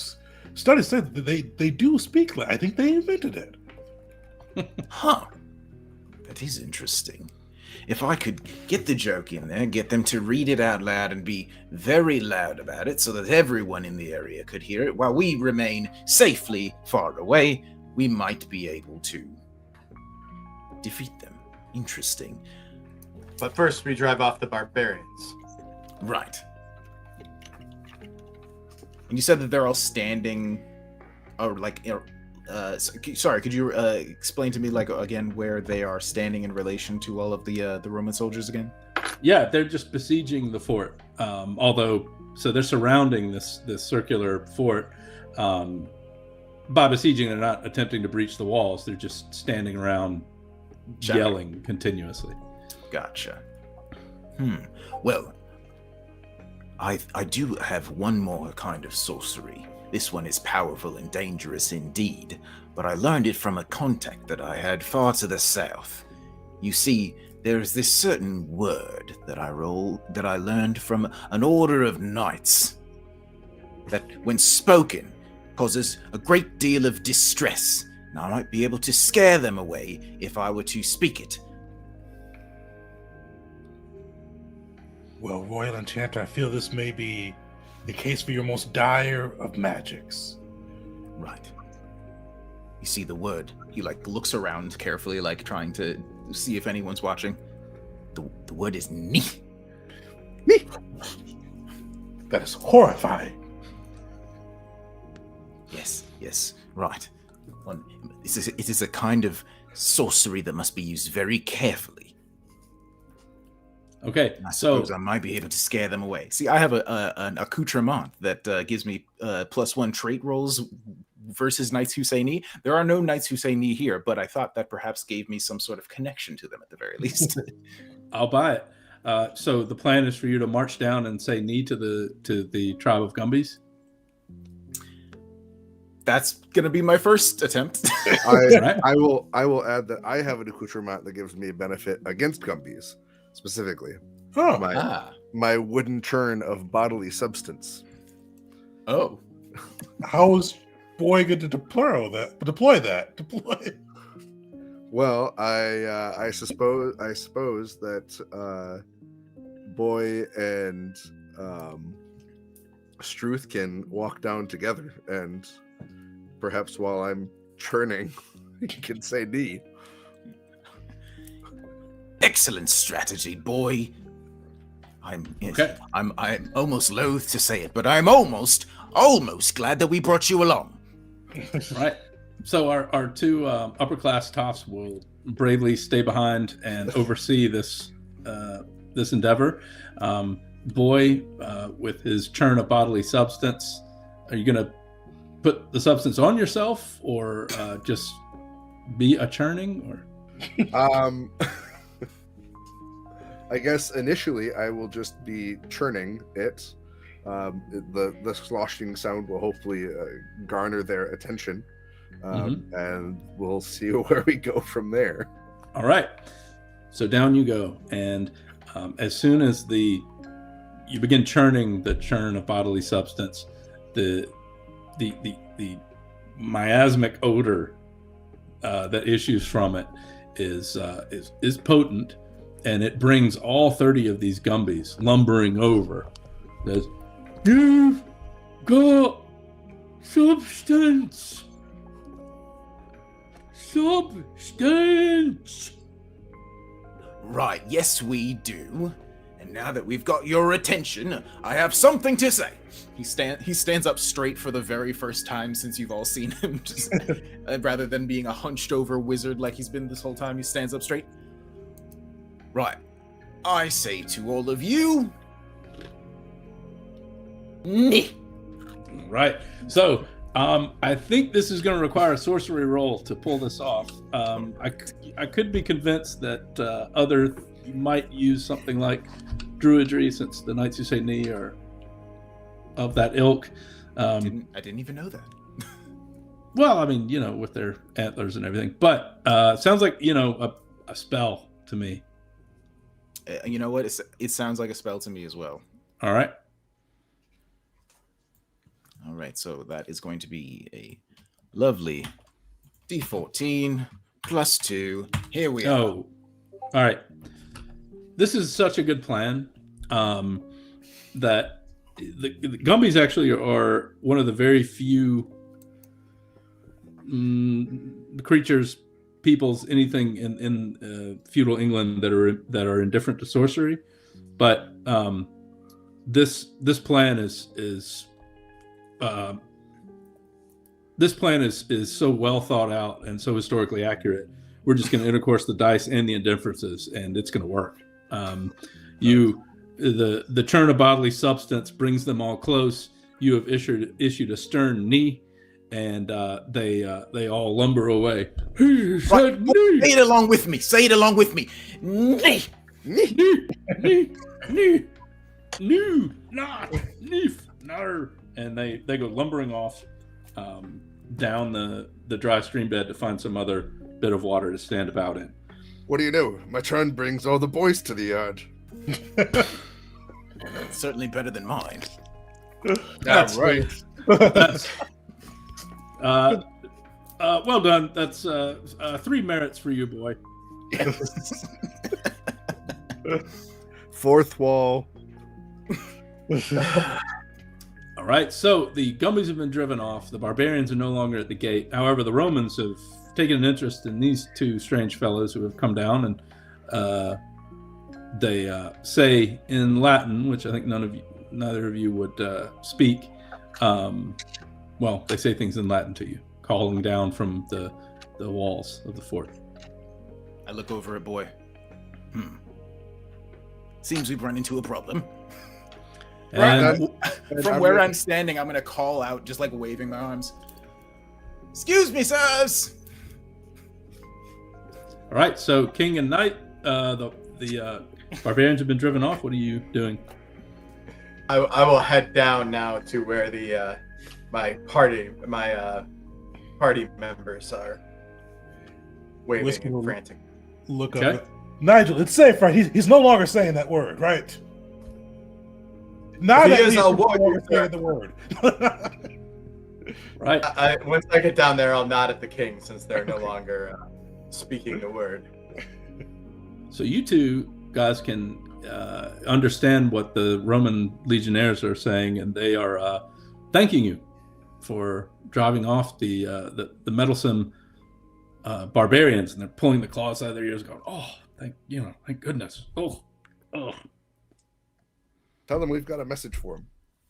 study said, they do speak Latin. I think they invented it. Huh. That is interesting. If I could get the joke in there, get them to read it out loud and be very loud about it so that everyone in the area could hear it while we remain safely far away, we might be able to defeat them. Interesting. But first we drive off the barbarians. Right. And you said that they're all standing, sorry, could you explain to me, again, where they are standing in relation to all of the Roman soldiers again? Yeah, they're just besieging the fort. So they're surrounding this circular fort. By besieging, they're not attempting to breach the walls. They're just standing around yelling continuously. Gotcha. Well, I do have one more kind of sorcery. This one is powerful and dangerous indeed, but I learned it from a contact that I had far to the south. You see, there is this certain word that I learned from an order of knights that, when spoken, causes a great deal of distress, and I might be able to scare them away if I were to speak it. Well, Royal Enchanter, I feel this may be the case for your most dire of magics. Right. You see the word. He looks around carefully, trying to see if anyone's watching. The word is ni. Me. That is horrifying. Yes, right. It is a kind of sorcery that must be used very carefully. Okay, I suppose I might be able to scare them away. See, I have an accoutrement that gives me +1 trait rolls versus Knights Who Say Ni. There are no Knights Who Say Ni here, but I thought that perhaps gave me some sort of connection to them at the very least. I'll buy it. So the plan is for you to march down and say "ni" to the tribe of Gumbies. That's gonna be my first attempt. I will add that I have an accoutrement that gives me a benefit against Gumbies, specifically. Oh, My wooden churn of bodily substance. Oh. how is boy going to deploy that? Well, I suppose that Boy and Struth can walk down together, and perhaps while I'm churning, you can say "ni." Excellent strategy, Boy. I'm almost loath to say it, but I'm almost glad that we brought you along. Right. So our two upper class toffs will bravely stay behind and oversee this endeavor. Boy, with his churn of bodily substance, are you going to put the substance on yourself, or just be a churning? Or I guess initially I will just be churning it. The sloshing sound will hopefully garner their attention, and we'll see where we go from there. All right. So down you go, and as soon as you begin churning the churn of bodily substance, the miasmic odor that issues from it is potent, and it brings all 30 of these Gumbies lumbering over. Says, "You've got substance. Substance." Right, yes we do. And now that we've got your attention, I have something to say. He stands up straight for the very first time since you've all seen him. Just, rather than being a hunched over wizard like he's been this whole time, he stands up straight. Right. I say to all of you, Neh. Right. So, I think this is going to require a sorcery roll to pull this off. I could be convinced that others might use something like druidry, since the Knights Who Say Knee are of that ilk. I didn't even know that. Well, I mean, with their antlers and everything. But sounds like, a spell to me. You know what? It sounds like a spell to me as well. All right. All right, so that is going to be a lovely D14 plus 2. Here we are. Oh, all right. This is such a good plan that the Gumbies actually are one of the very few creatures, peoples, anything in feudal England that are indifferent to sorcery. But this plan is so well thought out and so historically accurate. We're just going to intercourse the dice and the indifferences, and it's going to work. The churn of bodily substance brings them all close. You have issued a stern knee, and they all lumber away. He said knee. Say it along with me. Say it along with me. Knee. Knee. Knee. Knee. Knee. Not. Neef. No. And they go lumbering off down the dry stream bed to find some other bit of water to stand about in. What do you know? My churn brings all the boys to the yard. Certainly better than mine. That's right. That's, well done. That's 3 merits for you, boy. Yes. Fourth wall. All right, so the Gumbies have been driven off. The barbarians are no longer at the gate. However, the Romans have taken an interest in these two strange fellows who have come down, and they say in Latin, which I think neither of you would speak. Well, they say things in Latin to you, calling down from the walls of the fort. I look over at boy. Seems we've run into a problem. And From where I'm standing, I'm going to call out, just like waving my arms. Excuse me, sirs! all right, so King and Knight, the barbarians have been driven off. What are you doing? I will head down now to where the my party members are waving Whiskey will and frantic. Look Okay. up. Nigel, it's safe, right? He's no longer saying that word, right? Now He that is he's a no warrior, longer sir. saying the word. Right. Once I get down there, I'll nod at the king since they're no longer speaking the word. So you two guys can understand what the Roman legionnaires are saying, and they are thanking you for driving off the meddlesome barbarians, and they're pulling the claws out of their ears, going, "Oh, thank goodness! Oh." Tell them we've got a message for him.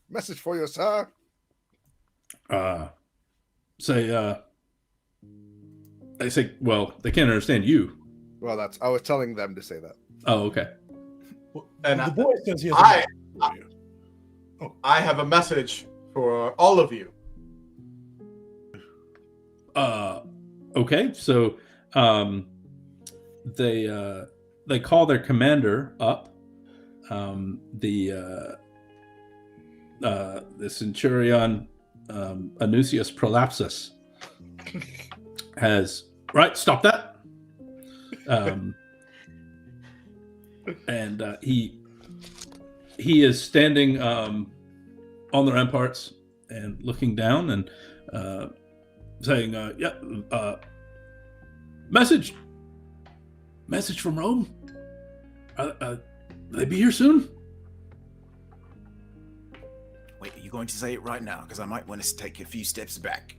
Message for you, sir. They say, well, they can't understand you. Well, I was telling them to say that. Oh, okay. And the boy says he has I- a message for you. I have a message for all of you. Okay. So, they call their commander up. The centurion Anusius Prolapsus has stop that. and he is standing on the ramparts and looking down and saying, message from Rome. Will they be here soon? Wait, are you going to say it right now? Because I might want to take a few steps back.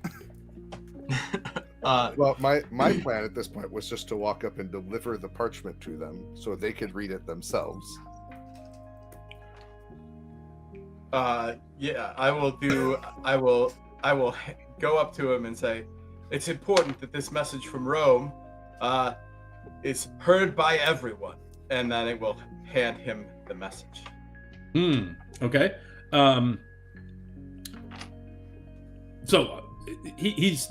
Well, my plan at this point was just to walk up and deliver the parchment to them so they could read it themselves. Yeah, I will go up to him and say, it's important that this message from Rome is heard by everyone, and then it will hand him the message. Okay. So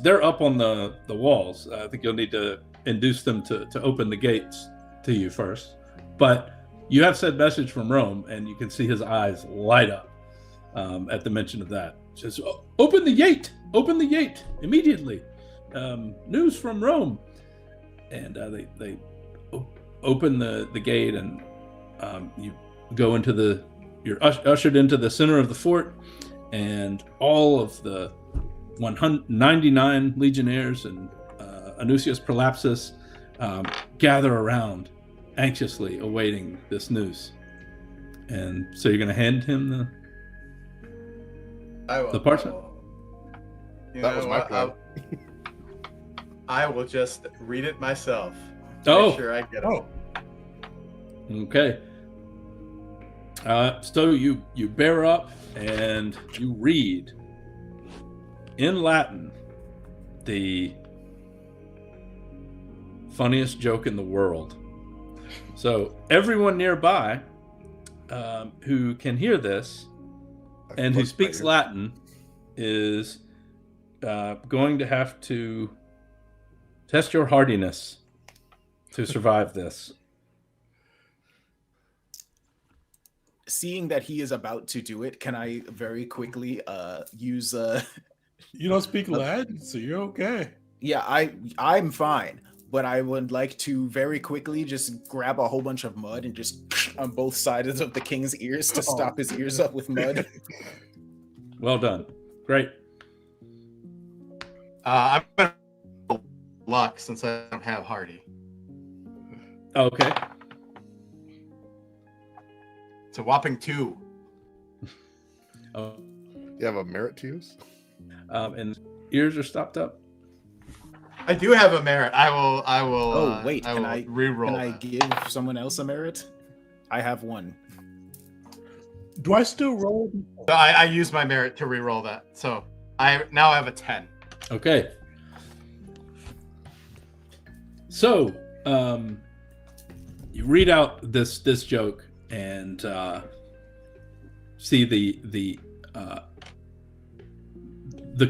they're up on the walls. I think you'll need to induce them to open the gates to you first. But you have said message from Rome, and you can see his eyes light up at the mention of that. He says, open the gate immediately. News from Rome. And they open the gate, and you go into you're ushered into the center of the fort, and all of the 199 legionnaires and Anusius Prolapsus gather around, anxiously awaiting this news. And so you're going to hand him the parchment? That was my plan. I will just read it myself. Oh. Make sure I get it. Okay. So you bear up and you read in Latin the funniest joke in the world. So everyone nearby who can hear this and who speaks Latin is going to have to test your hardiness to survive this. Seeing that he is about to do it, can I very quickly use You don't speak Latin, so you're okay. Yeah, I'm fine, but I would like to very quickly just grab a whole bunch of mud and just on both sides of the king's ears to stop his ears up with mud. Well done. Great. I'm gonna luck since I don't have hardy. Okay. It's a whopping 2. Oh, You have a merit to use? and ears are stopped up. I do have a merit. I will. Oh wait, I can will I re-roll? Can I give someone else a merit? I have 1. Do I still roll? So I use my merit to re-roll that. So I now have a 10. Okay. So, you read out this joke and see the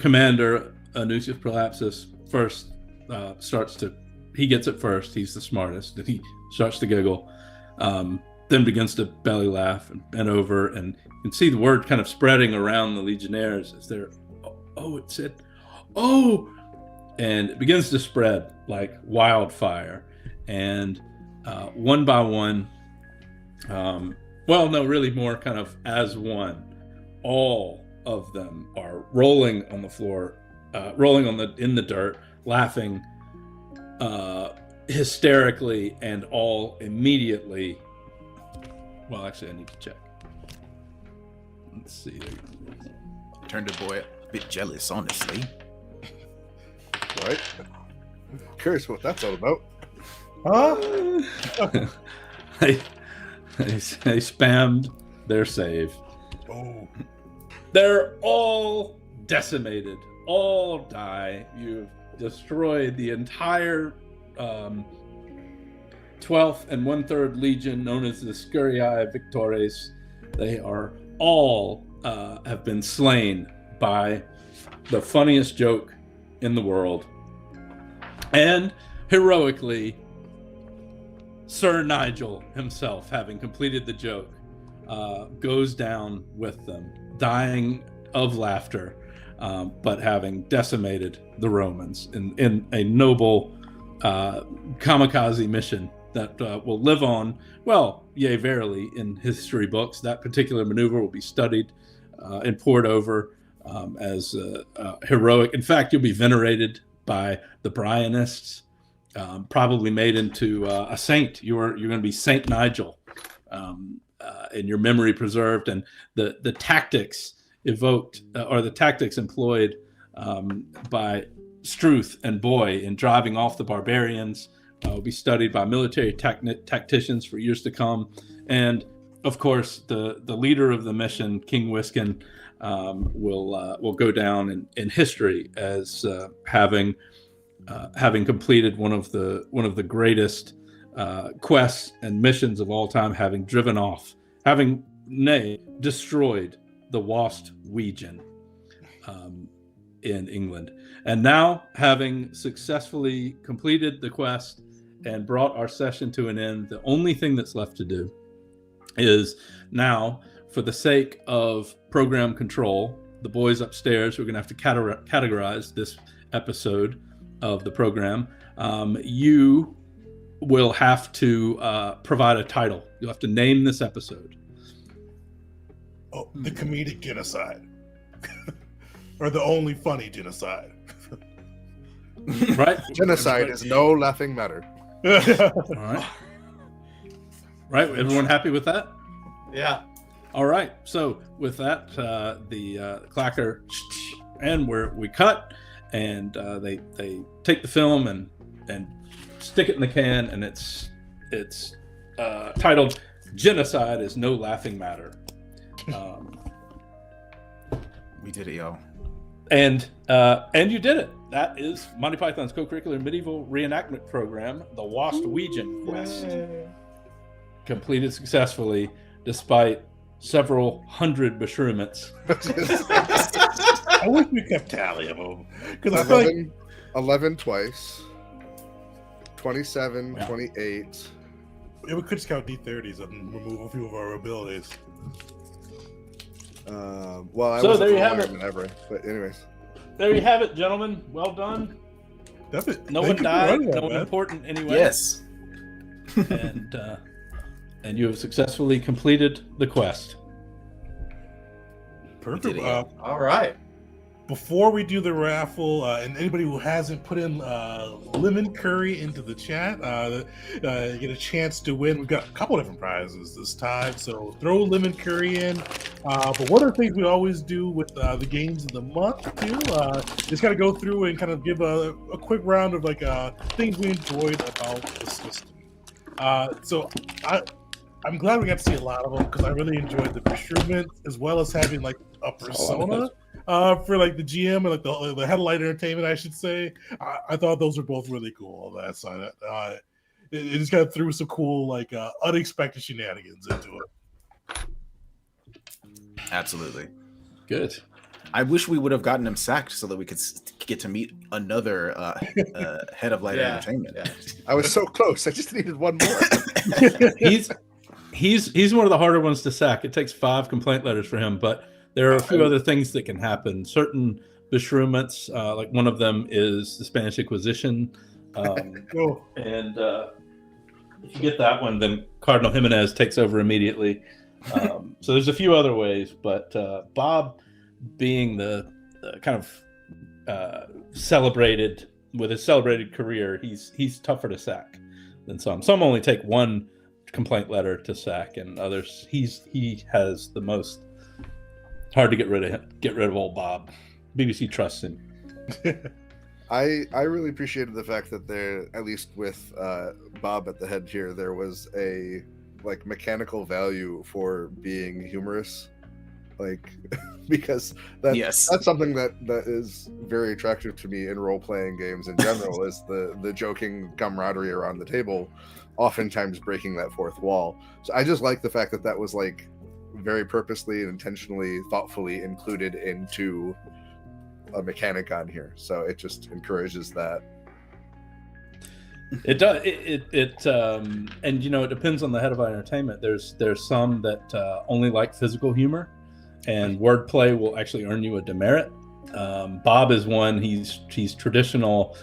commander, Anusius Prolapsus, first he gets it first. He's the smartest, and he starts to giggle, then begins to belly laugh and bend over, and you can see the word kind of spreading around the legionnaires as they're, it said, and it begins to spread like wildfire, and one by one, really more kind of as one, all of them are rolling on the floor, in the dirt, laughing hysterically, and all immediately. Well, actually, I need to check. Let's see. Turned a boy a bit jealous, honestly. Right? Curious what that's all about. Huh? They spammed their save. Oh. They're all decimated. All die. You've destroyed the entire 12th and 1/3 Legion, known as the Scuriae Victores. They are all have been slain by the funniest joke in the world. And heroically, Sir Nigel himself, having completed the joke, goes down with them, dying of laughter, but having decimated the Romans in a noble kamikaze mission that will live on, well, yea, verily, in history books. That particular maneuver will be studied and poured over as heroic. In fact, you'll be venerated by the Brianists, probably made into a saint. You're going to be Saint Nigel, and your memory preserved, and the tactics evoked or the tactics employed by Struth and Boy in driving off the barbarians will be studied by military tacticians for years to come. And of course, the leader of the mission, King Wiskin, will go down in history as having completed one of the greatest quests and missions of all time, having destroyed the Wast Wegian in England. And now, having successfully completed the quest and brought our session to an end, the only thing that's left to do is now, for the sake of program control, the boys upstairs, we're going to have to categorize this episode of the program. You will have to provide a title. You'll have to name this episode. Oh, the comedic genocide. Or the only funny genocide. Right? Genocide is no laughing matter. All right. Right, everyone happy with that? Yeah. All right, so with that, the clacker, and we cut, and they take the film and stick it in the can, and it's titled "Genocide is No Laughing Matter." We did it, y'all. And you did it. That is Monty Python's Co-Curricular Medieval Reenactment Program, the Wast Wegian Quest, completed successfully despite several hundred beshreuments. I wish we kept tally of them. Because I feel like 11 twice, 27, Yeah. 28. we could just count D30s and remove a few of our abilities. Well, I So wasn't there you have longer it. than ever. But anyways, There you have it, gentlemen. Well done. Definitely. No Thank one you for died. running that, No one man. important anyway. Yes. And you have successfully completed the quest. Perfect. We did it. All right. Before we do the raffle, and anybody who hasn't put in lemon curry into the chat, you get a chance to win. We've got a couple different prizes this time, so throw lemon curry in. But one of the things we always do with the games of the month too, just kind of go through and kind of give a quick round of like things we enjoyed about the system. So I'm glad we got to see a lot of them because I really enjoyed the instruments as well as having like a persona. For like the GM and like the headlight entertainment, I should say. I thought those were both really cool on that side. It just kind of threw some cool, like unexpected shenanigans into it. Absolutely. Good. I wish we would have gotten him sacked so that we could get to meet another head of light entertainment. Yeah. I was so close. I just needed one more. He's one of the harder ones to sack. It takes 5 complaint letters for him, but there are a few other things that can happen. Certain beshreuments, like one of them is the Spanish Inquisition. Oh, And if you get that one, then Cardinal Jimenez takes over immediately. So there's a few other ways, but Bob, being the kind of celebrated with his celebrated career, he's tougher to sack than some. Some only take 1 complaint letter to sack, and others he has the most. Hard to get rid of old Bob. BBC trusts him. I really appreciated the fact that there, at least with Bob at the head here, there was a like mechanical value for being humorous, like because that's something that is very attractive to me in role-playing games in general. Is the joking camaraderie around the table, oftentimes breaking that fourth wall. So I just like the fact that was like very purposely and intentionally, thoughtfully included into a mechanic on here. So it just encourages that. It does. It and you know, it depends on the head of entertainment. There's some that only like physical humor, and wordplay will actually earn you a demerit. Bob is one. He's traditional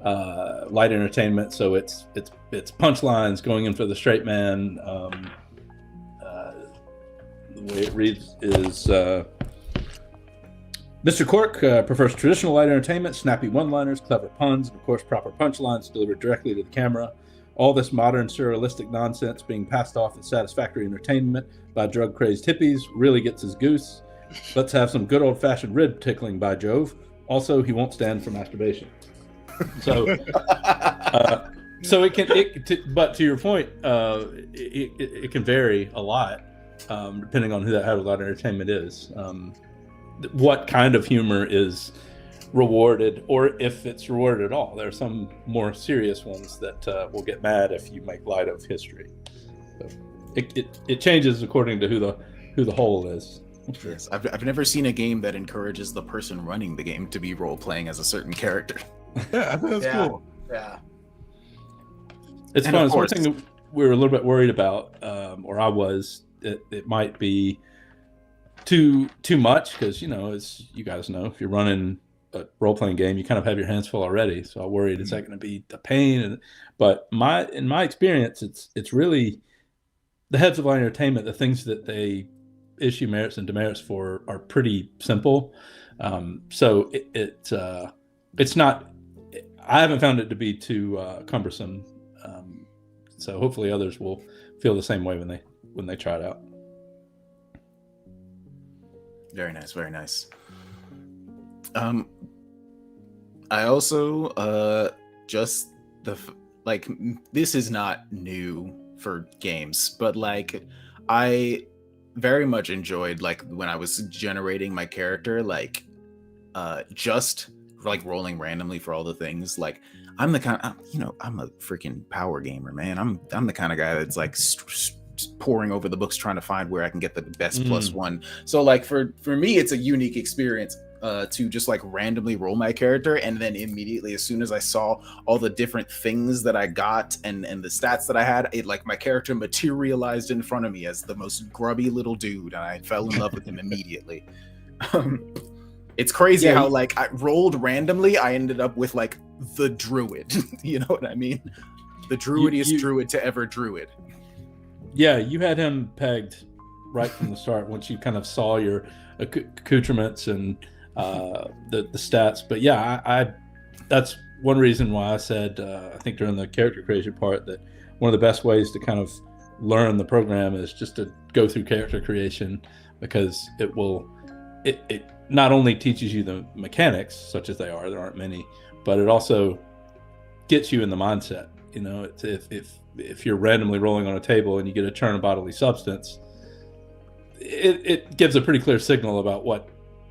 light entertainment. So it's punchlines going in for the straight man. The way it reads is Mr. Cork prefers traditional light entertainment, snappy one-liners, clever puns, and of course proper punchlines delivered directly to the camera. All this modern surrealistic nonsense being passed off as satisfactory entertainment by drug-crazed hippies really gets his goose. Let's have some good old-fashioned rib tickling, by Jove. Also, he won't stand for masturbation. So, but to your point, it can vary a lot depending on who that head of light entertainment is. What kind of humor is rewarded, or if it's rewarded at all. There are some more serious ones that will get mad if you make light of history. So it changes according to who the whole is. Sure. Yes, I've never seen a game that encourages the person running the game to be role playing as a certain character. Yeah, I think that's cool. Yeah. It's fun. It's one thing that we were a little bit worried about, or I was. It might be too much because, as you guys know, if you're running a role-playing game, you kind of have your hands full already. So I worried, is that going to be a pain? But in my experience, it's really the heads of light entertainment. The things that they issue merits and demerits for are pretty simple. So it's not. I haven't found it to be too cumbersome. So hopefully others will feel the same way when they try it out. Very nice, very nice. I also this is not new for games, but I very much enjoyed when I was generating my character, just rolling randomly for all the things. I'm the kind of, I'm a freaking power gamer, man. I'm the kind of guy that's poring over the books trying to find where I can get the best +1. So for me, it's a unique experience to just randomly roll my character, and then immediately, as soon as I saw all the different things that I got and the stats that I had, it my character materialized in front of me as the most grubby little dude, and I fell in love with him immediately. It's crazy how I rolled randomly, I ended up with the druid. You know what I mean? The druidiest druid to ever druid. Yeah, you had him pegged right from the start once you kind of saw your accoutrements and the stats. But yeah, I that's one reason why I said I think during the character creation part that one of the best ways to kind of learn the program is just to go through character creation, because it not only teaches you the mechanics, such as they are, there aren't many, but it also gets you in the mindset. If you're randomly rolling on a table and you get a turn of bodily substance, it gives a pretty clear signal about what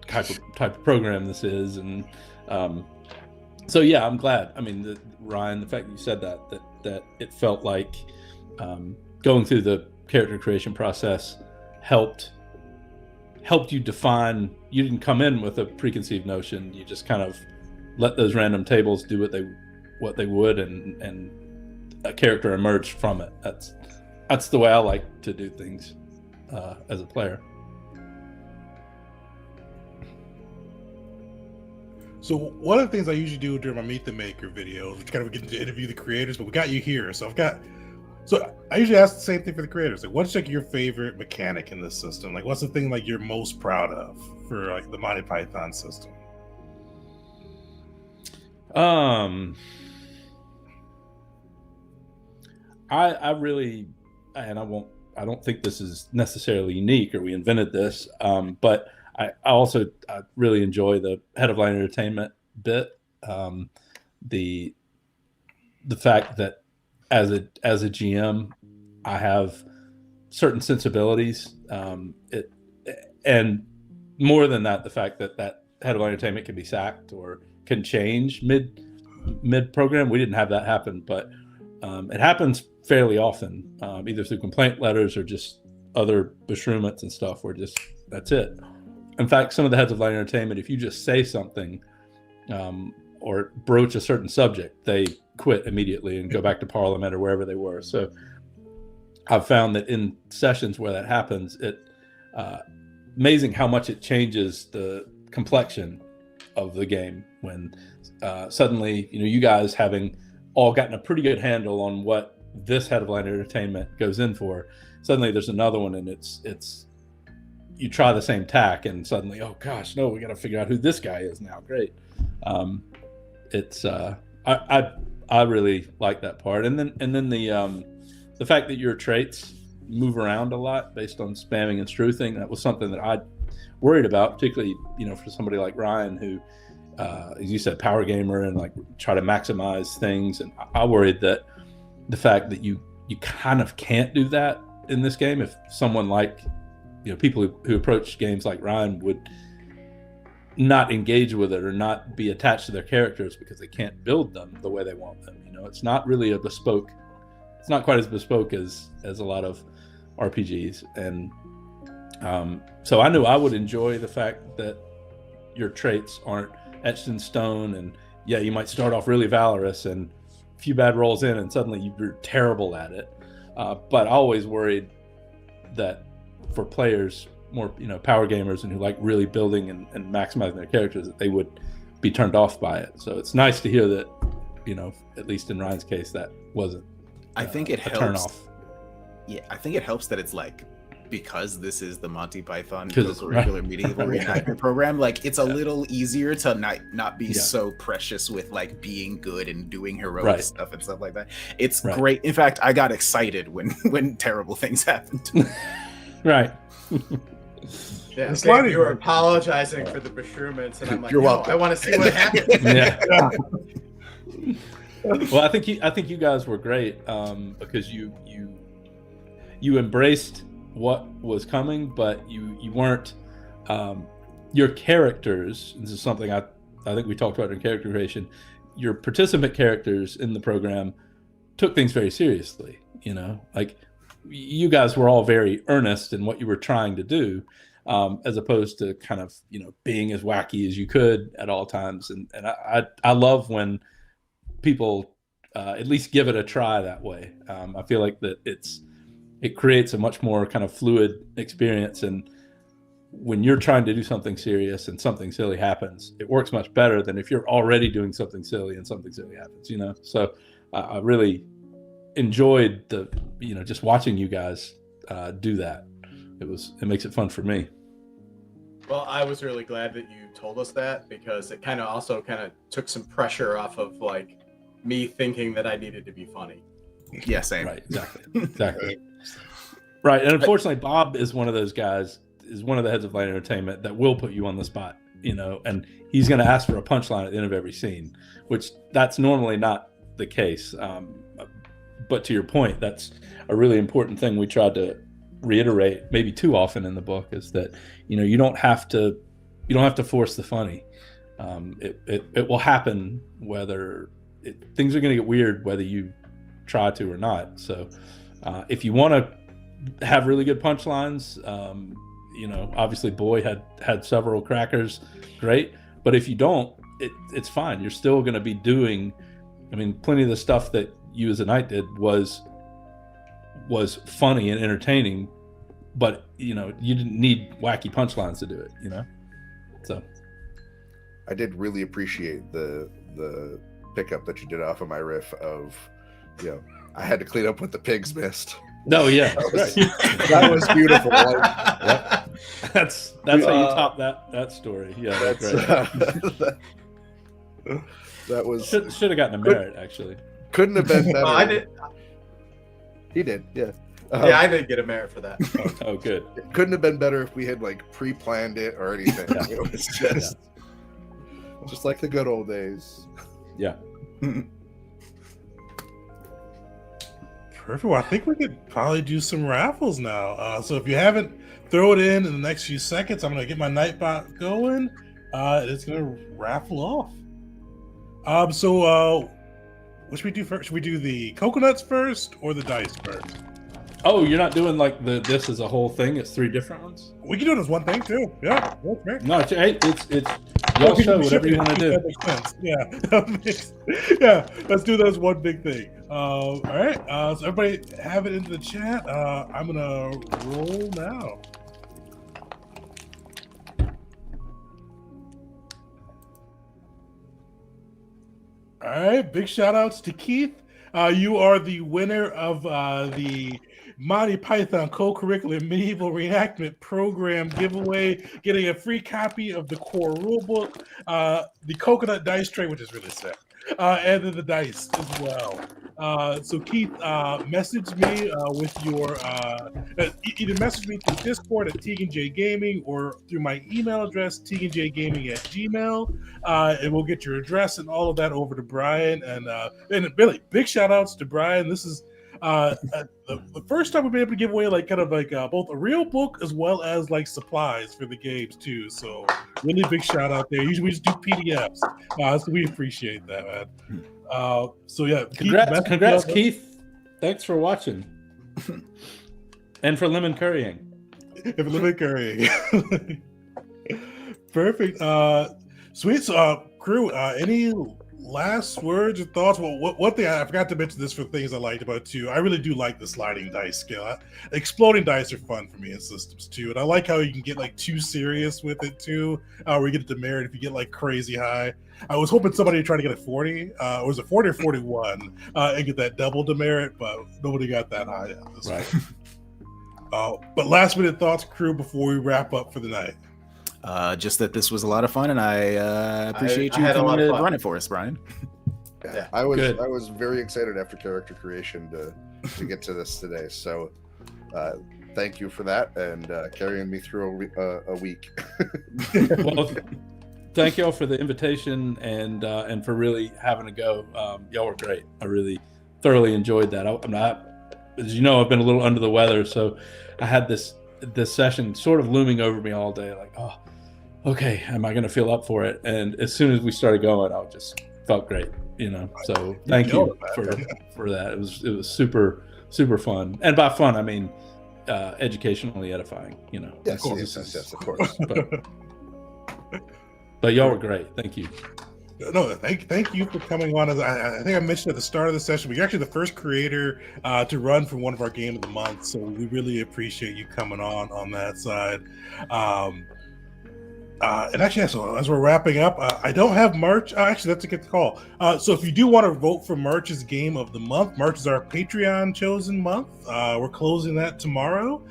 type of program this is. And so yeah, I'm glad. I mean, Ryan, the fact that you said that it felt like going through the character creation process helped you define. You didn't come in with a preconceived notion. You just kind of let those random tables do what they would, and a character emerged from it. That's the way I like to do things as a player. So one of the things I usually do during my Meet the Maker videos, which kind of get to interview the creators, but we got you here, so I usually ask the same thing for the creators. What's your favorite mechanic in this system? What's the thing you're most proud of for the Monty Python system? I really, and I don't think this is necessarily unique or we invented this, but I really enjoy the head of light entertainment bit. The fact that as a GM, I have certain sensibilities, and more than that, the fact that head of light entertainment can be sacked or can change mid program. We didn't have that happen, but it happens fairly often, either through complaint letters or just other beshreuments and stuff where that's it. In fact, some of the heads of light entertainment, if you just say something or broach a certain subject, they quit immediately and go back to Parliament or wherever they were. So I've found that in sessions where that happens, amazing how much it changes the complexion of the game when suddenly, you guys having all gotten a pretty good handle on what this head of line entertainment goes in for. Suddenly there's another one, and it's you try the same tack, and suddenly, oh gosh, no, we got to figure out who this guy is now. Great. I really like that part, and then the fact that your traits move around a lot based on spamming and struthing. That was something that I worried about, particularly for somebody like Ryan, who as you said, power gamer and like try to maximize things. And I worried that the fact that you kind of can't do that in this game, if someone like people who approach games like Ryan would not engage with it or not be attached to their characters because they can't build them the way they want them. It's not really it's not quite as bespoke as a lot of RPGs. And so I knew I would enjoy the fact that your traits aren't etched in stone, and you might start off really valorous and a few bad rolls in and suddenly you're terrible at it. But I always worried that for players, more power gamers and who like really building and maximizing their characters, that they would be turned off by it. So it's nice to hear that at least in Ryan's case, that wasn't I think it helps. turn off. Yeah, I think it helps that it's like, because this is the Monty Python 'Cause it's- Cocurricular Medieval Right. Reenactment program, like it's a little easier to not be Yeah. so precious with like being good and doing heroic Right. stuff and stuff like that. It's Right. great. In fact, I got excited when terrible things happened. Right. Yeah, It's Dave, funny, you were man. apologizing for the beshreuments, and I'm like, You're no, welcome. I want to see what happens. Yeah. Well, I think you guys were great because you embraced what was coming, but you weren't your characters. This is something I think we talked about in character creation. Your participant characters in the program took things very seriously. Like you guys were all very earnest in what you were trying to do, as opposed to kind of being as wacky as you could at all times. And I love when people at least give it a try that way. I feel like that it creates a much more kind of fluid experience, and when you're trying to do something serious and something silly happens, it works much better than if you're already doing something silly and something silly happens. So I really enjoyed just watching you guys do that. It makes it fun for me. Well, I was really glad that you told us that, because it kind of took some pressure off of like me thinking that I needed to be funny. Yeah, same. Right, exactly. Right, and unfortunately, Bob is one of those guys, is one of the heads of Light Entertainment that will put you on the spot, and he's going to ask for a punchline at the end of every scene, which that's normally not the case. But to your point, that's a really important thing we tried to reiterate, maybe too often in the book, is that you don't have to force the funny. It will happen whether things are going to get weird whether you try to or not. So if you want to have really good punchlines, obviously Boy had several crackers, great. But if you don't, it's fine. You're still going to be doing, plenty of the stuff that you as a knight did was funny and entertaining, but you didn't need wacky punchlines to do it. So I did really appreciate the pickup that you did off of my riff of, I had to clean up what the pigs missed. no, yeah, That was beautiful. Like, that's how you top that story. Yeah, that's great. that was Should have gotten a merit, actually. couldn't have been better. I did. He did, yeah. Yeah, I did get a merit for that. Oh, good. It couldn't have been better if we had like pre-planned it or anything. Yeah. It was just like the good old days. Yeah. Perfect. Well, I think we could probably do some raffles now. So if you haven't, throw it in the next few seconds. I'm gonna get my Nightbot going. It's gonna raffle off. So what should we do first? Should we do the coconuts first or the dice first? Oh, you're not doing like this as a whole thing? It's 3 different ones? We can do it as one thing too. Yeah, that's great. No, it's y'all show whatever you want to do. That makes sense. Yeah, yeah. Let's do that as one big thing. All right. So everybody have it into the chat. I'm gonna roll now. All right, big shout outs to Keith. You are the winner of the Monty Python Co-Curricular Medieval Reenactment Program giveaway, getting a free copy of the core rulebook, the coconut dice tray, which is really sick, and then the dice as well. So Keith, message me with your either message me through Discord at Tegan J Gaming or through my email address teganjgaming@gmail, and we'll get your address and all of that over to Brian. And really big shout outs to Brian. This is the first time we've been able to give away both a real book as well as like supplies for the games too. So really big shout out there. Usually we just do PDFs, so we appreciate that, man. So yeah, congrats, Keith. Thanks for watching and for lemon currying. Perfect. Sweet. So, crew, any last words or thoughts? Well, one thing I forgot to mention this for things I liked about it too. I really do like the sliding dice scale. Exploding dice are fun for me in systems too, and I like how you can get like too serious with it too. Where you get a demerit if you get like crazy high. I was hoping somebody would try to get a 40, or was it 40 or 41, and get that double demerit, but nobody got that high yet. Right. But last minute thoughts, crew, before we wrap up for the night. Just that this was a lot of fun, and I appreciate you coming to run it for us, Brian. Yeah, I was very excited after character creation to get to this today. So thank you for that and carrying me through a week. Well, thank y'all for the invitation and for really having a go. Y'all were great. I really thoroughly enjoyed that. I'm not, as you know, I've been a little under the weather, so I had this session sort of looming over me all day, like, oh, okay, am I going to feel up for it? And as soon as we started going, I just felt great, So thank you for that. It was super, super fun, and by fun I mean educationally edifying. Yes, of course. But y'all were great. Thank you. No, thank you for coming on. I think I mentioned at the start of the session, but you're actually the first creator to run for one of our Game of the Month, so we really appreciate you coming on that side. And actually, so as we're wrapping up, I don't have March. Actually, that's a good call. So if you do want to vote for March's Game of the Month, March is our Patreon chosen month. We're closing that tomorrow.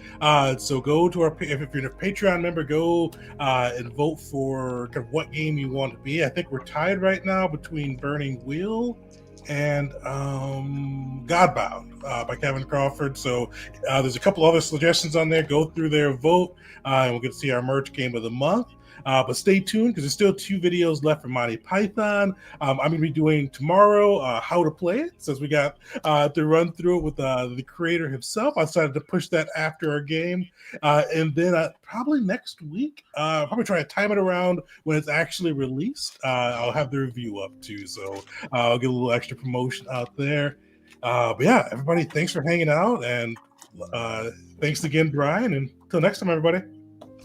So go to if you're a Patreon member, go and vote for kind of what game you want to be. I think we're tied right now between Burning Wheel and Godbound by Kevin Crawford. So there's a couple other suggestions on there. Go through there, vote, and we'll get to see our merch Game of the Month. But stay tuned because there's still 2 videos left for Monty Python. I'm going to be doing tomorrow how to play it, since we got to run through it with the creator himself. I decided to push that after our game. And then probably next week, probably try to time it around when it's actually released. I'll have the review up too, so I'll get a little extra promotion out there. But yeah, everybody, thanks for hanging out, and thanks again, Brian, and until next time, everybody.